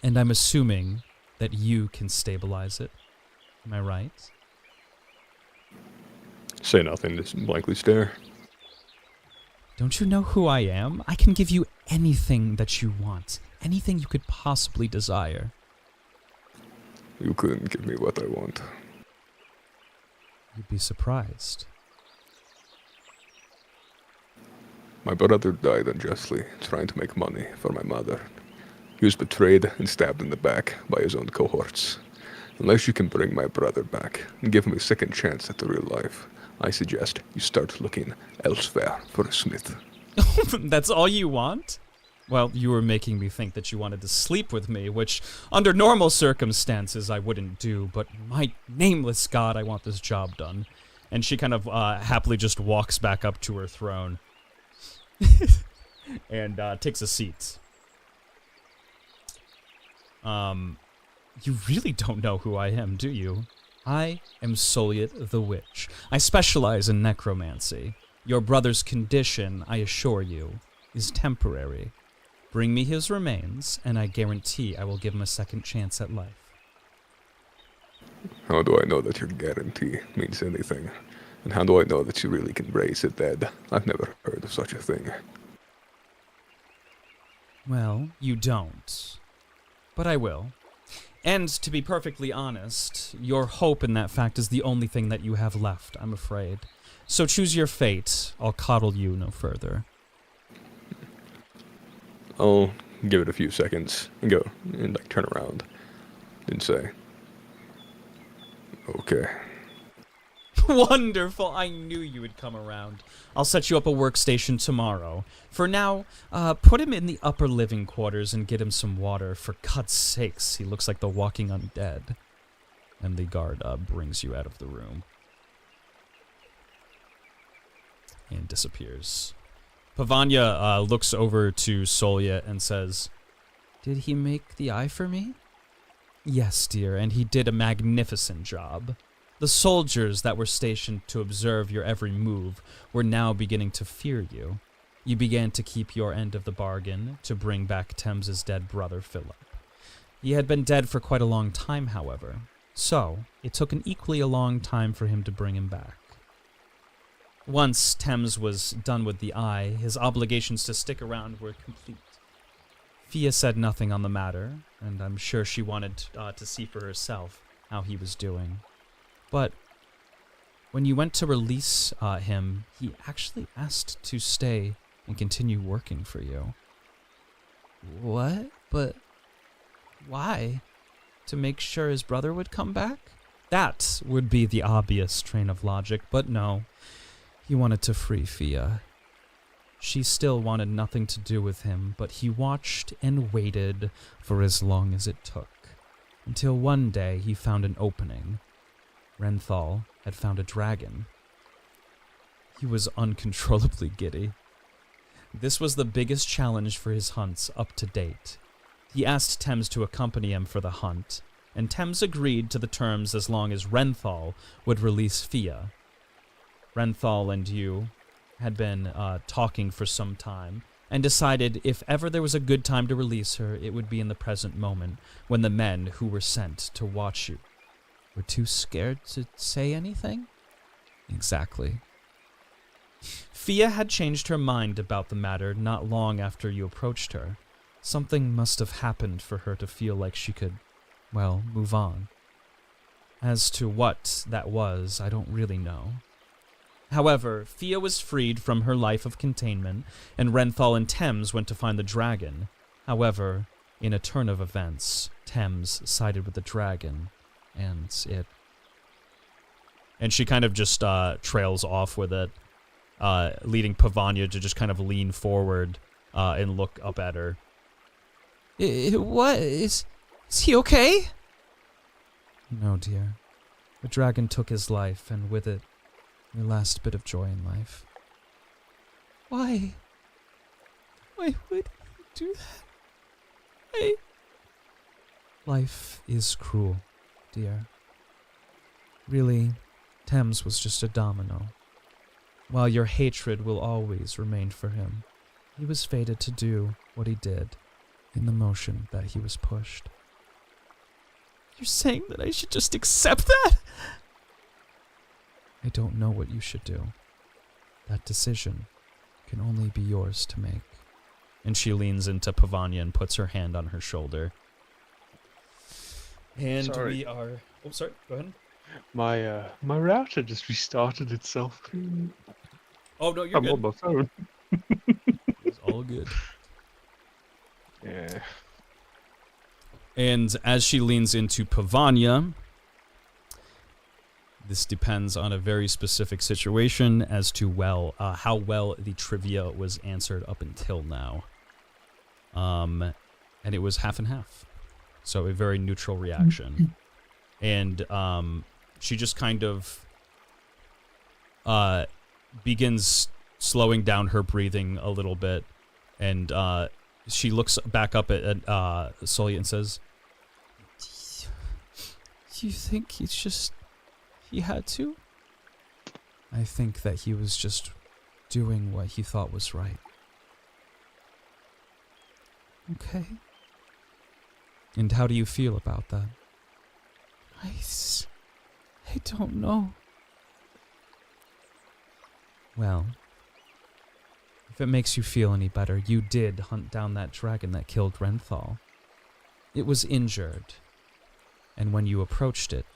And I'm assuming that you can stabilize it. Am I right? Say nothing, just blankly stare. Don't you know who I am? I can give you anything that you want. Anything you could possibly desire. You couldn't give me what I want. You'd be surprised. My brother died unjustly, trying to make money for my mother. He was betrayed and stabbed in the back by his own cohorts. Unless you can bring my brother back and give him a second chance at the real life, I suggest you start looking elsewhere for a smith. That's all you want? Well, you were making me think that you wanted to sleep with me, which, under normal circumstances, I wouldn't do, but my nameless god, I want this job done. And she kind of happily just walks back up to her throne and takes a seat. You really don't know who I am, do you? I am Soliet the Witch. I specialize in necromancy. Your brother's condition, I assure you, is temporary. Bring me his remains, and I guarantee I will give him a second chance at life. How do I know that your guarantee means anything? And how do I know that you really can raise the dead? I've never heard of such a thing. Well, you don't. But I will. And to be perfectly honest, your hope in that fact is the only thing that you have left, I'm afraid. So choose your fate. I'll coddle you no further. I'll give it a few seconds and go and like turn around and say, okay. Wonderful. I knew you would come around. I'll set you up a workstation tomorrow. For now, put him in the upper living quarters and get him some water. For God's sakes, he looks like the walking undead. And the guard brings you out of the room. And disappears. Pavanya looks over to Solya and says, "Did he make the eye for me?" "Yes, dear, and he did a magnificent job. The soldiers that were stationed to observe your every move were now beginning to fear you. You began to keep your end of the bargain to bring back Thames's dead brother, Philip. He had been dead for quite a long time, however. So, it took an equally a long time for him to bring him back. Once Thames was done with the eye, his obligations to stick around were complete. Fia said nothing on the matter, and I'm sure she wanted to see for herself how he was doing. But when you went to release him, he actually asked to stay and continue working for you. What? But why? To make sure his brother would come back? That would be the obvious train of logic, but no. He wanted to free Fia. She still wanted nothing to do with him, but he watched and waited for as long as it took, until one day he found an opening. Renthal had found a dragon. He was uncontrollably giddy. This was the biggest challenge for his hunts up to date. He asked Thames to accompany him for the hunt, and Thames agreed to the terms as long as Renthal would release Fia. Renthal and you had been talking for some time, and decided if ever there was a good time to release her, it would be in the present moment, when the men who were sent to watch you were too scared to say anything? Exactly. Fia had changed her mind about the matter not long after you approached her. Something must have happened for her to feel like she could, well, move on. As to what that was, I don't really know. However, Fia was freed from her life of containment, and Renthal and Thames went to find the dragon. However, in a turn of events, Thames sided with the dragon, and it... And she kind of just trails off with it, leading Pavania to just kind of lean forward and look up at her. What? Is he okay? No, dear. The dragon took his life, and with it, your last bit of joy in life. Why? Why would he do that? Life is cruel, dear. Really, Thames was just a domino. While your hatred will always remain for him, he was fated to do what he did in the motion that he was pushed. You're saying that I should just accept that? I don't know what you should do. That decision can only be yours to make. And she leans into Pavania and puts her hand on her shoulder. And Sorry. we are... Oh, sorry, go ahead. My router just restarted itself. Oh, no, you're I'm good. on my phone. It's all good. Yeah. And as she leans into Pavania, this depends on a very specific situation as to how well the trivia was answered up until now. And it was half and half. So a very neutral reaction. And she just kind of begins slowing down her breathing a little bit. And she looks back up at Solya and says, Do you think he had to? I think that he was just doing what he thought was right. Okay. And how do you feel about that? I don't know. Well, if it makes you feel any better, you did hunt down that dragon that killed Renthal. It was injured, and when you approached it,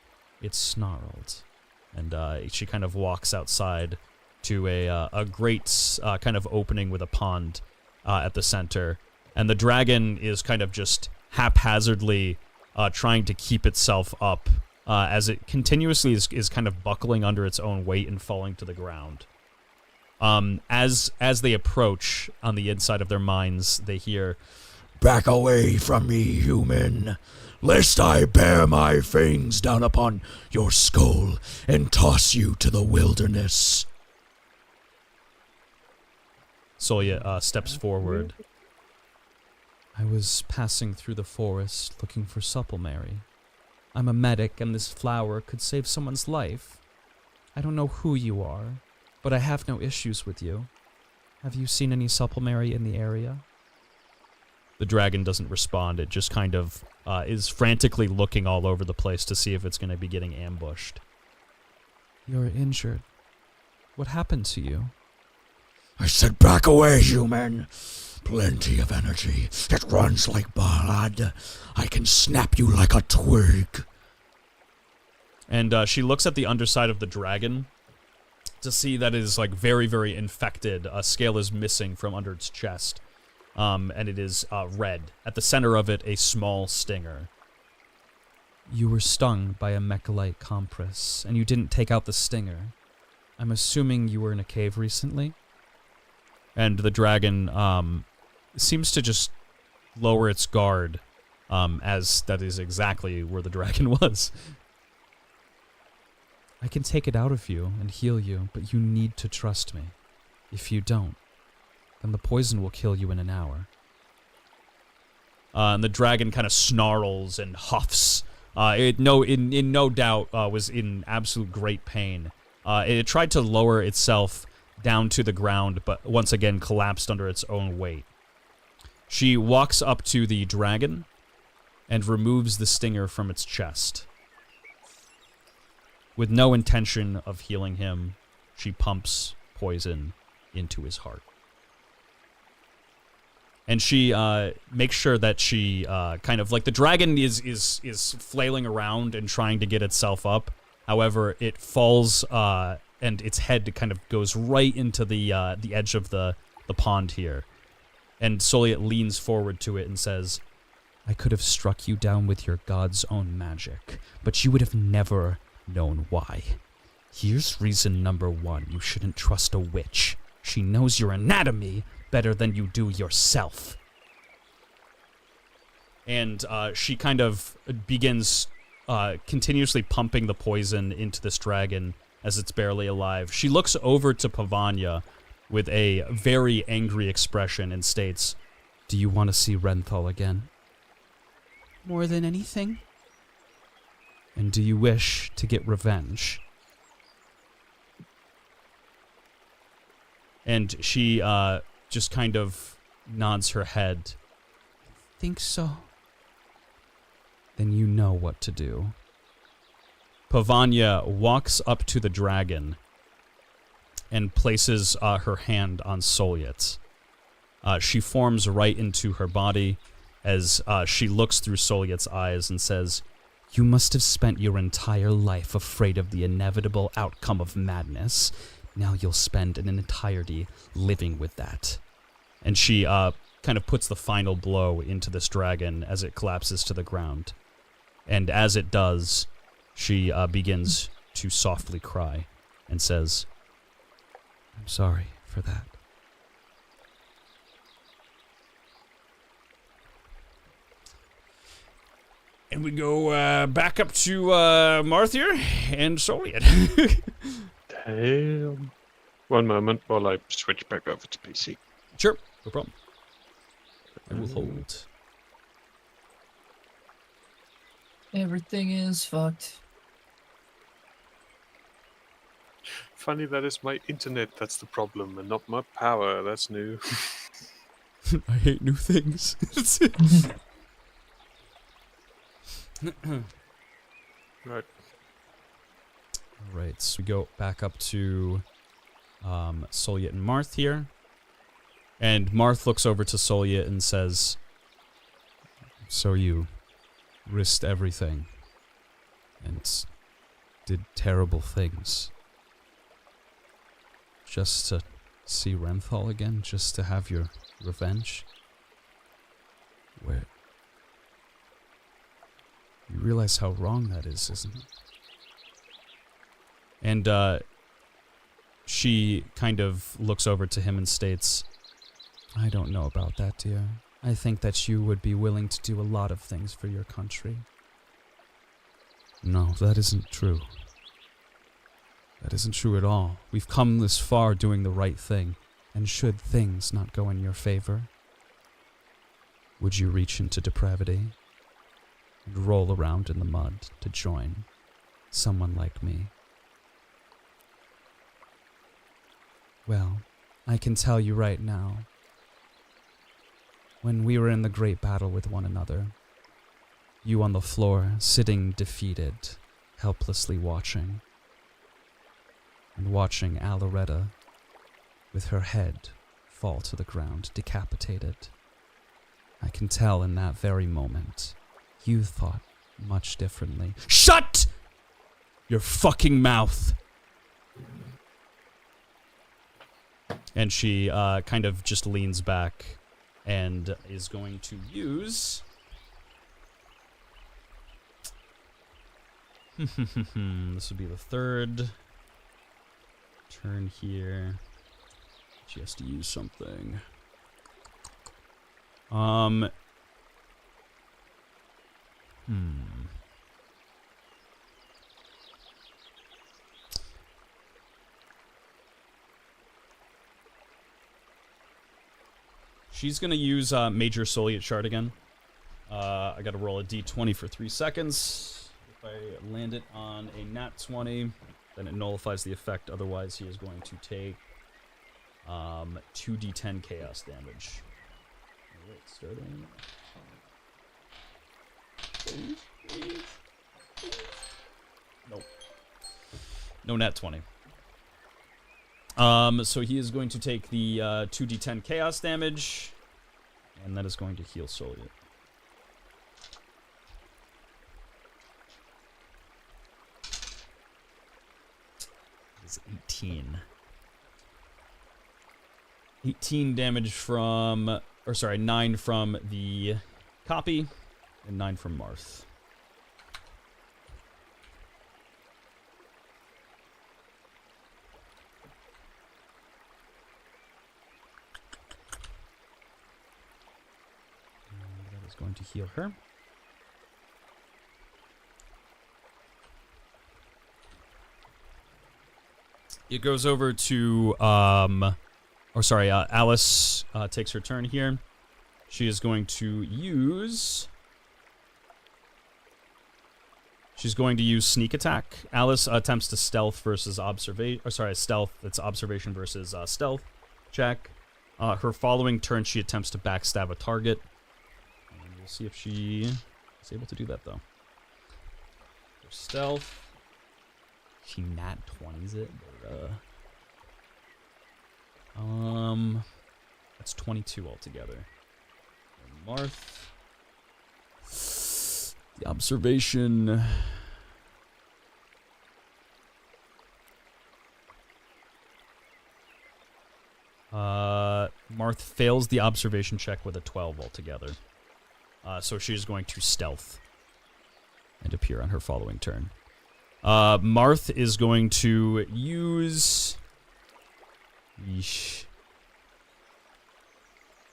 it snarled. And she kind of walks outside to a great kind of opening with a pond at the center. And the dragon is kind of just haphazardly trying to keep itself up as it continuously is kind of buckling under its own weight and falling to the ground. As they approach, on the inside of their minds, they hear, "Back away from me, human, lest I bear my fangs down upon your skull and toss you to the wilderness." Solya steps forward. I was passing through the forest looking for supplementary. I'm a medic, and this flower could save someone's life. I don't know who you are, but I have no issues with you. Have you seen any supplementary in the area? The dragon doesn't respond. It just kind of is frantically looking all over the place to see if it's going to be getting ambushed. You're injured. What happened to you? I said back away, human. Plenty of energy. It runs like blood. I can snap you like a twig. And she looks at the underside of the dragon to see that it is like very, very infected. A scale is missing from under its chest. And it is red. At the center of it, a small stinger. You were stung by a mechalite compress, and you didn't take out the stinger. I'm assuming you were in a cave recently? And the dragon seems to just lower its guard, as that is exactly where the dragon was. I can take it out of you and heal you, but you need to trust me. If you don't, then the poison will kill you in an hour. And the dragon kind of snarls and huffs. It in no doubt was in absolute great pain. It tried to lower itself down to the ground, but once again collapsed under its own weight. She walks up to the dragon and removes the stinger from its chest. With no intention of healing him, she pumps poison into his heart. And she makes sure that she kind of like the dragon is flailing around and trying to get itself up. However, it falls and its head kind of goes right into the edge of the pond here. And Soliet leans forward to it and says, I could have struck you down with your god's own magic, but you would have never known why. Here's reason number 1. You shouldn't trust a witch. She knows your anatomy better than you do yourself. And she kind of begins continuously pumping the poison into this dragon as it's barely alive. She looks over to Pavanya with a very angry expression and states, Do you want to see Renthal again? More than anything? And do you wish to get revenge? And she just kind of nods her head. Think so. Then you know what to do. Pavanya walks up to the dragon and places her hand on Soliet. She forms right into her body as she looks through Soliet's eyes and says, You must have spent your entire life afraid of the inevitable outcome of madness. Now you'll spend an entirety living with that. And she kind of puts the final blow into this dragon as it collapses to the ground. And as it does, she begins to softly cry and says, I'm sorry for that. And we go back up to Marth here and Soliet. Damn. One moment while I switch back over to PC. Sure, no problem. I will hold. Everything is fucked. Funny that is my internet that's the problem and not my power. That's new. I hate new things. Right. Alright, so we go back up to Soliet and Marth here. And Marth looks over to Soliet and says, So you risked everything and did terrible things just to see Renthal again, just to have your revenge? Where you realize how wrong that is, isn't it? And she kind of looks over to him and states, I don't know about that, dear. I think that you would be willing to do a lot of things for your country. No, that isn't true. That isn't true at all. We've come this far doing the right thing, and should things not go in your favor, would you reach into depravity and roll around in the mud to join someone like me? Well, I can tell you right now, when we were in the great battle with one another. You on the floor, sitting defeated, helplessly watching. And watching Aloretta, with her head, fall to the ground, decapitated. I can tell in that very moment, you thought much differently. Shut your fucking mouth! And she kind of just leans back and is going to use... This would be the third turn here. She has to use something. She's gonna use Major Soliot Shard again. I gotta roll a d20 for 3 seconds. If I land it on a nat 20, then it nullifies the effect. Otherwise, he is going to take 2d10 chaos damage. Alright, starting. Nope. No nat 20. So he is going to take the 2d10 chaos damage, and that is going to heal Soliot. It's 18. 18 damage from, or sorry, 9 from the copy, and 9 from Marth. And that is going to heal her. It goes over to, Alice takes her turn here. She is going to use... She's going to use sneak attack. Alice attempts to stealth versus observation, stealth, it's observation versus stealth check. Her following turn, she attempts to backstab a target. And we'll see if she is able to do that, though. For stealth. She nat 20s it, but, that's 22 altogether. And Marth. The observation. Marth fails the observation check with a 12 altogether. So she's going to stealth and appear on her following turn. Marth is going to use... Yeesh.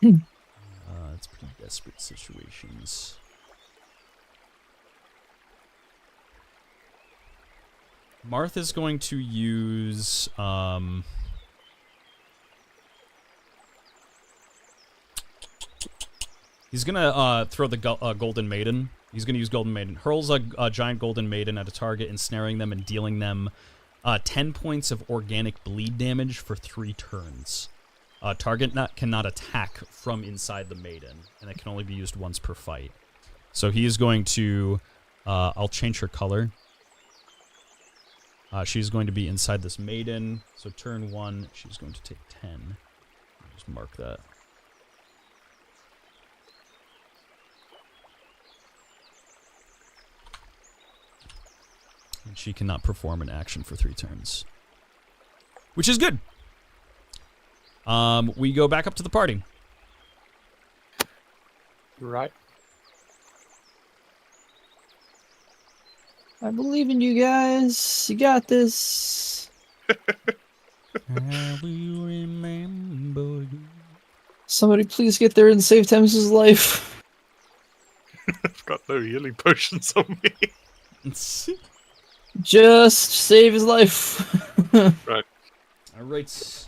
It's pretty desperate situations. Marth is going to use... He's gonna throw the Golden Maiden. He's gonna use Golden Maiden. Hurls a giant Golden Maiden at a target, ensnaring them and dealing them 10 points of organic bleed damage for 3 turns. Target cannot attack from inside the Maiden, and it can only be used once per fight. So he is going to... I'll change her color. She's going to be inside this Maiden. So turn 1, she's going to take 10. I'll just mark that. And she cannot perform an action for 3 turns. Which is good. We go back up to the party. Right. I believe in you guys. You got this. I will remember you. Somebody please get there and save Thames' life. I've got no healing potions on me. Just save his life. Right. Alright.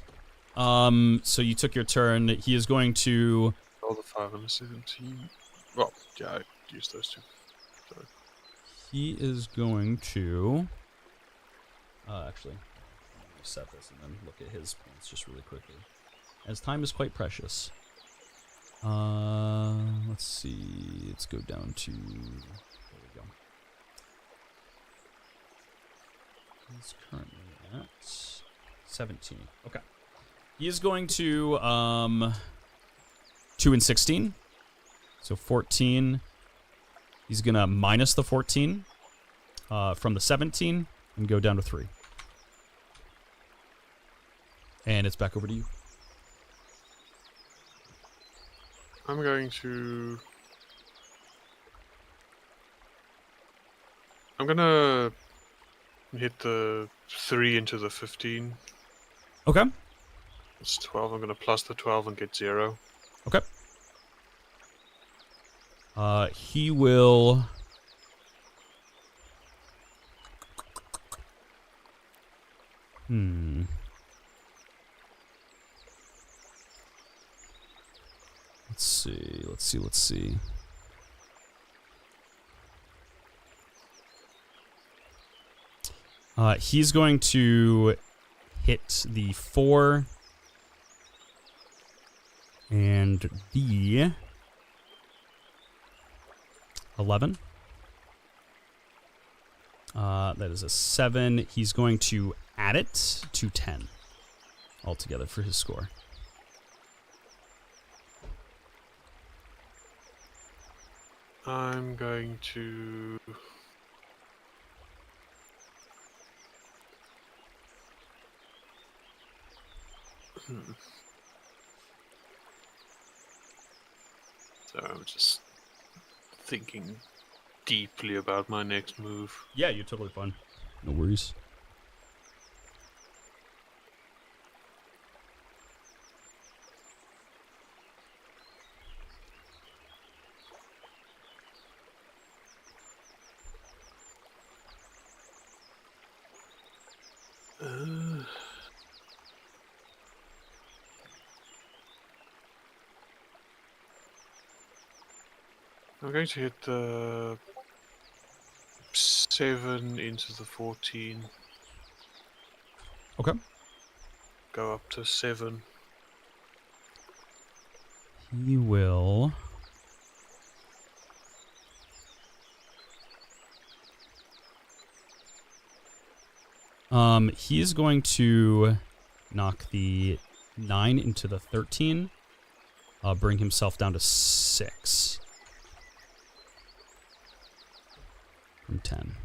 So you took your turn. He is going to... All the 5 and the 17. Well, yeah, I used those 2. Sorry. He is going to... actually, I'll reset this and then look at his points just really quickly. As time is quite precious. Let's see. Let's go down to. There we go. He's currently at 17. Okay. He is going to 2 and 16. So 14. He's gonna minus the 14 from the 17 and go down to 3. And it's back over to you. I'm going to. I'm gonna hit the 3 into the 15. Okay. It's 12. I'm gonna plus the 12 and get 0. Okay. He will. Let's see. He's going to hit the 4 and the 11. That is a 7. He's going to add it to 10 altogether for his score. I'm going to. So I'm just thinking deeply about my next move. Yeah, you're totally fine. No worries. I'm going to hit the 7 into the 14. Okay. Go up to 7. He will. He is going to knock the 9 into the 13. Bring himself down to 6. From 10.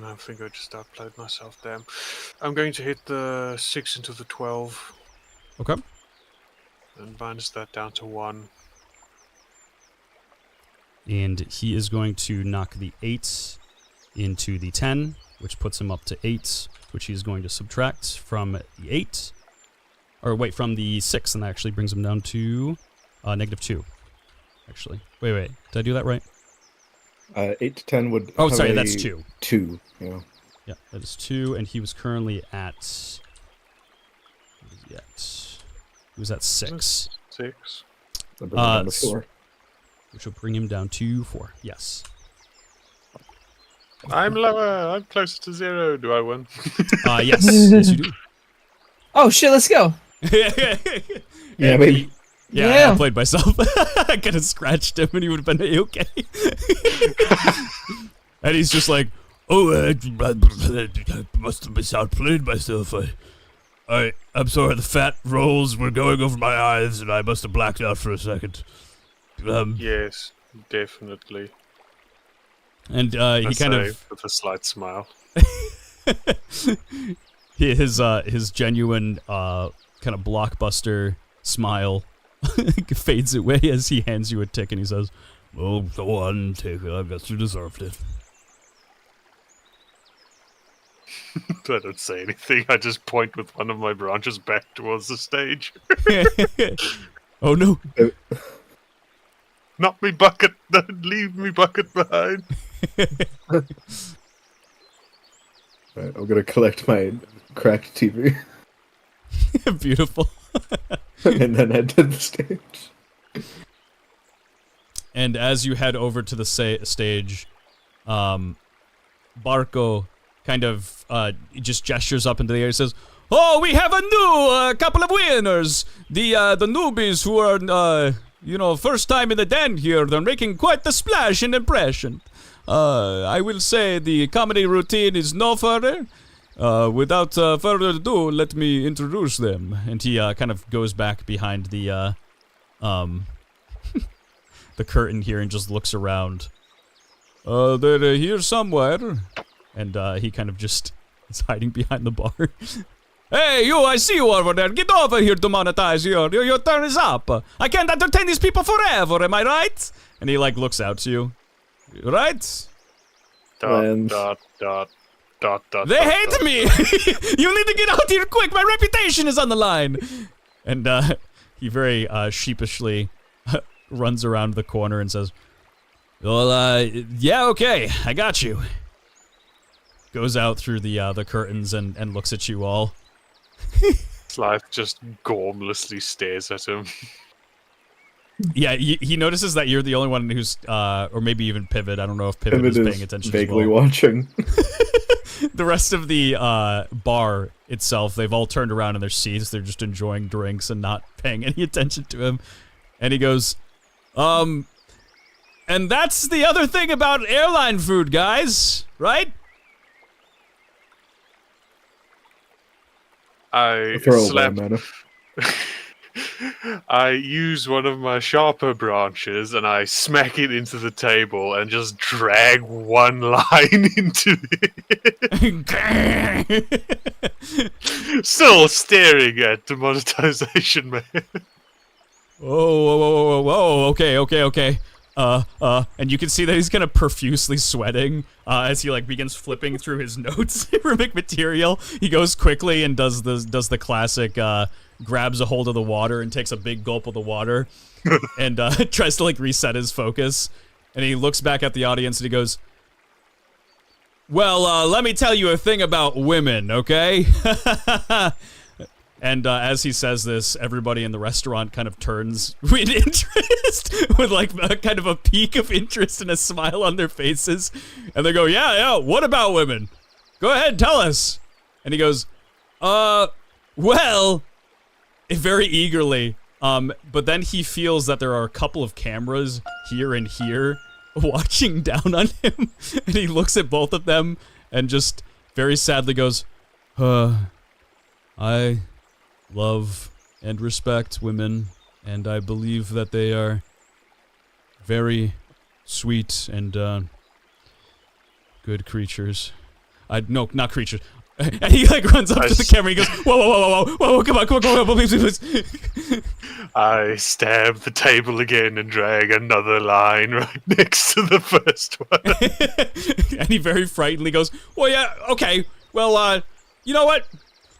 I think I just outplayed myself, damn. I'm going to hit the 6 into the 12. Okay. And minus that down to 1. And he is going to knock the 8 into the 10, which puts him up to 8, which he's going to subtract from the 8. Or wait, from the 6, and that actually brings him down to -2. Actually. Wait. Did I do that right? 8 to 10 would. Oh, have sorry, a that's 2. 2, yeah. Yeah, that is 2, and he was currently at. What is he at? He was at 6. 6. That brings it down to 4. Which will bring him down to 4. Yes. I'm lower. I'm closer to 0. Do I win? Yes. Yes, you do. Oh shit, let's go. Yeah, baby. Yeah, I played myself. I could have scratched him and he would have been okay. And he's just like, Oh, I must have outplayed myself. I'm sorry, the fat rolls were going over my eyes and I must have blacked out for a second. Yes, definitely. and he kind of with a slight smile. his genuine kind of blockbuster smile fades away as he hands you a tick and he says, Oh, go on, take it. I guess you deserved it. I don't say anything. I just point with one of my branches back towards the stage. Oh no. Not me bucket. Don't leave me bucket behind. Right, I'm gonna collect my cracked TV Beautiful. and then head to the stage. And as you head over to the stage, Barco kind of just gestures up into the air and says, "Oh, we have a new couple of winners. The newbies who are, first time in the den here. They're making quite the splash and impression. I will say the comedy routine is no further. Without further ado, let me introduce them." And he kind of goes back behind the the curtain here and just looks around. They're here somewhere. And he kind of just is hiding behind the bar. "Hey, you, I see you over there. Get over here to monetize. Your turn is up. I can't entertain these people forever, am I right?" And he, like, looks out to you. Right? They hate me! You need to get out here quick! My reputation is on the line! And he very sheepishly runs around the corner and says, "Well, yeah, okay, I got you." Goes out through the curtains and looks at you all. Slife just gormlessly stares at him. Yeah, he notices that you're the only one who's, or maybe even Pivot. I don't know if Pivot is paying attention vaguely as well. watching. The rest of the bar itself, they've all turned around in their seats. They're just enjoying drinks and not paying any attention to him. And he goes, "And that's the other thing about airline food, guys, right?" I use one of my sharper branches and I smack it into the table and just drag one line into it. Still staring at the monetization man. Whoa, okay. And you can see that he's kind of profusely sweating as he like begins flipping through his notes for material. He goes quickly and does the classic grabs a hold of the water and takes a big gulp of the water and tries to like reset his focus. And he looks back at the audience and he goes, "Well, let me tell you a thing about women, okay?" And as he says this, everybody in the restaurant kind of turns with interest, with like a kind of a peak of interest and a smile on their faces. And they go, yeah, what about women? Go ahead, tell us. And he goes, well, very eagerly. But then he feels that there are a couple of cameras here and here watching down on him. And he looks at both of them and just very sadly goes, I love and respect women, and I believe that they are very sweet and good creatures. No, not creatures. And he like runs up to the camera. He goes, whoa, come on, please. I stab the table again and drag another line right next to the first one. And he very frightenedly goes, well, yeah, okay, well, you know what?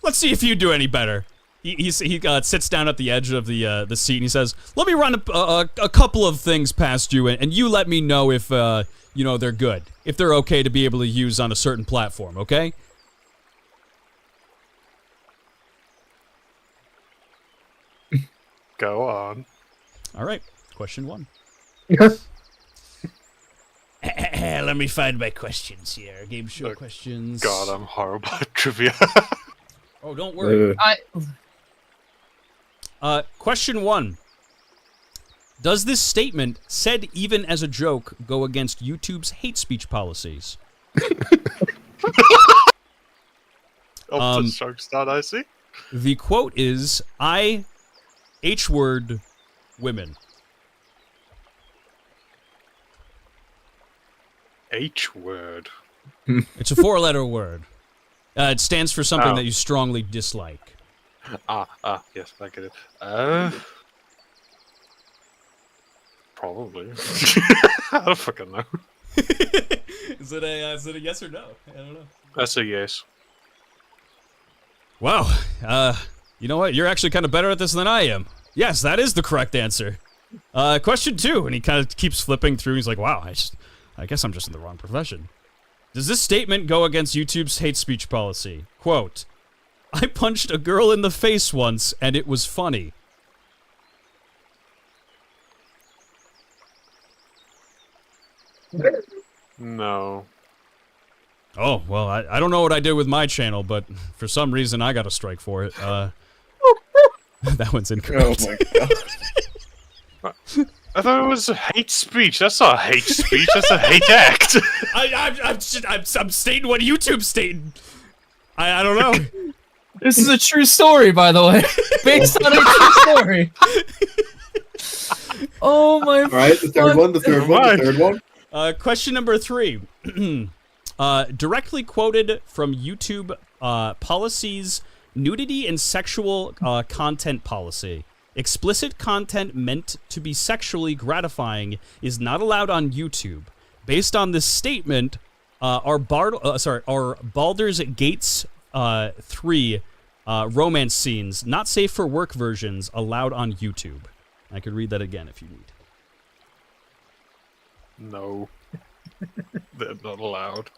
Let's see if you do any better. He sits down at the edge of the seat and he says, "Let me run a couple of things past you, and you let me know if they're good, if they're okay to be able to use on a certain platform, okay?" Go on. All right, question 1. Let me find my questions here. Game show questions. God, I'm horrible at trivia. Oh, don't worry. Question 1. Does this statement, said even as a joke, go against YouTube's hate speech policies? Jokes.ic? The quote is, I H-word women. H-word? It's a 4-letter word. It stands for something that you strongly dislike. Yes, I get it. Probably. I don't fucking know. Is it a yes or no? I don't know. That's a yes. Wow. You know what? You're actually kind of better at this than I am. Yes, that is the correct answer. Question 2, and he kind of keeps flipping through. He's like, wow, I guess I'm just in the wrong profession. Does this statement go against YouTube's hate speech policy? Quote, I punched a girl in the face once, and it was funny. No. Oh, well, I don't know what I did with my channel, but for some reason I got a strike for it. That one's incorrect. Oh my god. I thought it was hate speech. That's not hate speech. That's a hate act. I'm stating what YouTube's stating. I don't know. This is a true story, by the way. Based on a true story. Oh my. All right, the third one. The third one. Question number 3. Directly quoted from YouTube policies, nudity and sexual content policy. Explicit content meant to be sexually gratifying is not allowed on YouTube. Based on this statement, are Baldur's Gates 3 romance scenes, not safe for work versions, allowed on YouTube? I could read that again if you need. No. They're not allowed.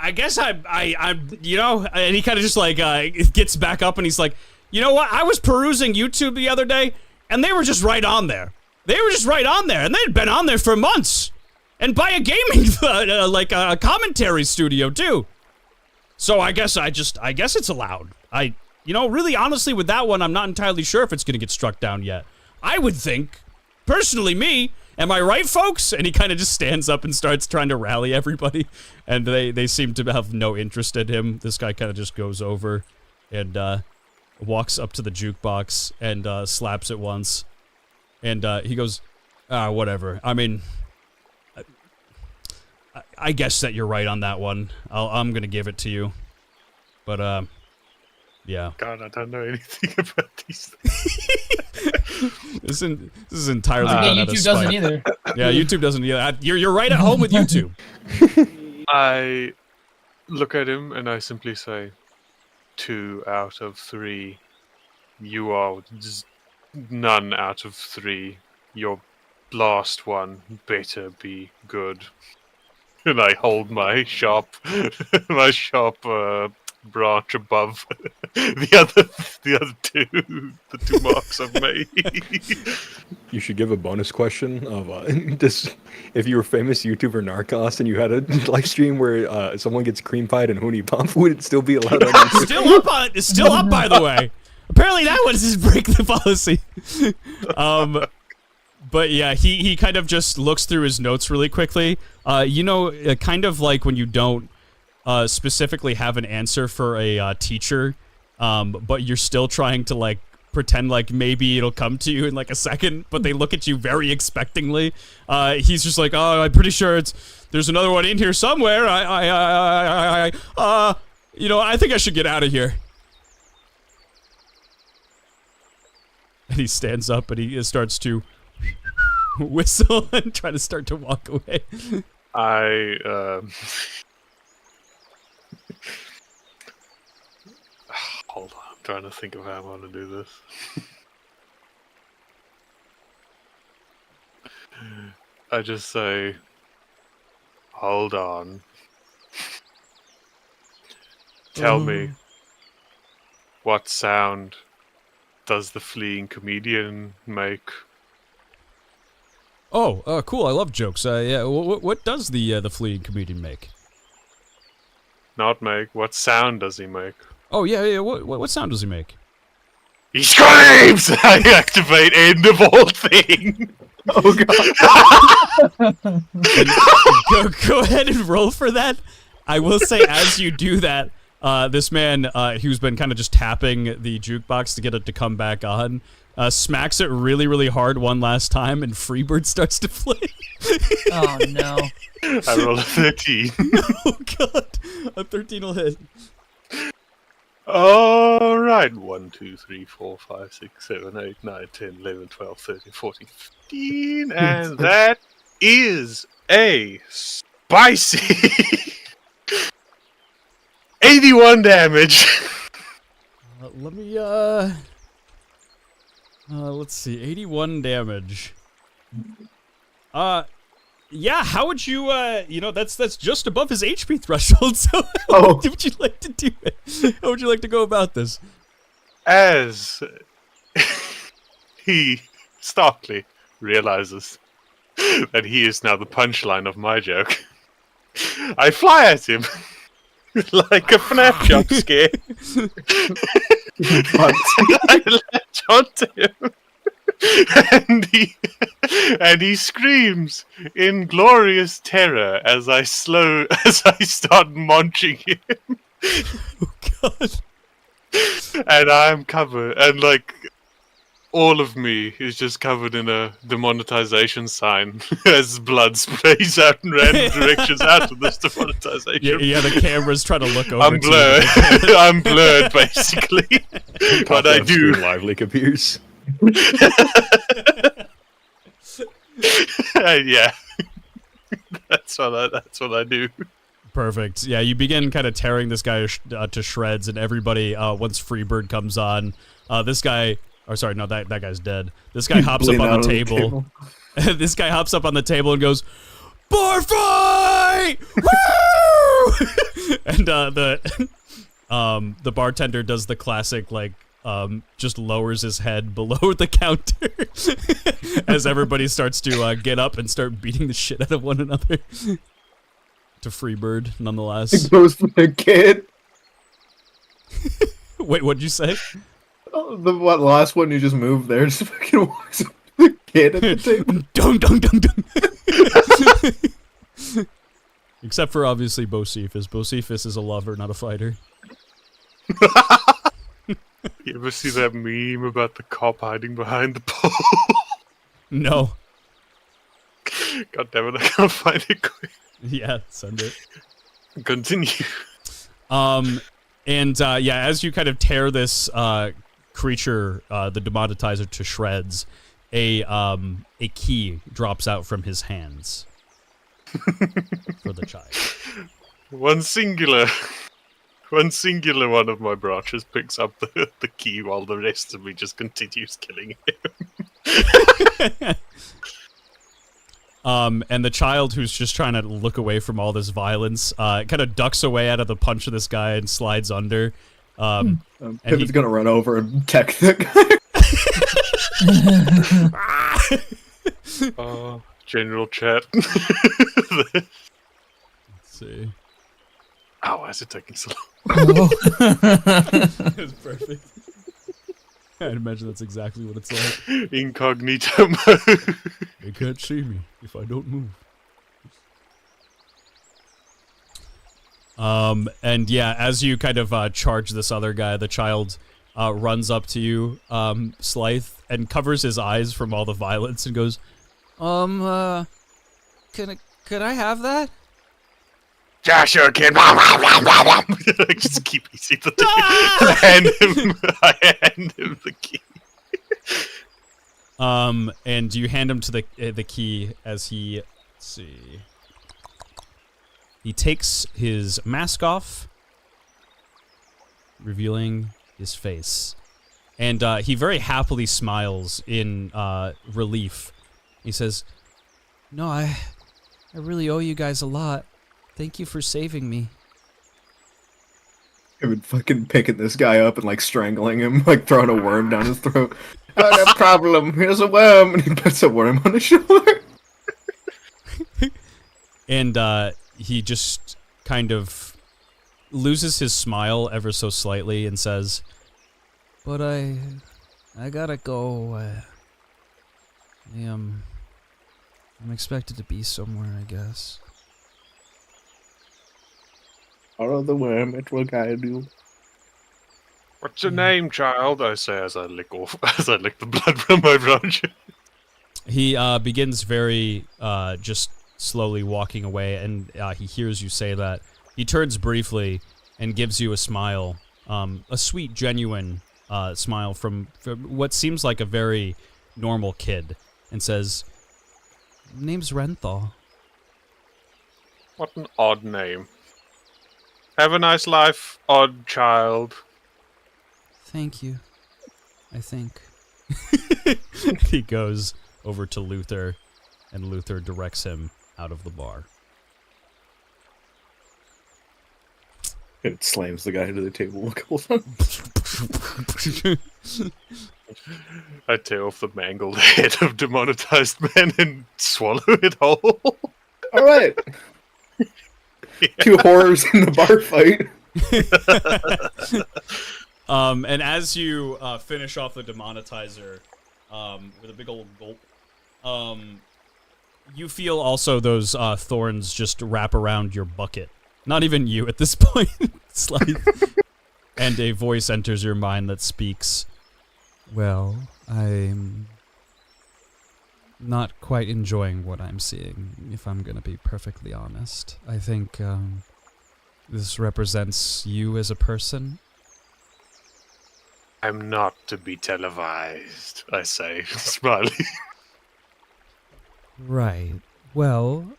I guess I'm, you know, and he kind of just like gets back up and he's like, you know what? I was perusing YouTube the other day, and they were just right on there. They were just right on there, and they'd been on there for months, and by a gaming like a commentary studio too. So I guess it's allowed. You know, really honestly with that one, I'm not entirely sure if it's gonna get struck down yet. I would think, personally, me. Am I right, folks? And he kind of just stands up and starts trying to rally everybody, and they seem to have no interest in him. This guy kind of just goes over and walks up to the jukebox and slaps it once, and he goes, whatever. I mean, I guess that you're right on that one. I'm gonna give it to you, but yeah. God, I don't know anything about these things. This is entirely Yeah, done out of YouTube spite. doesn't either. Yeah, YouTube doesn't either. You're right at home with YouTube. I look at him and I simply say, 2 out of 3. You are none out of 3. Your last one better be good. And I hold my sharp branch above the other two marks I've made. You should give a bonus question of just if you were famous YouTuber Narcos and you had a live stream where someone gets cream pied and Hoonie Pump, would it still be allowed on YouTube? It's still up, by the way. Apparently that one just break the policy. But yeah, he kind of just looks through his notes really quickly. You know, kind of like when you don't specifically have an answer for a teacher, but you're still trying to like pretend like maybe it'll come to you in like a second, but they look at you very expectingly. He's just like, oh, I'm pretty sure there's another one in here somewhere. You know, I think I should get out of here. And he stands up and he starts to whistle and try to start to walk away. Hold on, I'm trying to think of how I want to do this. I just say, hold on. Tell me, what sound does the fleeing comedian make? Oh, cool! I love jokes. Yeah. What does the fleeing comedian make? Not make. What sound does he make? Oh yeah. What sound does he make? He screams! I activate end of all thing. Oh god. Go ahead and roll for that. I will say, as you do that, this man who's been kind of just tapping the jukebox to get it to come back on, smacks it really, really hard one last time, and Freebird starts to play. Oh no. I roll a 13. Oh god, a 13 will hit. Alright, 1, 2, 3, 4, 5, 6, 7, 8, 9, 10, 11, 12, 13, 14, 15, and that is a spicy 81 damage. Let me, let's see, 81 damage. Yeah, how would you, you know, that's just above his HP threshold, so how would you like to do it? How would you like to go about this? As he starkly realizes that he is now the punchline of my joke. I fly at him like a FNAF jump scare. I latch onto him. And he screams in glorious terror as I start munching him. Oh God. And I'm covered, and like all of me is just covered in a demonetization sign as blood sprays out in random directions out of this demonetization. Yeah, the camera's trying to look over. I'm blurred. I'm blurred, basically. But I do. Lively appears. Yeah, that's what I do. Perfect. Yeah, you begin kind of tearing this guy to shreds, and everybody, once Freebird comes on, this guy, or sorry, no, that guy's dead. This guy hops up on the table. This guy hops up on the table and goes, "Bar fight! Woo!" And the bartender does the classic, like, just lowers his head below the counter as everybody starts to get up and start beating the shit out of one another. To Freebird, nonetheless. It goes for the kid. Wait, what'd you say? Oh, the last one you just moved there just fucking walks up to the kid at the table. Dung, dung, dung, dung. Except for, obviously, Bocephus. Bocephus is a lover, not a fighter. You ever see that meme about the cop hiding behind the pole? No. God damn it, I can't find it quick. Yeah, send it. Continue. And as you kind of tear this creature, the Demonizer, to shreds, a key drops out from his hands for the child. One singular one of my branches picks up the key while the rest of me just continues killing him. And the child, who's just trying to look away from all this violence, kind of ducks away out of the punch of this guy and slides under. Pipit's gonna run over and tech the guy. General chat. Let's see. Oh, why is it taking so long? It's perfect. I'd imagine that's exactly what it's like. Incognito mode. They can't see me if I don't move. And yeah, as you kind of charge this other guy, the child runs up to you, Slythe, and covers his eyes from all the violence and goes, could I have that? Yeah, sure, kid. Just keep easy. I hand him the key. And you hand him to the key as he, let's see, he takes his mask off, revealing his face, and he very happily smiles in relief. He says, No, I really owe you guys a lot. Thank you for saving me. I've been fucking picking this guy up and like strangling him, like throwing a worm down his throat. Oh, no problem. Here's a worm, and he puts a worm on his shoulder. And he just kind of loses his smile ever so slightly and says, But I gotta go. I'm expected to be somewhere, I guess. Follow the worm, it will guide you. What's your name, child? I say as I lick the blood from my branch. he begins very just slowly walking away, and he hears you say that. He turns briefly and gives you a smile, a sweet, genuine smile from what seems like a very normal kid, and says, Name's Renthal. What an odd name. Have a nice life, odd child. Thank you. I think. He goes over to Luther, and Luther directs him out of the bar. It slams the guy into the table a couple times. I tear off the mangled head of demonetized man and swallow it whole. All right. 2 horrors in the bar fight. And as you finish off the demonetizer with a big old gulp, you feel also those thorns just wrap around your bucket. Not even you at this point. It's like, and a voice enters your mind that speaks. Well, I'm not quite enjoying what I'm seeing, if I'm gonna be perfectly honest. I think this represents you as a person. I'm not to be televised, I say, smiling. Right. Well,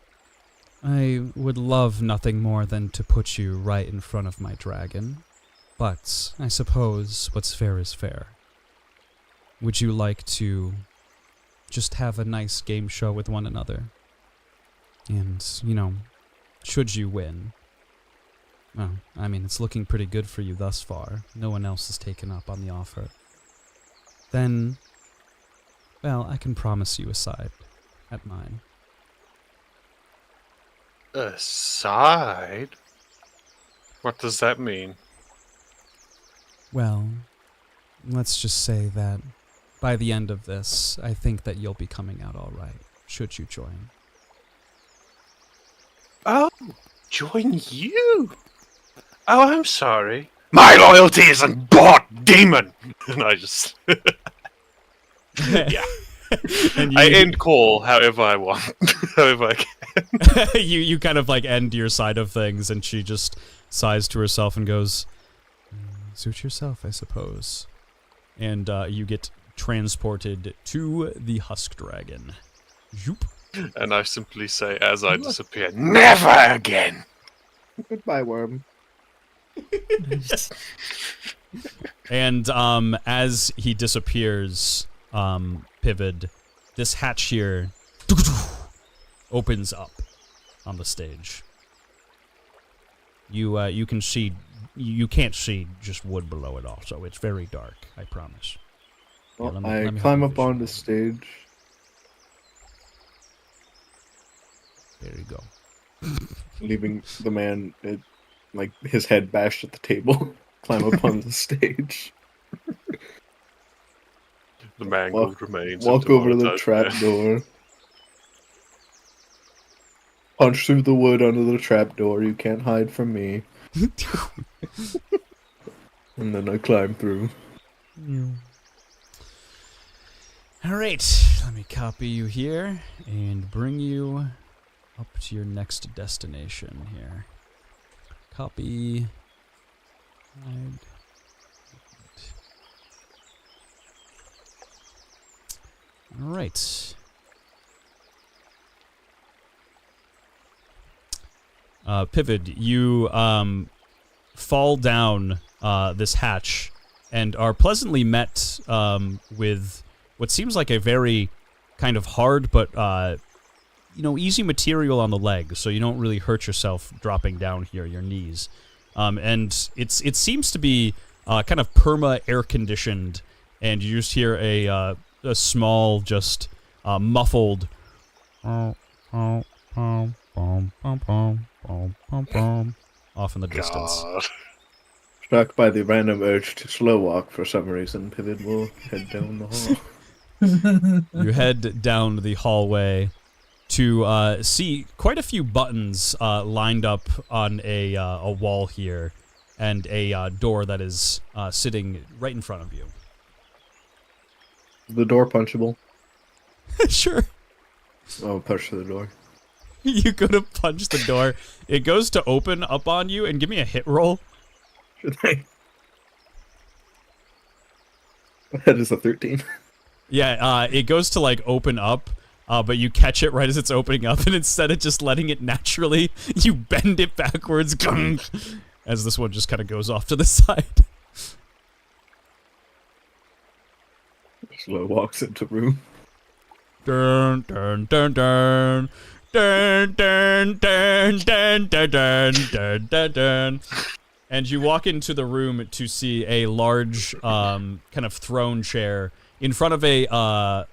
I would love nothing more than to put you right in front of my dragon. But I suppose what's fair is fair. Would you like to just have a nice game show with one another? And, you know, should you win... Well, I mean, it's looking pretty good for you thus far. No one else has taken up on the offer. Then, well, I can promise you a side at mine. Aside? What does that mean? Well, let's just say that by the end of this, I think that you'll be coming out all right, should you join. Oh, join you? Oh, I'm sorry. My loyalty isn't bought, demon! And I just... yeah. And I end call however I want. However I can. you kind of like end your side of things, and she just sighs to herself and goes, suit yourself, I suppose. And you get transported to the Husk Dragon. Zoop. And I simply say as I disappear, never again! Goodbye, worm. And as he disappears, Pivid, this hatch here opens up on the stage. You can see, you can't see just wood below it all, so it's very dark, I promise. Well, Let me climb help up you on the visualize. stage. There you go. Leaving the man, like, his head bashed at the table. Climb up on the stage. The mangled remains. Walk over to the trap door. Punch through the wood under the trap door. You can't hide from me. And then I climb through. Alright, let me copy you here and bring you up to your next destination here. Copy. Hide. Alright. Pivid, you fall down this hatch and are pleasantly met with what seems like a very kind of hard but you know, easy material on the leg, so you don't really hurt yourself dropping down here, your knees. And it seems to be kind of perma air conditioned, and you just hear a small, just muffled off in the distance. God. Struck by the random urge to slow walk for some reason, Pivot will head down the hall. You head down the hallway to see quite a few buttons lined up on a wall here, and a door that is sitting right in front of you. The door punchable. Sure. Oh, push the door. You go to punch the door. It goes to open up on you, and give me a hit roll. Should I? That is a 13. Yeah, it goes to like open up, but you catch it right as it's opening up, and instead of just letting it naturally, you bend it backwards, as this one just kind of goes off to the side. Slow walks into room. Dun dun dun dun. Dun dun dun dun dun dun dun dun dun. And you walk into the room to see a large kind of throne chair in front of a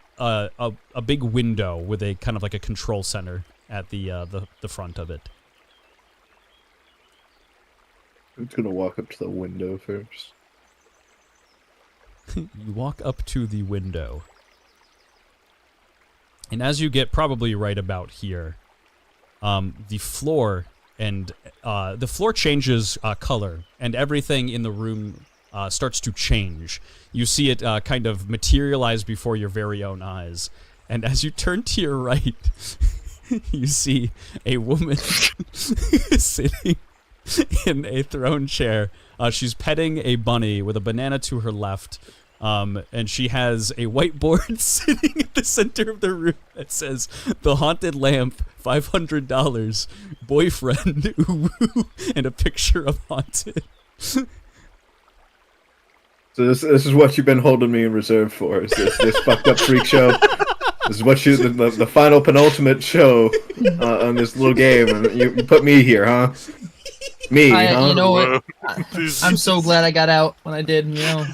big window with a kind of like a control center at the front of it. I'm just gonna walk up to the window first. You walk up to the window. And as you get probably right about here, the floor changes color, and everything in the room starts to change. You see it kind of materialize before your very own eyes. And as you turn to your right, you see a woman sitting in a throne chair. She's petting a bunny with a banana to her left. And she has a whiteboard sitting at the center of the room that says, "The Haunted Lamp, $500, boyfriend, ooh," and a picture of Haunted. So this is what you've been holding me in reserve for, is this fucked up freak show? This is what the final penultimate show on this little game, and you put me here, huh? Me, huh? You know what? I'm so glad I got out when I did, you know.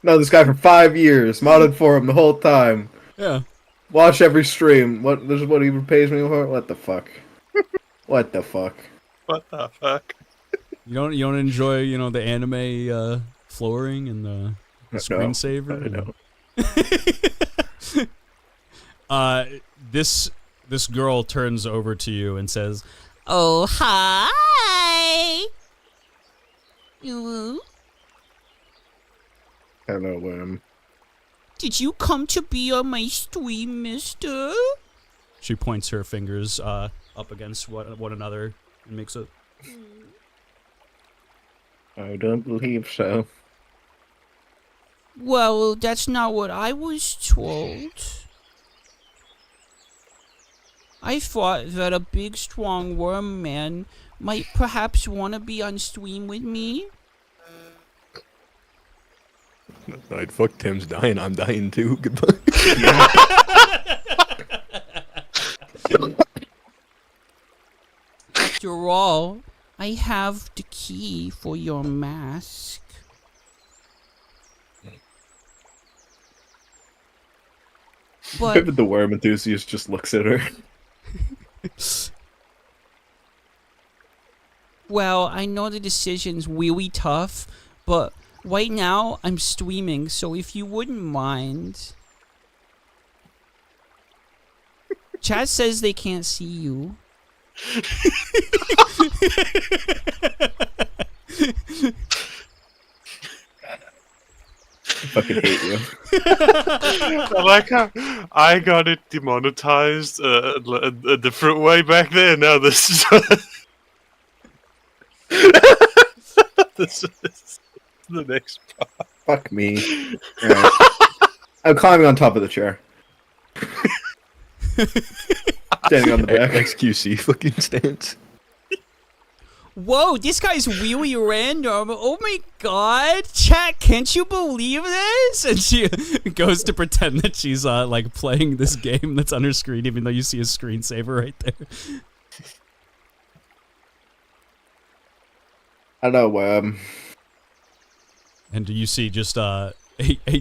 Know this guy for 5 years, modded for him the whole time. Yeah. Watch every stream. This is what he pays me for? What the fuck? What the fuck? What the fuck? You don't enjoy, the anime flooring and the screensaver? No. This girl turns over to you and says, Oh, hi. You. Hello, Worm. Did you come to be on my stream, mister? she points her fingers up against one another and makes a... I don't believe so. Well, that's not what I was told. I thought that a big, strong worm man might perhaps want to be on stream with me. I'd fuck Tim's dying. I'm dying too. Goodbye. After all, I have the key for your mask. But The worm enthusiast just looks at her. well, I know the decision's really tough, but right now I'm streaming, so if you wouldn't mind. Chat says they can't see you. I fucking hate you. I like how I got it demonetized a different way back there. Now this is this is the next part. Fuck me. Alright. I'm climbing on top of the chair. Standing on the back. XQC fucking stance. Whoa, this guy's really random. Oh my god. Chat, can't you believe this? And she goes to pretend that she's like playing this game that's on her screen, even though you see a screensaver right there. Hello, And you see just a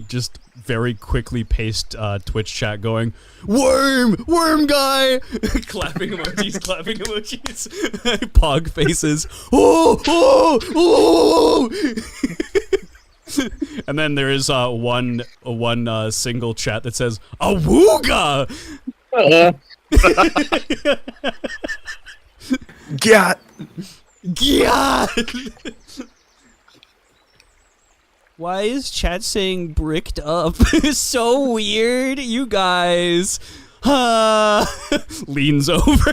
just very quickly paced Twitch chat going, "Worm guy!" clapping emojis, pog faces. Oh! And then there is one single chat that says, "Awooga!" Gat. Why is chat saying bricked up? So weird, you guys. Leans over.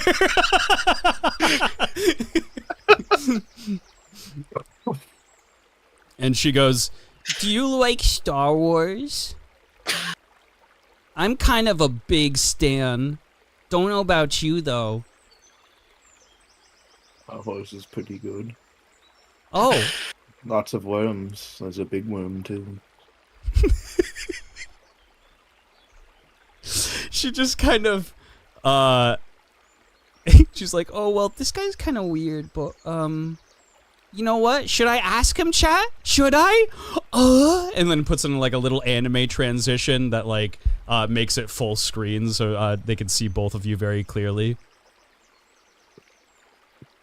And she goes, Do you like Star Wars? I'm kind of a big stan. Don't know about you, though. Star Wars is pretty good. Oh. Lots of worms. There's a big worm, too. she just kind of, she's like, "Oh, well, this guy's kind of weird, but, You know what? Should I ask him, chat? Should I? And then puts in like a little anime transition that like makes it full screen so they can see both of you very clearly.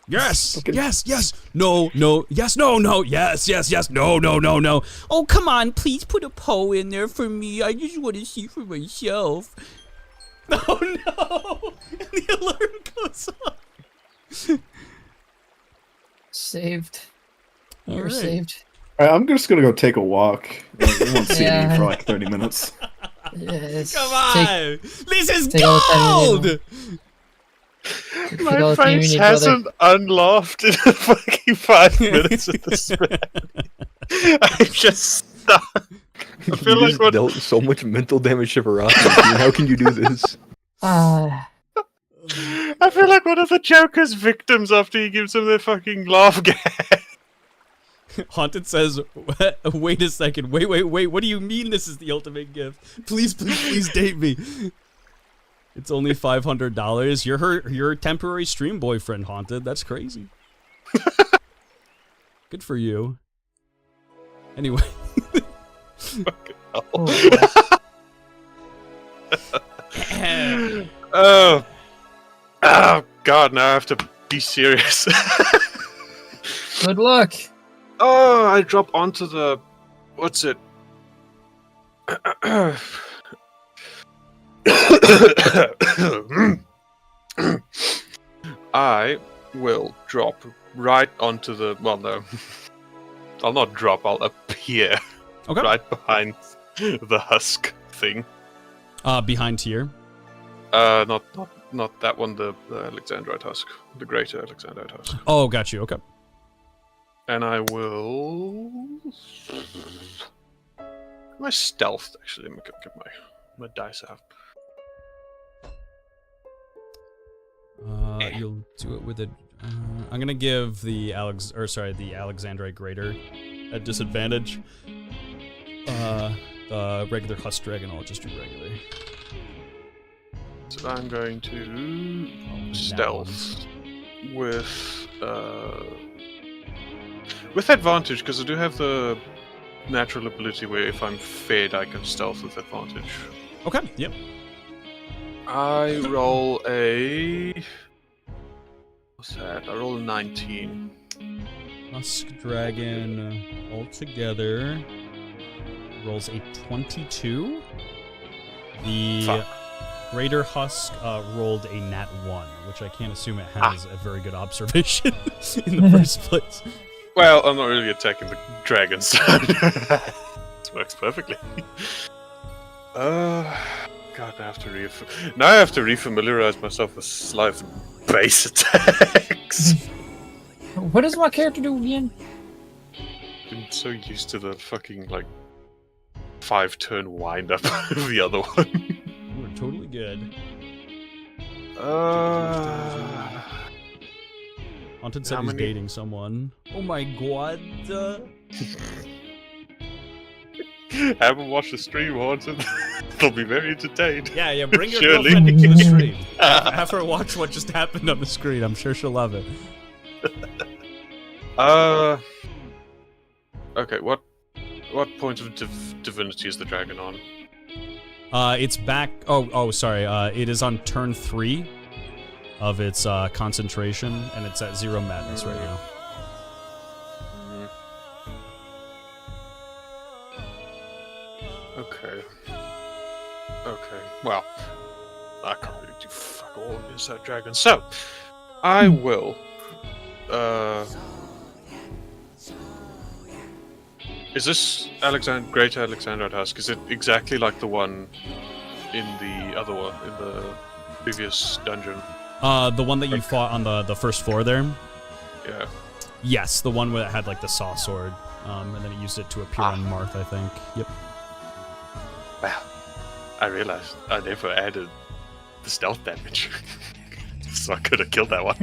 Yes, yes, no, yes, no, yes, no. Oh, come on, please put a poll in there for me. I just want to see for myself. Oh no! And the alarm goes off. Saved. You're Alright. saved. Alright, I'm just gonna go take a walk. I won't see Yeah. me for like 30 minutes. Yes. Come on! This is take all the time you gold! Take all My the time you face need, brother. hasn't unlaughed in fucking 5 minutes of the span. I'm just stuck. I feel You like just what dealt so much mental damage to Veracity. How can you do this? Ah, I feel like one of the Joker's victims after he gives them their fucking laugh gas. Haunted says, wait a second, wait, what do you mean this is the ultimate gift? Please date me. It's only $500. You're your temporary stream boyfriend, Haunted. That's crazy. Good for you. Anyway. Oh God! Now I have to be serious. good luck. Oh, I drop onto the. What's it? I will drop right onto the. Well, no. I'll not drop, I'll appear Okay. right behind the husk thing. Behind Tyr. Not that one, the Alexandrite husk. The greater Alexandrite husk. Oh, got you. Okay. And I will. My stealth, actually. Let me get my dice out. You'll do it with a. I'm gonna give the Alexandrite Greater at disadvantage. The regular Husk Dragon, I'll just do regular. So I'm going to stealth with advantage because I do have the natural ability where if I'm fed, I can stealth with advantage. Okay. Yep. I roll a. What's that? I roll a 19. Husk Dragon altogether rolls a 22. The Fuck. Greater Husk rolled a nat 1, which I can't assume it has a very good observation in the first place. Well, I'm not really attacking the dragon, so this works perfectly. God, I have to now I have to refamiliarize myself with Slife base attacks. What does my character do again? Been so used to the fucking like 5-turn wind up of the other one. You were totally good. Haunted said How he's many- dating someone. Oh my god. Haven't watched the stream, Haunted. They'll be very entertained. Yeah, bring your Surely. girlfriend into the stream. Have her watch what just happened on the screen. I'm sure she'll love it. Okay, what point of divinity is the dragon on? It's back. Oh, sorry. It is on turn 3 of its concentration, and it's at 0 madness right now. Okay. Well, I can't really do fuck all against that dragon. So, I will. Is this Greater Alexandrite Husk? Is it exactly like the one in the other one, in the previous dungeon? The one that you fought on the first floor there? Yeah. Yes, the one where it had like the saw sword. And then it used it to appear on Marth, I think. Yep. Wow. I realized I never added the stealth damage. So I could have killed that one.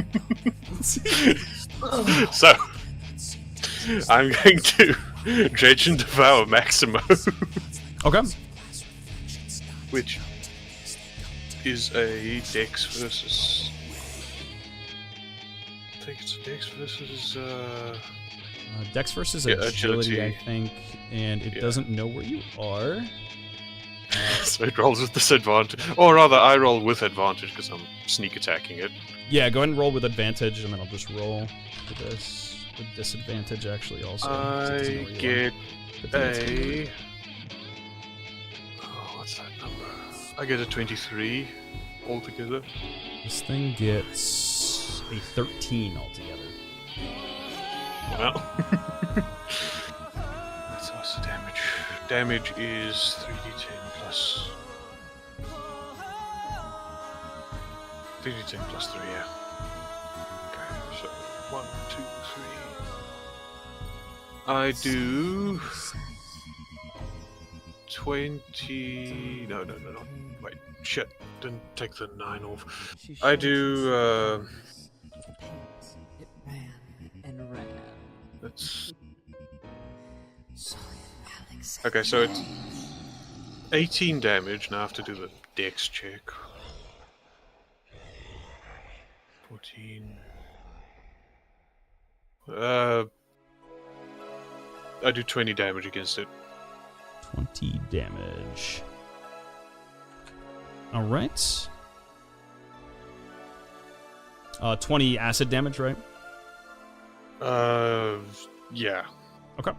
So, I'm going to Dredge and Devour Maximo. Okay. Which is a Dex versus. I think it's a Dex versus Dex versus Yeah, agility, agility. I think, and it Yeah. doesn't know where you are. So it rolls with disadvantage. Or rather, I roll with advantage because I'm sneak attacking it. Yeah, go ahead and roll with advantage, and then I'll just roll for this. With disadvantage, actually, also. 'cause it doesn't know I where you are. get But then it's gonna a. Oh, what's that number? I get a 23 altogether. This thing gets a 13 altogether. Well. That's also damage. Damage is 3d10 plus. 3d10 plus 3, yeah. Okay, so 1, 2, 3. I do 20. No. Wait, shit. Didn't take the 9 off. I do. It ran and ran. That's. Soiled Alexander. Okay, so it's 18 damage. Now I have to do the dex check. 14. I do 20 damage against it. 20 damage. Alright. 20 acid damage, right? Yeah. Okay.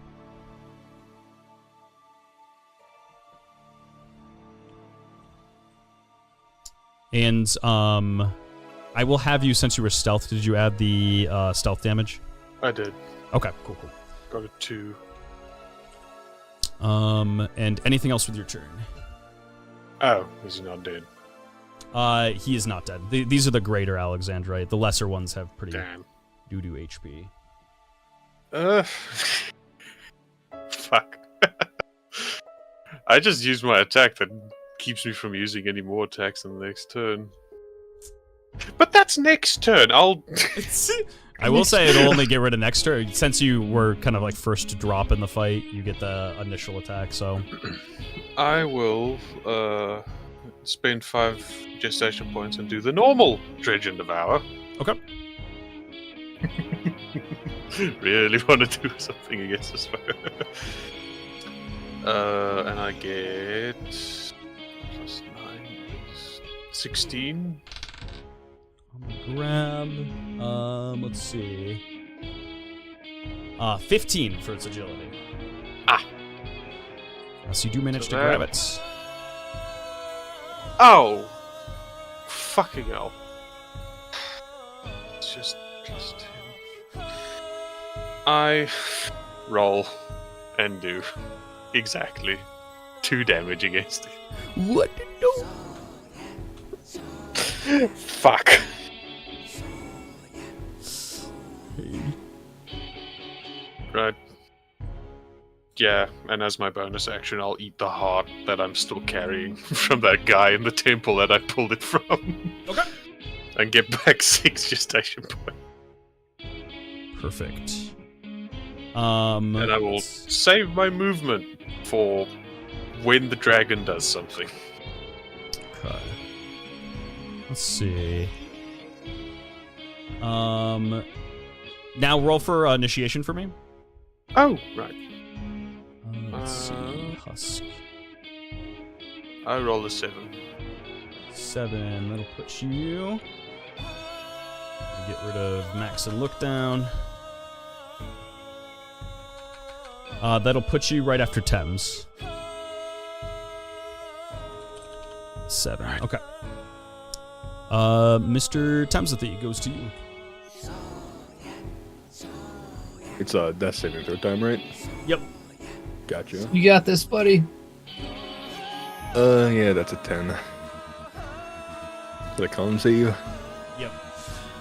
And, I will have you, since you were stealth, did you add the, stealth damage? I did. Okay, cool. Got a 2. And anything else with your turn? Oh, he's not dead. He is not dead. These are the greater Alexandrite. The lesser ones have pretty Damn. doo-doo HP. Fuck. I just used my attack that keeps me from using any more attacks in the next turn. But that's next turn. I will say it'll only get rid of next turn. Since you were kind of like first to drop in the fight, you get the initial attack, so... I will spend 5 gestation points and do the normal Dredge and Devour. Okay. Really want to do something against this foe. And I get plus 9 is 16. Grab. Let's see. 15 for its agility. So you do manage So to that- grab it. Oh! Fucking hell. It's just plus 10. I roll and do exactly 2 damage against it. What? No. Fuck. Right. Yeah, and as my bonus action, I'll eat the heart that I'm still carrying from that guy in the temple that I pulled it from. Okay. And get back 6 gestation points. Perfect. And I will save my movement for when the dragon does something. Okay. Let's see. Now roll for initiation for me. Oh, right. Let's see. Husk. I roll a 7. 7. That'll put you. Get rid of Max and Look Down. That'll put you right after Thames. 7. Okay. Mr. Thamesathy goes to you. It's a death saving throw time, right? Yep. Gotcha. You got this, buddy. Yeah, that's a 10. Did I con save? Yep.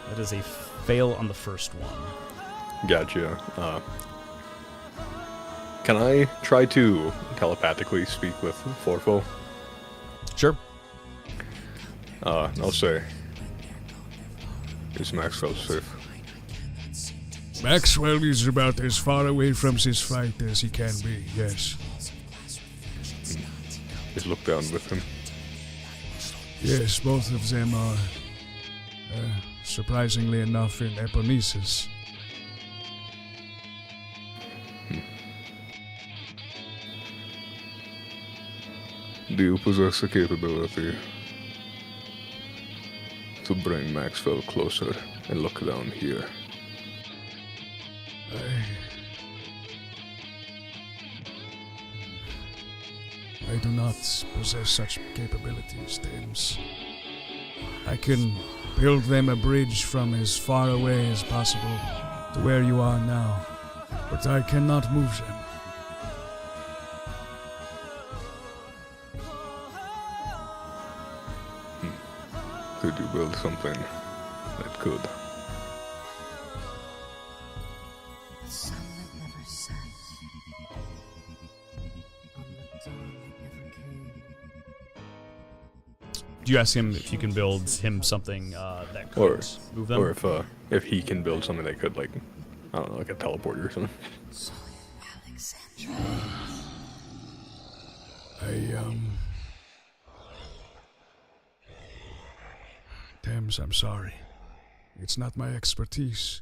That is a fail on the first one. Gotcha. Can I try to telepathically speak with Forfo? Sure. I'll say, is Maxwell safe? Maxwell is about as far away from this fight as he can be, yes. Just look down with him. Yes, both of them are, surprisingly enough, in Eponesis. Do you possess the capability to bring Maxwell closer and look down here? I do not possess such capabilities, Thames. I can build them a bridge from as far away as possible to where you are now, but I cannot move them. Could you build something that could? The sun that never sets. On the dawn that never came. Do you ask him if you can build him something that could Or, move them? or if he can build something that could, like, I don't know, like a teleporter or something. Alexandra. Thames, I'm sorry. It's not my expertise.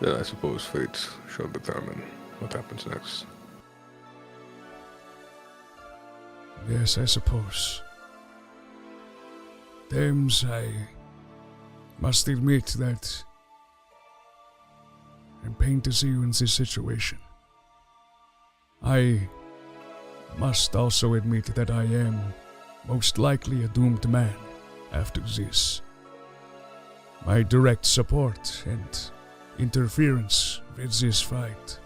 Then I suppose fate shall determine what happens next. Yes, I suppose. Thames, I must admit that I'm pained to see you in this situation. I must also admit that I am most likely a doomed man after this. My direct support and interference with this fight,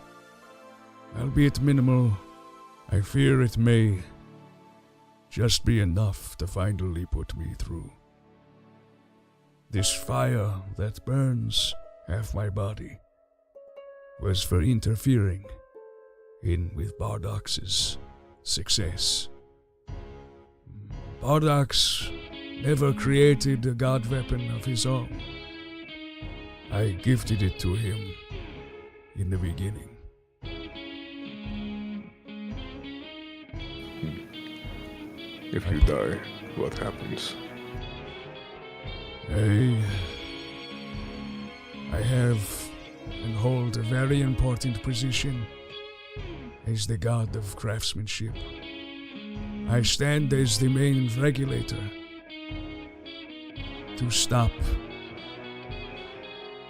albeit minimal, I fear it may just be enough to finally put me through. This fire that burns half my body was for interfering in with Bardock's success. Bardock never created a god weapon of his own. I gifted it to him in the beginning. If you die, what happens? I have and hold a very important position as the god of craftsmanship. I stand as the main regulator to stop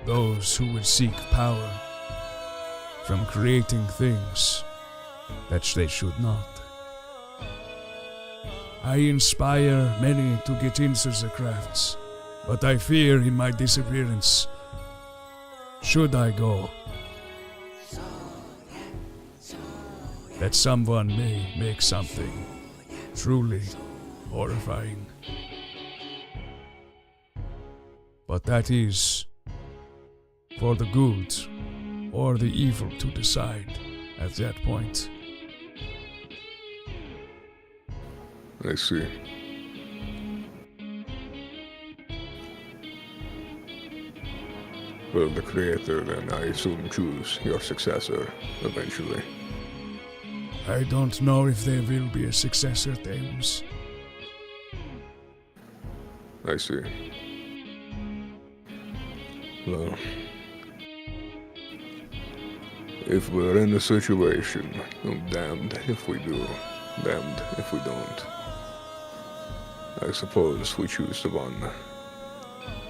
those who would seek power from creating things that they should not. I inspire many to get into the crafts, but I fear in my disappearance, should I go, that someone may make something truly horrifying. But that is for the good or the evil to decide at that point. I see. Will the creator then, I assume, choose your successor eventually? I don't know if there will be a successor, Thames. I see. Well, if we're in a situation, I'm damned if we do, damned if we don't. I suppose we choose the one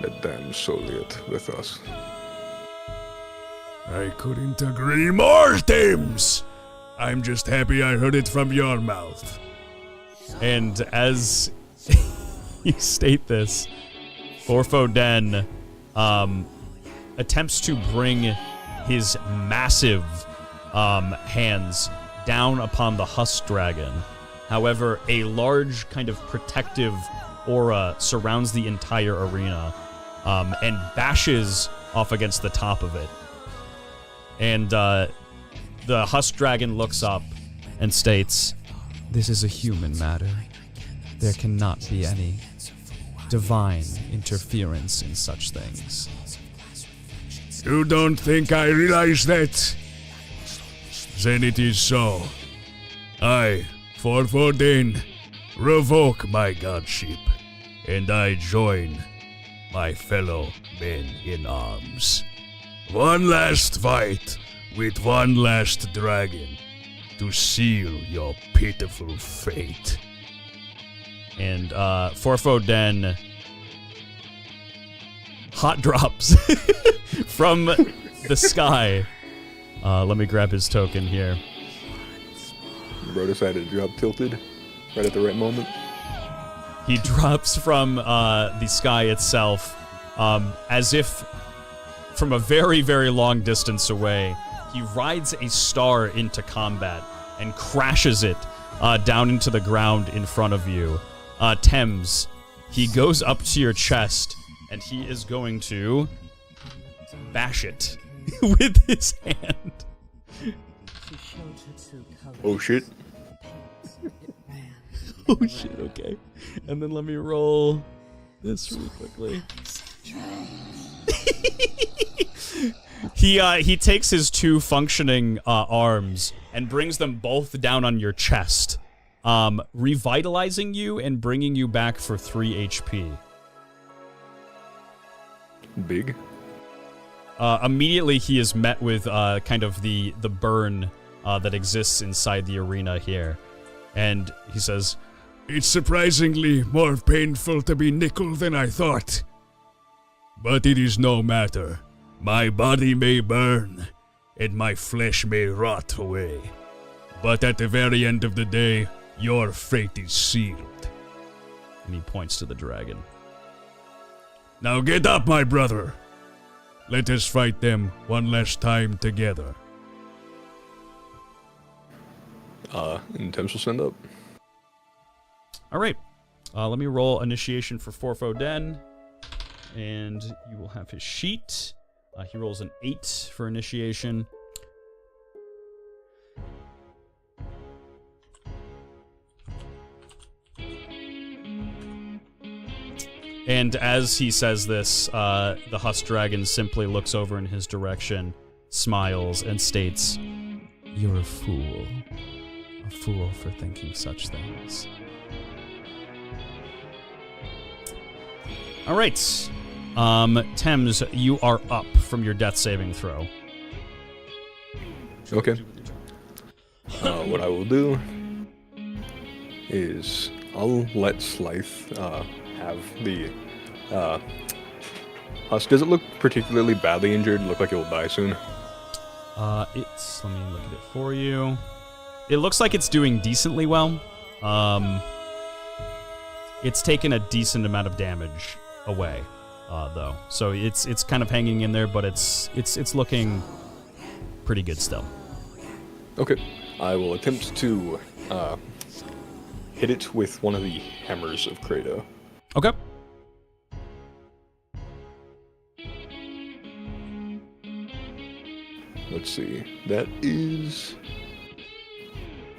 that damns Soliet with us. I couldn't agree more, Thames! I'm just happy I heard it from your mouth. And as you state this, Orphoden attempts to bring his massive hands down upon the Husk Dragon. However, a large kind of protective aura surrounds the entire arena and bashes off against the top of it. And the Husk Dragon looks up and states, This is a human matter. There cannot be any divine interference in such things. You don't think I realize that? Then it is so. I, Orphoden, revoke my godship, and I join my fellow men in arms. One last fight with one last dragon to seal your pitiful fate. And Forfoden hot drops from the sky. Let me grab his token here. Bro decided to drop tilted right at the right moment. He drops from the sky itself, as if from a very, very long distance away. He rides a star into combat and crashes it down into the ground in front of you. Thames, he goes up to your chest, and he is going to bash it with his hand. Oh shit. Oh shit, okay. And then let me roll this really quickly. He takes his two functioning arms and brings them both down on your chest, revitalizing you and bringing you back for 3 HP. Big. Immediately he is met with kind of the burn that exists inside the arena here. And he says, It's surprisingly more painful to be nickel than I thought. But it is no matter. My body may burn, and my flesh may rot away. But at the very end of the day, your fate is sealed. And he points to the dragon. Now get up, my brother. Let us fight them one last time together. And Thames will stand up. Alright. Let me roll initiation for Forfoden. And you will have his sheet. He rolls an 8 for initiation. And as he says this, the Husk Dragon simply looks over in his direction, smiles, and states, "You're a fool. A fool for thinking such things." All right. Thames, you are up from your death saving throw. Okay. What I will do is I'll let Slythe have the Husk. Does it look particularly badly injured? Look like it will die soon? Let me look at it for you. It looks like it's doing decently well. It's taken a decent amount of damage away, though. So it's kind of hanging in there, but it's looking pretty good still. Okay. I will attempt to hit it with one of the hammers of Credo. Okay. Let's see. That is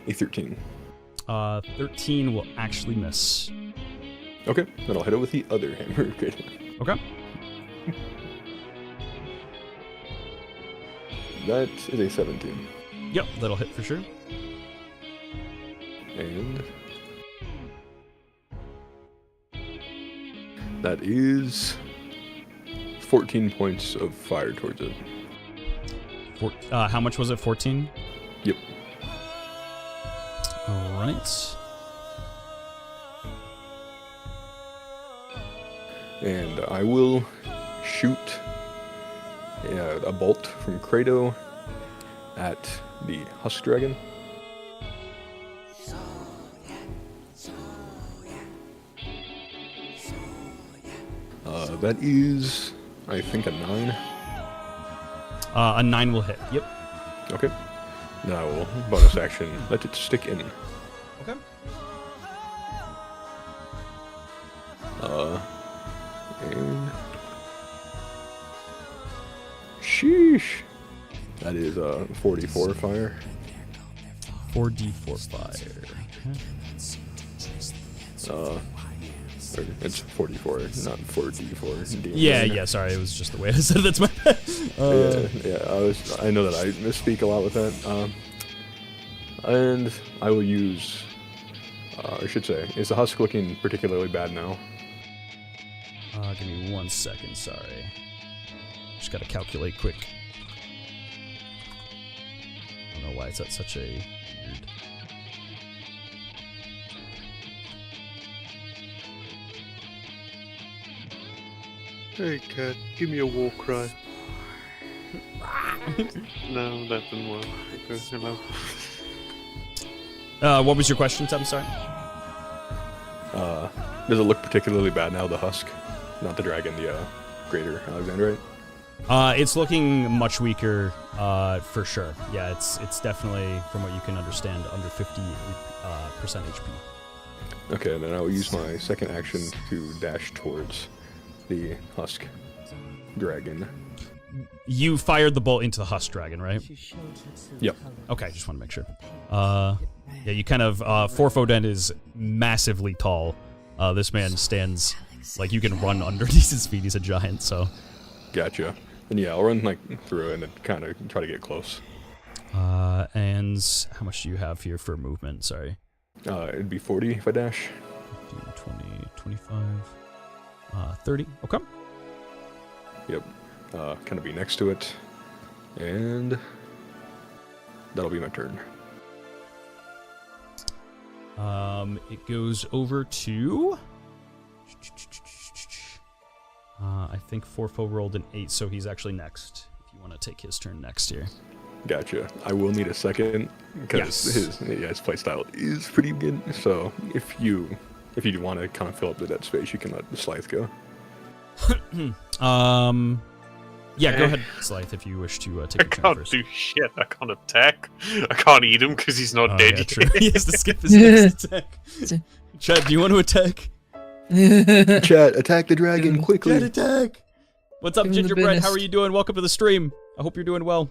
a 13. 13 will actually miss. Okay. Then I'll hit it with the other hammer of Credo. Okay. That is a 17. Yep, that'll hit for sure. And that is 14 points of fire towards it. How much was it? 14? Yep. All right. And I will shoot a bolt from Credo at the Husk Dragon. That is, I think, a 9. A 9 will hit. Yep. Okay. Then I will bonus action let it stick in. Okay. And sheesh. That is 44 fire. 4d4 fire. It's 44, not 4d4. Yeah, sorry, it was just the way I said it. That's my bad. I know that I misspeak a lot with that. And I will use, I should say, is the Husk looking particularly bad now? Give me 1 second, sorry. Just gotta calculate quick. don't know why it's at such a weird... Hey cat, give me a war cry. No, that didn't work. Okay, hello. What was your question, I'm sorry? Does it look particularly bad now, the husk? Not the dragon, the greater Alexandrite? It's looking much weaker, for sure. Yeah, it's definitely, from what you can understand, under 50% HP. Okay, then I will use my second action to dash towards the husk dragon. You fired the bolt into the husk dragon, right? Yep. Okay, just want to make sure. Yeah, you kind of, Forfoden is massively tall. This man stands, like, you can run underneath his feet. He's a giant, so. Gotcha. And yeah, I'll run, like, through it and kind of try to get close. And how much do you have here for movement? Sorry. It'd be 40 if I dash. 15, 20, 25, 30. Okay. Yep. Kind of be next to it. And that'll be my turn. It goes over to... I think Forfo rolled an 8, so he's actually next. If you want to take his turn next here. Gotcha. I will need a second because his playstyle is pretty good. So if you want to kind of fill up the dead space, you can let Slythe go. Yeah, go ahead, Slythe, if you wish to take I your turn can't first. do shit. I can't attack. I can't eat him because he's not dead Yeah, yet. true. He has to skip his next attack. Chad, do you want to attack? Chat, attack the dragon quickly. Chad, attack! What's up, Give him the Gingerbread? How are business. you doing? Welcome to the stream. I hope you're doing well.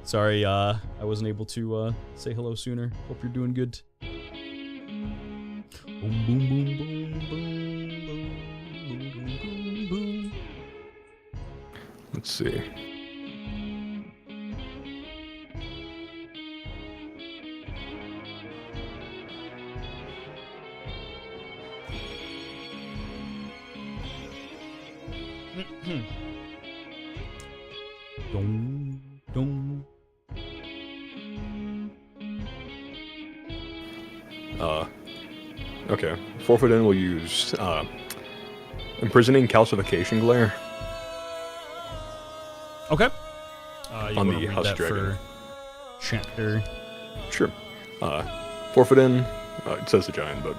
Sorry, I wasn't able to say hello sooner. Hope you're doing good. Boom, boom, boom, boom, boom, boom, boom, boom, boom. Let's see. Dong, dong. Okay. Forfeiden will use imprisoning calcification glare. Okay. You On wanna the read Husk that Dragon. for chapter. Sure. Forfeiden, it says the giant, but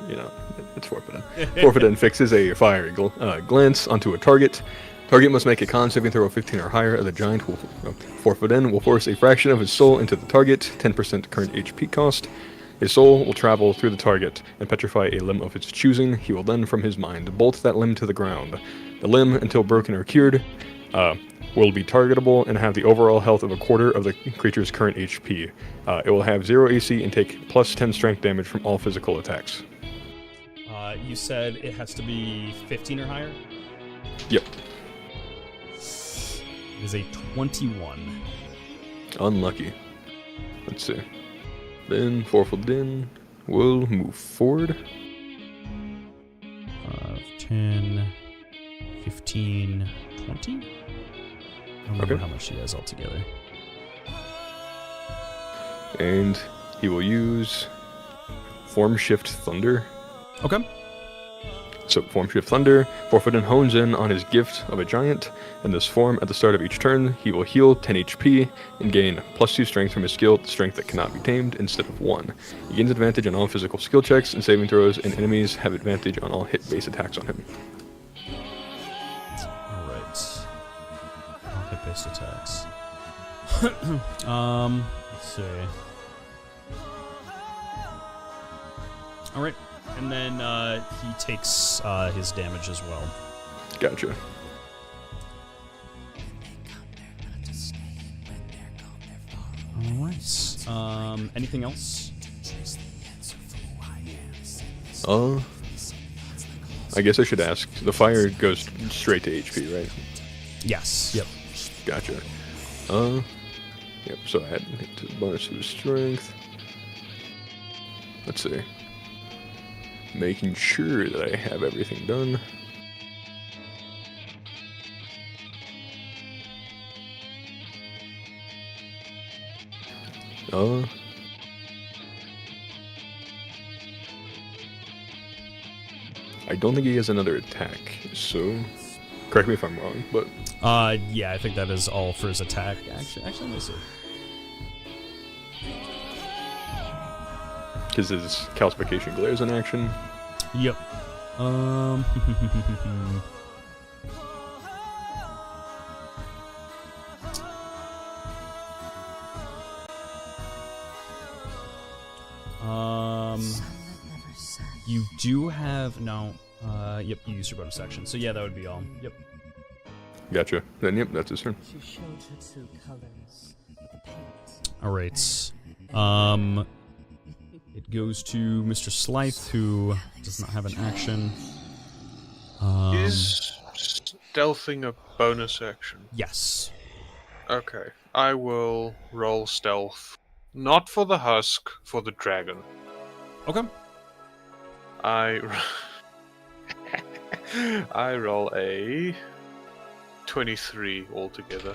you know, it's Forfeiden. Forfeiden fixes a fiery glance onto a target. Target must make a con saving throw of 15 or higher. The giant will Forfeiden will force a fraction of his soul into the target, 10% current HP cost. His soul will travel through the target and petrify a limb of its choosing. He will then, from his mind, bolt that limb to the ground. The limb, until broken or cured, will be targetable and have the overall health of a quarter of the creature's current HP. It will have 0 AC and take plus 10 strength damage from all physical attacks. You said it has to be 15 or higher? Yep. It is a 21. Unlucky. Let's see. Then Forfeiden will move forward. 10, 15, 20? I don't remember Okay. how much he has altogether. And he will use Form Shift Thunder. Okay. So Form Shift Thunder, Forfeiden hones in on his gift of a giant. In this form, at the start of each turn, he will heal 10 HP and gain plus 2 strength from his skill, strength that cannot be tamed, instead of 1. He gains advantage on all physical skill checks and saving throws, and enemies have advantage on all hit-based attacks on him. Alright. All hit-based attacks. Let's see. Alright. And then he takes his damage as well. Gotcha. Alright. Anything else? I guess I should ask. The fire goes straight to HP, right? Yes. Yep. Gotcha. Yep, so I had to bonus to his strength. Let's see. Making sure that I have everything done. I don't think he has another attack, so correct me if I'm wrong, but Yeah, I think that is all for his attack. Actually, let me see. because his calcification glare is in action. Yep. You do have yep, you used your bonus action. So yeah, that would be all. Yep. Gotcha. Then yep, that's his turn. She showed her true colors, the paint. All right. It goes to Mr. Slythe, who does not have an action. Is stealthing a bonus action? Yes. Okay. I will roll stealth. Not for the husk, for the dragon. Okay. I roll a 23 altogether.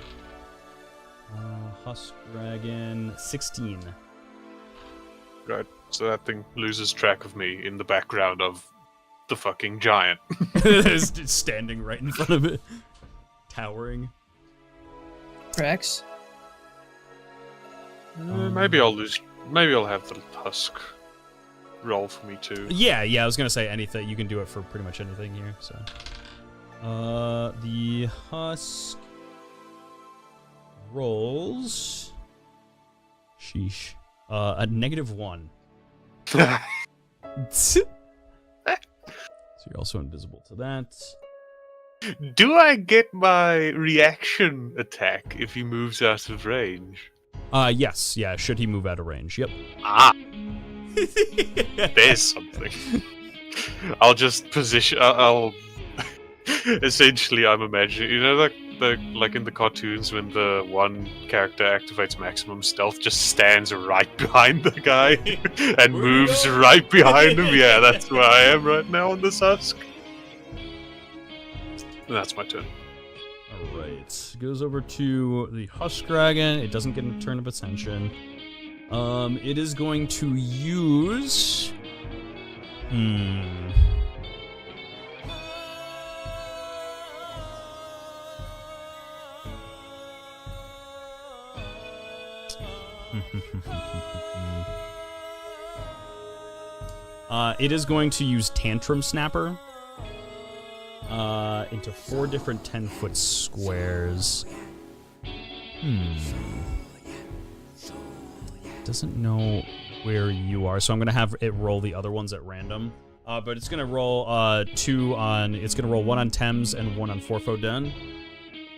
Husk Dragon, 16. Right, so that thing loses track of me in the background of the fucking giant. It's standing right in front of it, towering. Rex? Maybe I'll lose. Maybe I'll have the husk roll for me too. Yeah, I was gonna say anything. You can do it for pretty much anything here. So, the husk rolls. Sheesh. A -1. So you're also invisible to that. Do I get my reaction attack if he moves out of range? Yes, yeah. Should he move out of range? Yep. Ah, there's something. I'll just position. I'll essentially. I'm imagining. You know, like in the cartoons when the one character activates maximum stealth, just stands right behind the guy and moves right behind him. Yeah, that's where I am right now on this husk. That's my turn. Alright. Goes over to the Husk Dragon. It doesn't get a turn of attention. It is going to use... it is going to use Tantrum Snapper into 4 different 10-foot squares. Doesn't know where you are, so I'm gonna have it roll the other ones at random. But it's gonna roll 2 on. It's gonna roll 1 on Thames and 1 on Forfoden.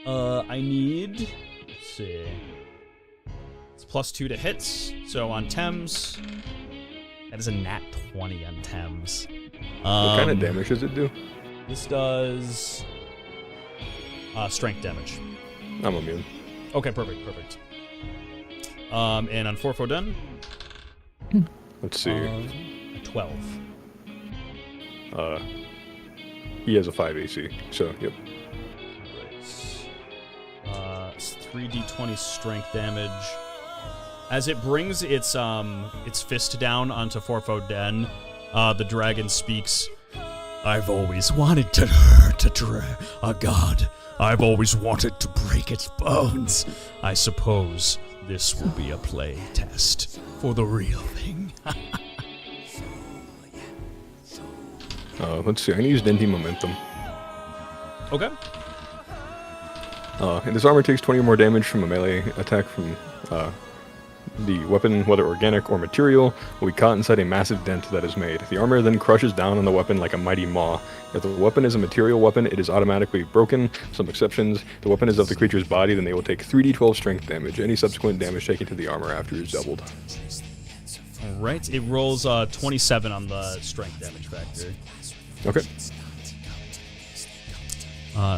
I need. Let's see. It's +2 to hits. So on Thames, that is a nat 20 on Thames. What kind of damage does it do? This does strength damage. I'm immune. Okay, perfect. And on Forfoden, Let's see. a 12. He has a 5 AC, so yep. It's 3d20 strength damage. As it brings its fist down onto Forfoden, the dragon speaks. I've always wanted to hurt a god. I've always wanted to break its bones. I suppose this will be a play test for the real thing. Let's see. I used ND Momentum. Okay. And this armor takes 20 or more damage from a melee attack from the weapon, whether organic or material, will be caught inside a massive dent that is made. The armor then crushes down on the weapon like a mighty maw. If the weapon is a material weapon, it is automatically broken. Some exceptions. If the weapon is of the creature's body, then they will take 3d12 strength damage. Any subsequent damage taken to the armor after is doubled. Alright, it rolls 27 on the strength damage factor. Okay.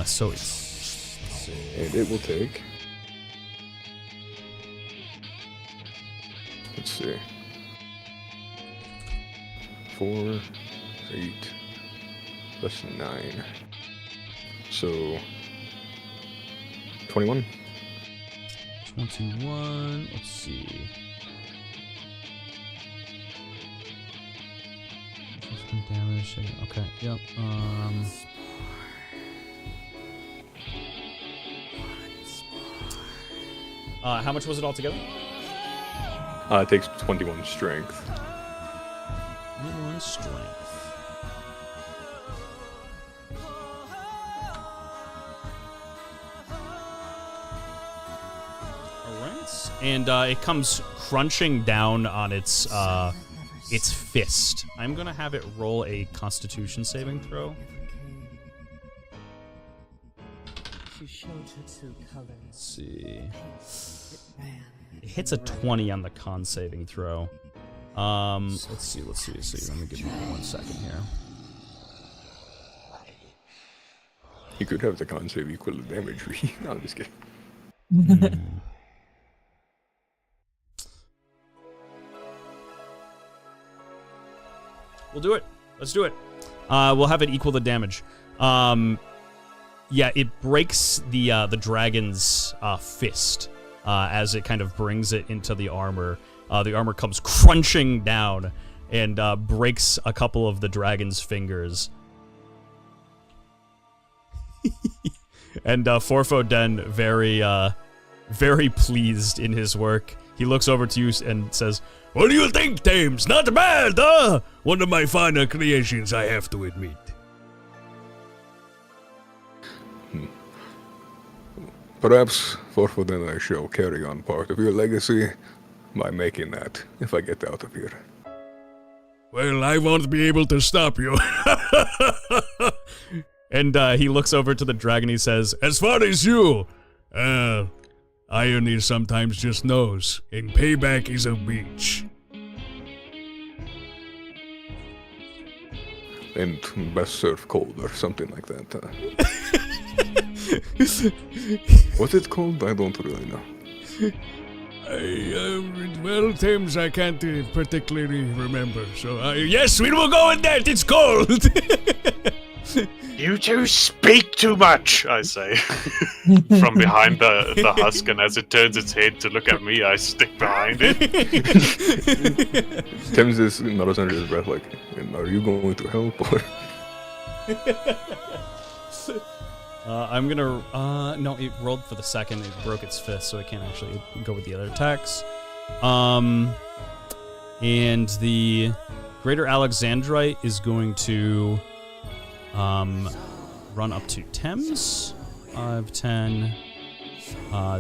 So it's... Let's see. And it will take... Let's see. 4, 8, plus 9. So 21. 21. Let's see. Damage. Okay. Yep. How much was it altogether? It takes 21 strength. 21 strength. Alright. And it comes crunching down on its fist. I'm gonna have it roll a Constitution saving throw. She showed her true colors. Let's see. It hits a 20 on the con saving throw. Let's see. Let me give you 1 second here. You could have the con save equal to damage. No, I'm just kidding. We'll do it. Let's do it. We'll have it equal the damage. Yeah, it breaks the dragon's fist as it kind of brings it into the armor. The armor comes crunching down and breaks a couple of the dragon's fingers. And Forfoden, very pleased in his work, he looks over to you and says, What do you think, Thames? Not bad, huh? One of my finer creations, I have to admit. Perhaps Forford and I shall carry on part of your legacy by making that if I get out of here. Well, I won't be able to stop you. And he looks over to the dragon. He says, As far as you, irony sometimes just knows, and payback is a bitch. And best served cold or something like that. What's it called? I don't really know. Well, Thames, I can't particularly remember. So, yes, we will go with that. It's cold. You two speak too much, I say. From behind the husk, and as it turns its head to look at me, I stick behind it. Thames is nods under his breath like, are you going to help or? I'm gonna, no, it rolled for the second, it broke its fist, so it can't actually go with the other attacks. And the Greater Alexandrite is going to, run up to Thames. 5, 10.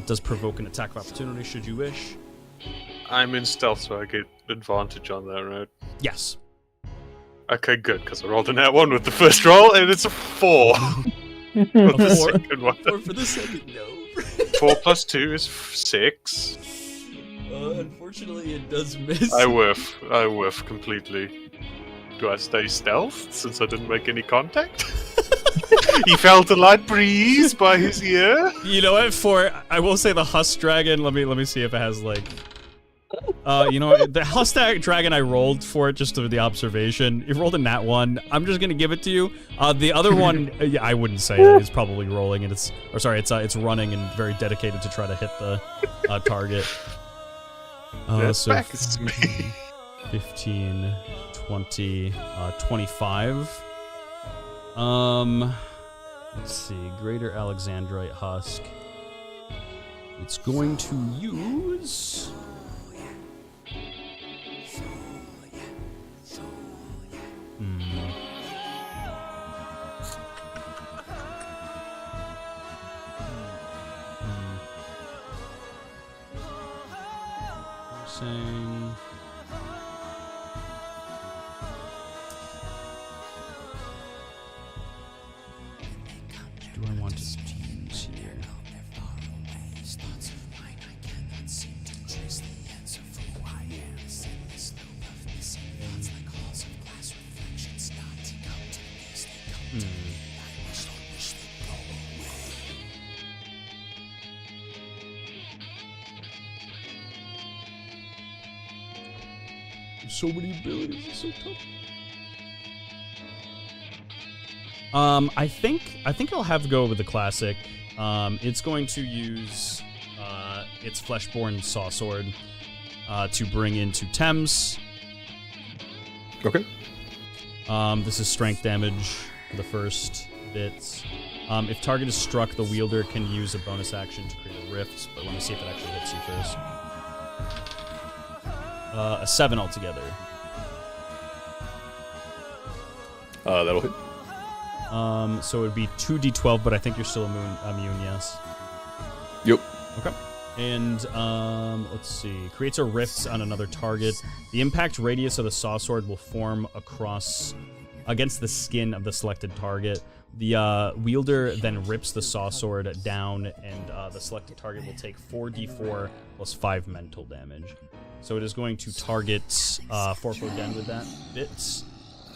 Does provoke an attack of opportunity, should you wish. I'm in stealth, so I get advantage on that, right? Yes. Okay, good, because I rolled a nat 1 with the first roll, and it's a 4. For the second one. Or for the second, no. 4 plus 2 is 6. Unfortunately, it does miss. I whiff completely. Do I stay stealth since I didn't make any contact? He felt a light breeze by his ear. You know what? I will say the Husk Dragon. Let me see if it has like. You know what? The Husk Dragon I rolled for it just through the observation. It rolled a nat 1. I'm just gonna give it to you. The other one, I wouldn't say that. It's probably rolling and it's running and very dedicated to try to hit the target. So Back is me. 15, 20, 25. Let's see. Greater Alexandrite Husk. It's going to use. Saying. Do I want to use here? So many abilities, it's so tough. I think I'll have to go with the classic. It's going to use its Fleshborn Sawsword to bring into Thames. Okay. This is strength damage for the first bit. If target is struck, the wielder can use a bonus action to create a rift, but let me see if it actually hits you first. A 7 altogether. That'll hit. So it would be 2d12, but I think you're still immune, yes. Yep. Okay. And, let's see. Creates a rift on another target. The impact radius of the saw sword will form against the skin of the selected target. The wielder then rips the saw sword down, and the selected target will take 4d4 plus 5 mental damage. So it is going to target Forfoden with that bit.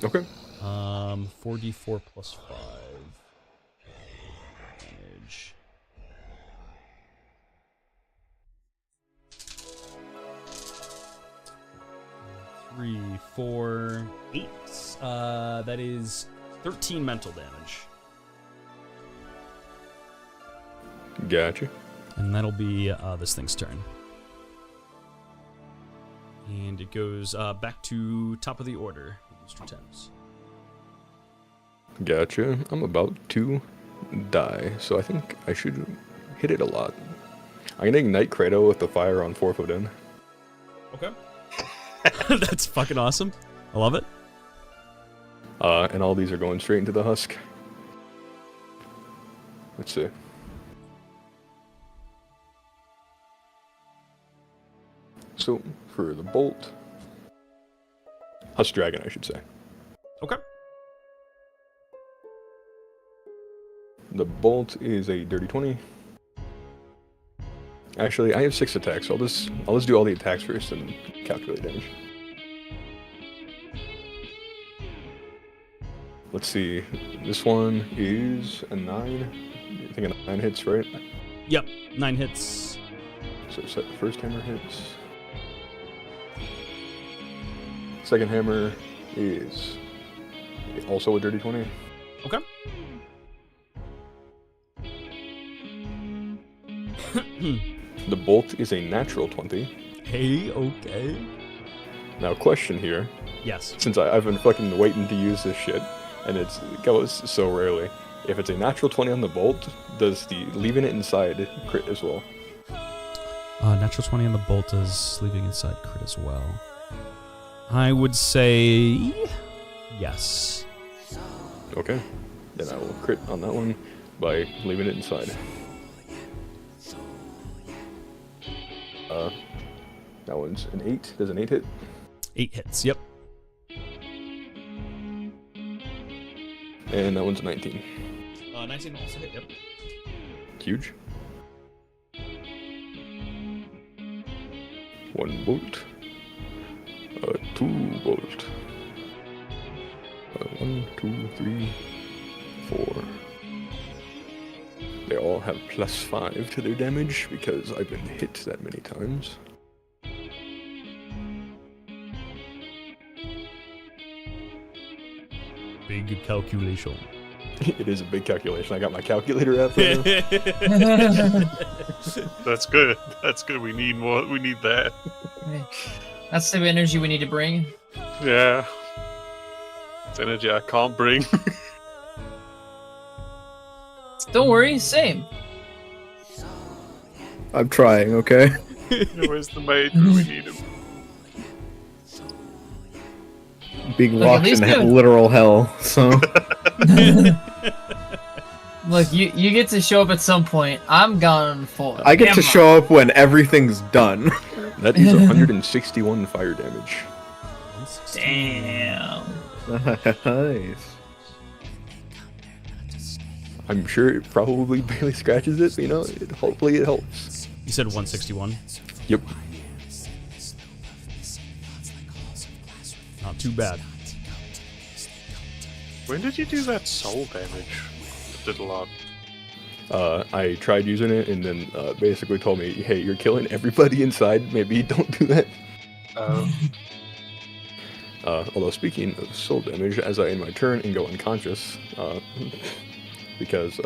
Okay. 4d4 plus 5 damage. 3, 4, 8. That is 13 mental damage. Gotcha. And that'll be this thing's turn. And it goes back to top of the order. Mr. Thames. Gotcha. I'm about to die, so I think I should hit it a lot. I'm gonna ignite Kratos with the fire on 4-foot. Okay. That's fucking awesome. I love it. And all these are going straight into the husk. Let's see. So, for the bolt... Husk Dragon, I should say. Okay. The bolt is a dirty 20. Actually, I have 6 attacks, so I'll just do all the attacks first and calculate damage. Let's see. This one is a 9. I think a 9 hits, right? Yep, 9 hits. So first hammer hits. Second hammer is also a dirty 20. Okay. The bolt is a natural 20. Hey, okay. Now, question here. Yes. Since I've been fucking waiting to use this shit, and it goes so rarely. If it's a natural 20 on the bolt, does the leaving it inside crit as well? Natural 20 on the bolt is leaving inside crit as well. I would say yes. Okay. Then I will crit on that one by leaving it inside. That one's an 8. Does an 8 hit? 8 hits, yep. And that one's a 19. 19 also hit, yep. Huge. 1 bolt. 2 bolt. 1, 2, 3, 4. They all have +5 to their damage because I've been hit that many times. Big calculation. It is a big calculation. I got my calculator app right now. That's good. That's good. We need more. We need that. That's the energy we need to bring. Yeah. It's energy I can't bring. Don't worry, same. I'm trying, okay? Where's the mage? We need him. Being Look, at locked in least good. literal hell, so... Look, you get to show up at some point. I'm gone for I get to camera. show up when everything's done. That is 161 fire damage. Damn. Nice. I'm sure it probably barely scratches it, but you know, hopefully it helps. You said 161? Yep. Not too bad. When did you do that soul damage? It did a lot. I tried using it and then basically told me, hey, you're killing everybody inside, maybe don't do that. Although speaking of soul damage, as I end my turn and go unconscious, because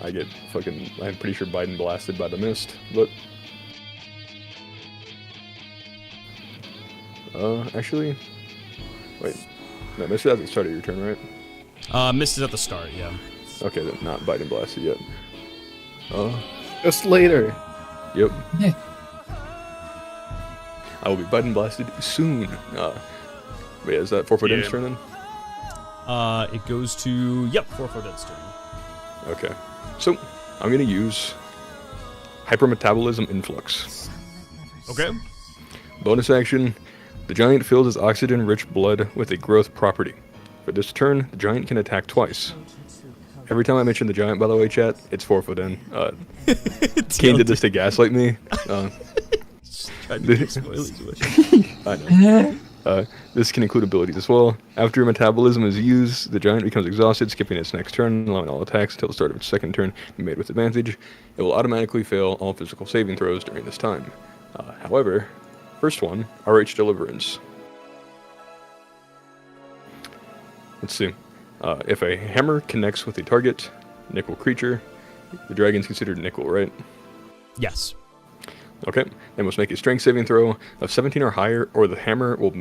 I get fucking, I'm pretty sure Biden blasted by the mist, but... actually, wait, No, missed it at the start of your turn, right? Misses at the start, yeah. Okay, then not Bite and Blasted yet. Just later. Yep. Yeah. I will be Bite and Blasted soon. But yeah, is that 4-foot turn then? It goes to, yep, 4-foot turn. Okay. So, I'm going to use Hypermetabolism Influx. Okay. Bonus action, the giant fills his oxygen-rich blood with a growth property. For this turn, the giant can attack twice. Every time I mention the giant, by the way, chat, it's 4-foot in. Kane did this to gaslight me. Tried to give spoilers away. I know. This can include abilities as well. After metabolism is used, the giant becomes exhausted, skipping its next turn, allowing all attacks until the start of its second turn to be made with advantage. It will automatically fail all physical saving throws during this time. However, first one, RH Deliverance. Let's see. If a hammer connects with a target, nickel creature, the dragon's considered nickel, right? Yes. Okay, they must make a strength saving throw of 17 or higher, or the hammer will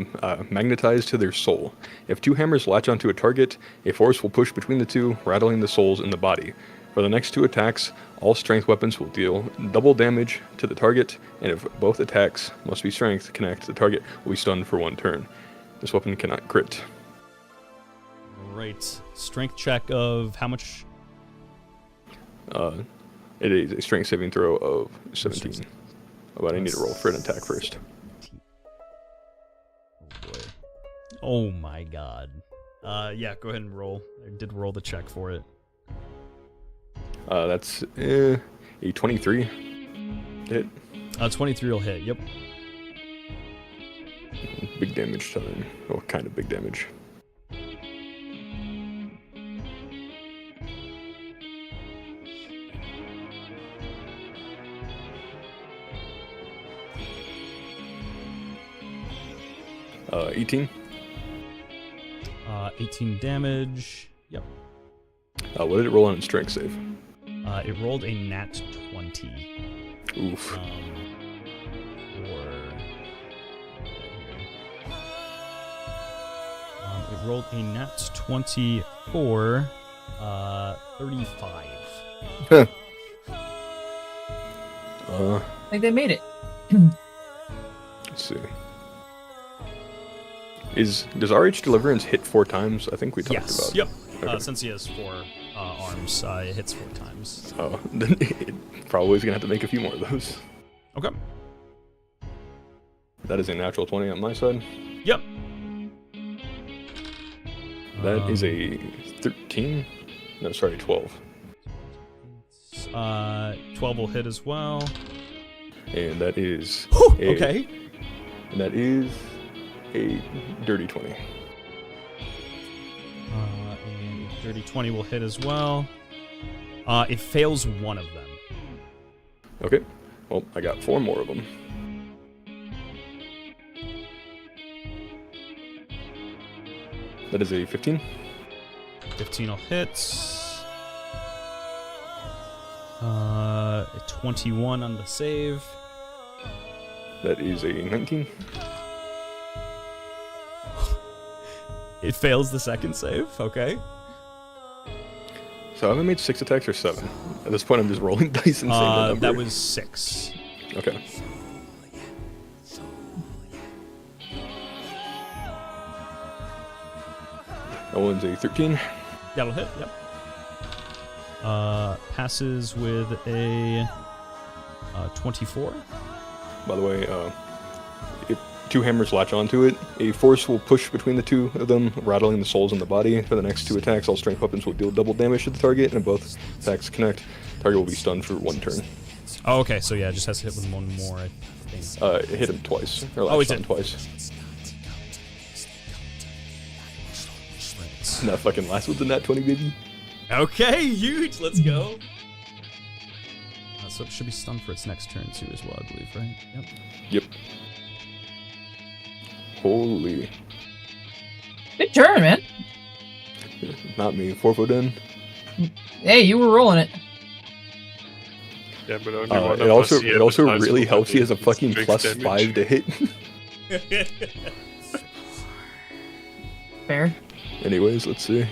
magnetize to their soul. If 2 hammers latch onto a target, a force will push between the 2, rattling the souls in the body. For the next 2 attacks, all strength weapons will deal double damage to the target, and if both attacks must be strength connect, the target will be stunned for 1 turn. This weapon cannot crit. Right. Strength check of how much? It is a strength saving throw of 17. But I need to roll for an attack first. Oh boy. Oh my god. Yeah, go ahead and roll. I did roll the check for it. That's a 23 hit. 23 will hit, yep. Big damage time. Oh, kind of big damage. Uh, 18. 18 damage. Yep. What did it roll on its strength save? It rolled a nat 20. Oof. It rolled a nat 20 for 35. I think they made it. Let's see. Does RH Deliverance hit 4 times? I think we talked Yes. about. Yep. Okay. Since he has 4 arms, it hits 4 times. Oh, then it probably is gonna have to make a few more of those. Okay. That is a natural 20 on my side. Yep. That is a 13. No, sorry, 12. 12 will hit as well. And that is Okay. And that is a dirty 20. And a dirty 20 will hit as well. It fails one of them. Okay. Well, I got 4 more of them. That is a 15. 15 will hit. A 21 on the save. That is a 19. It fails the second save. Okay. So have I made 6 attacks or 7? At this point, I'm just rolling dice and saying the number. That was 6. Okay. That one's a 13. That'll hit. Yep. Passes with a 24. By the way, if 2 hammers latch onto it, a force will push between the 2 of them, rattling the souls in the body. For the next 2 attacks, all strength weapons will deal double damage to the target, and if both attacks connect, target will be stunned for 1 turn. Oh, okay. So yeah, it just has to hit with 1 more, I think. It hit him twice. Or Oh, it latched on did. twice. That fucking last one's a nat 20, baby. Okay, huge. Let's go. So it should be stunned for its next turn too, as well, I believe, right? Yep. Yep. Holy. Good turn, man. Not me. 4 foot in. Hey, you were rolling it. Yeah, but only one It of also us here really decides helps he has a what fucking strength plus damage. 5 to hit. Fair. Anyways, let's see.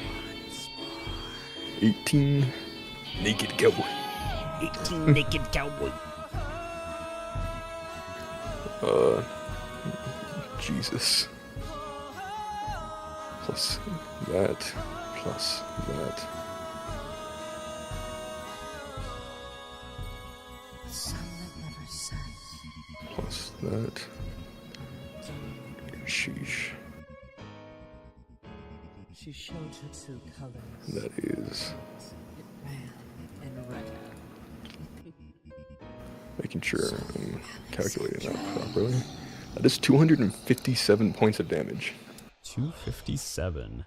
18. Naked cowboy. 18 naked cowboy. Jesus. Plus that. Plus that. Sun that never sets. Plus that. Sheesh. She showed her true colors. That is It ran and red. making sure I'm calculating that properly. That is 257 points of damage. 257.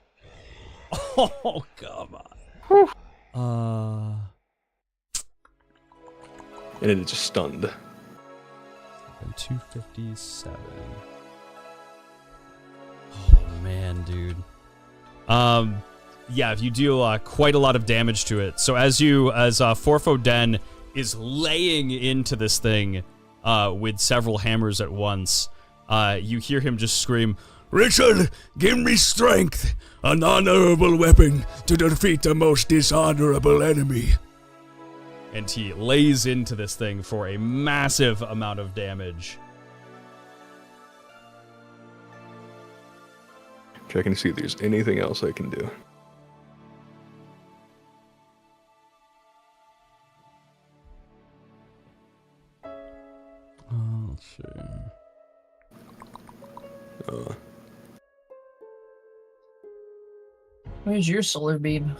Oh, come on. And it is just stunned. And 257. Oh, man, dude. Yeah, if you deal quite a lot of damage to it. So as Forfo Den is laying into this thing with several hammers at once, you hear him just scream, Richard, give me strength, an honorable weapon to defeat a most dishonorable enemy. and he lays into this thing for a massive amount of damage. Checking to see if there's anything else I can do. Let's see. Where's your solar beam?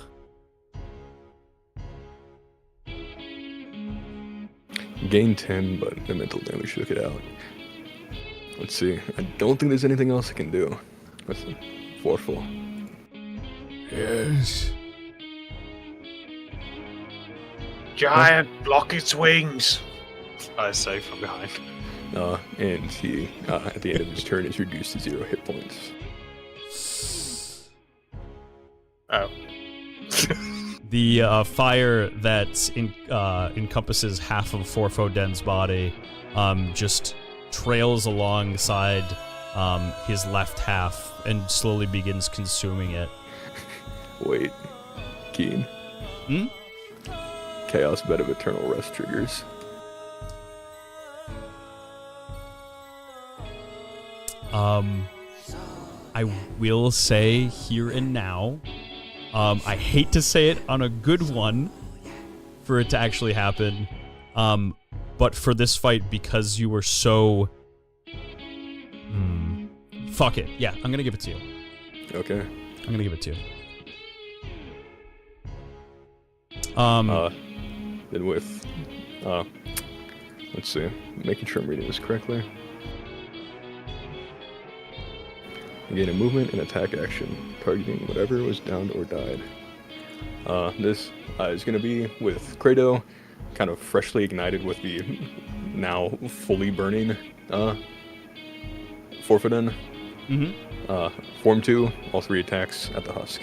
Gain 10, but the mental damage took it out. Let's see. I don't think there's anything else I can do. With the forceful. Yes. Giant, block its wings! I say from behind. And he, at the end of his turn, is reduced to 0 hit points. Oh. The fire that encompasses half of Forfo Den's body just trails alongside his left half and slowly begins consuming it. Wait. Keen. Hmm? Chaos Bed of Eternal Rest triggers. I will say here and now, I hate to say it on a good one for it to actually happen, but for this fight, because you were so... fuck it. Yeah, I'm gonna give it to you. Okay. I'm gonna give it to you. Then with, let's see, making sure I'm reading this correctly. Gain a movement and attack action, targeting whatever was downed or died. This is going to be with Credo, kind of freshly ignited with the now fully burning Forfeiden. Form 2, all 3 attacks at the husk.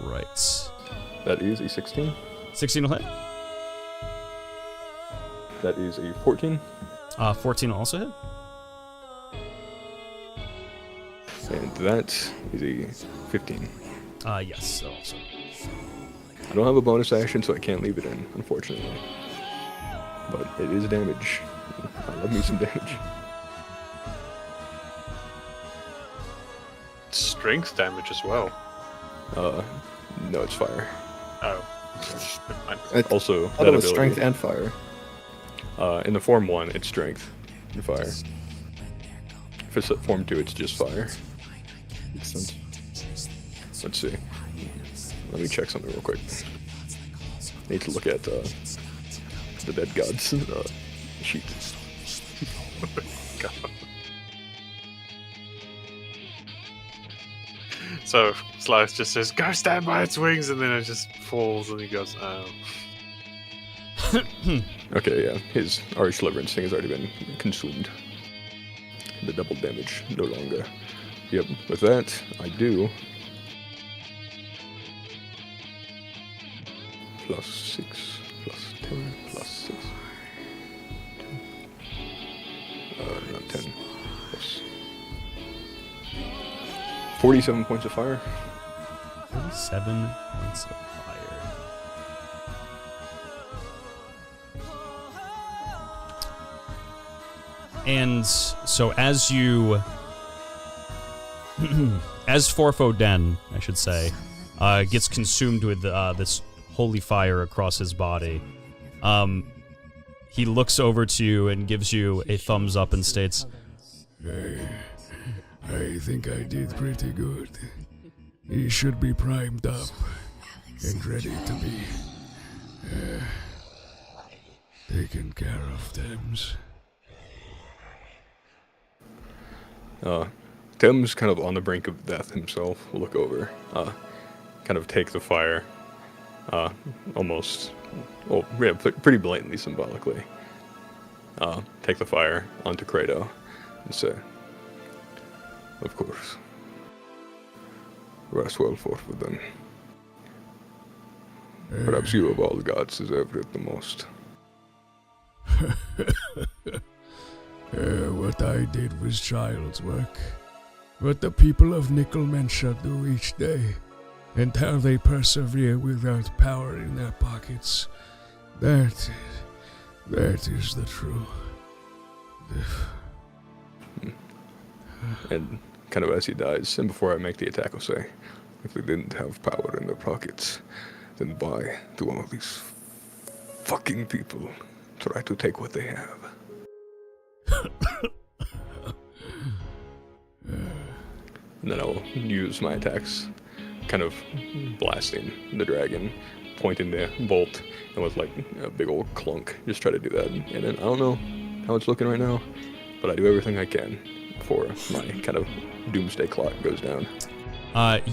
Right. That is a 16. 16 will hit. That is a 14. 14 will also hit. And that is a 15. Yes, that also. I don't have a bonus action, so I can't leave it in, unfortunately. But it is damage. I love me some damage. Strength damage as well. No, it's fire. Oh. Never mind. Also, I thought it was strength and fire. in the Form 1, it's strength and fire. If it's at Form 2, it's just fire. Makes sense. Let's see. Let me check something real quick. Need to look at the Dead Gods sheet. God. So Slice just says, "Go stand by its wings," and then it just falls, and he goes, "Oh." Okay, yeah, his Arch Deliverance thing has already been consumed. The double damage, no longer. Yep, with that, I do... +6, +10, +6. Not 10. Plus 47 points of fire. 47 points of fire. And so as you... as Forfoden, I should say, gets consumed with this holy fire across his body, he looks over to you and gives you a thumbs up and states, I think I did pretty good. He should be primed up and ready to be taken care of, Thames. Tim's kind of on the brink of death himself. Will look over, kind of take the fire, almost, well, yeah, pretty blatantly symbolically, take the fire onto Credo and say, of course, rest well forth with them. Perhaps you of all the gods deserved it the most. What I did was child's work. What the people of Nickelmensha do each day, and how they persevere without power in their pockets, that is the true. And kind of as he dies, and before I make the attack, I'll say, if they didn't have power in their pockets, then why do all these fucking people try to take what they have? And then I'll use my attacks, kind of blasting the dragon, pointing the bolt, and with like a big old clunk, just try to do that. And then I don't know how it's looking right now, but I do everything I can before my kind of doomsday clock goes down.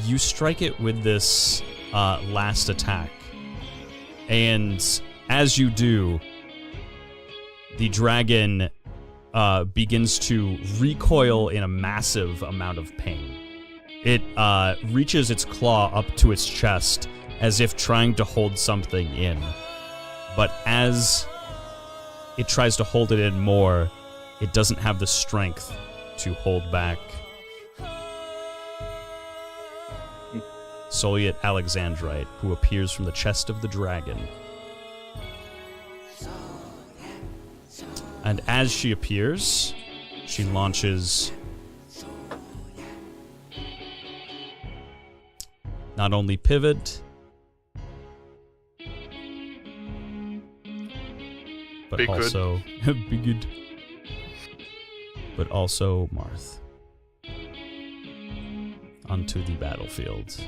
You strike it with this last attack, and as you do, the dragon begins to recoil in a massive amount of pain. It reaches its claw up to its chest as if trying to hold something in. But as it tries to hold it in more, it doesn't have the strength to hold back. Soliet Alexandrite, who appears from the chest of the dragon. And as she appears, she launches not only Pivot, but Be good. also be good, but also Marth onto the battlefield.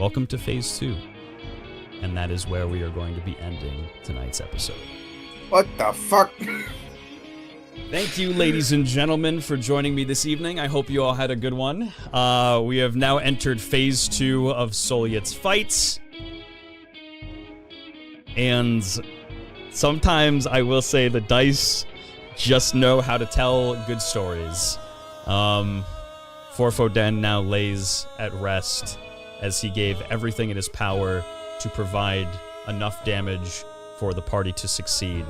Welcome to Phase 2, and that is where we are going to be ending tonight's episode. What the fuck? Thank you, ladies and gentlemen, for joining me this evening. I hope you all had a good one. We have now entered Phase 2 of Soliet's fights. And sometimes I will say the dice just know how to tell good stories. Forfoden now lays at rest as he gave everything in his power to provide enough damage for the party to succeed.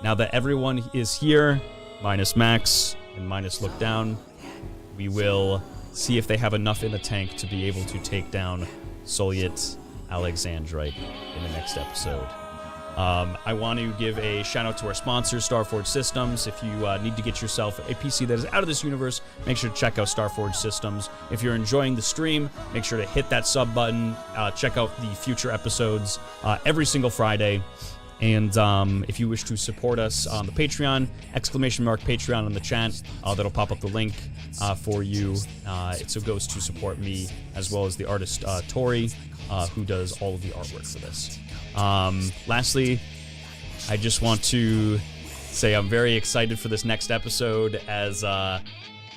Now that everyone is here, minus Max and minus Look Down, we will see if they have enough in the tank to be able to take down Soliet Alexandrite in the next episode. I want to give a shout out to our sponsor, Starforge Systems. If you need to get yourself a PC that is out of this universe, make sure to check out Starforge Systems. If you're enjoying the stream, make sure to hit that sub button. Check out the future episodes every single Friday. And if you wish to support us on the Patreon, !Patreon on the chat, that'll pop up the link for you. It goes to support me as well as the artist Tori, who does all of the artwork for this. Lastly, I just want to say I'm very excited for this next episode as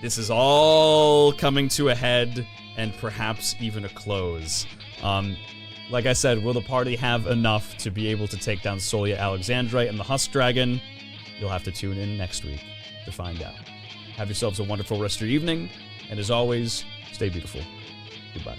this is all coming to a head and perhaps even a close. Like I said, will the party have enough to be able to take down Soliet Alexandrite and the Husk Dragon? You'll have to tune in next week to find out. Have yourselves a wonderful rest of your evening, and as always, stay beautiful. Goodbye.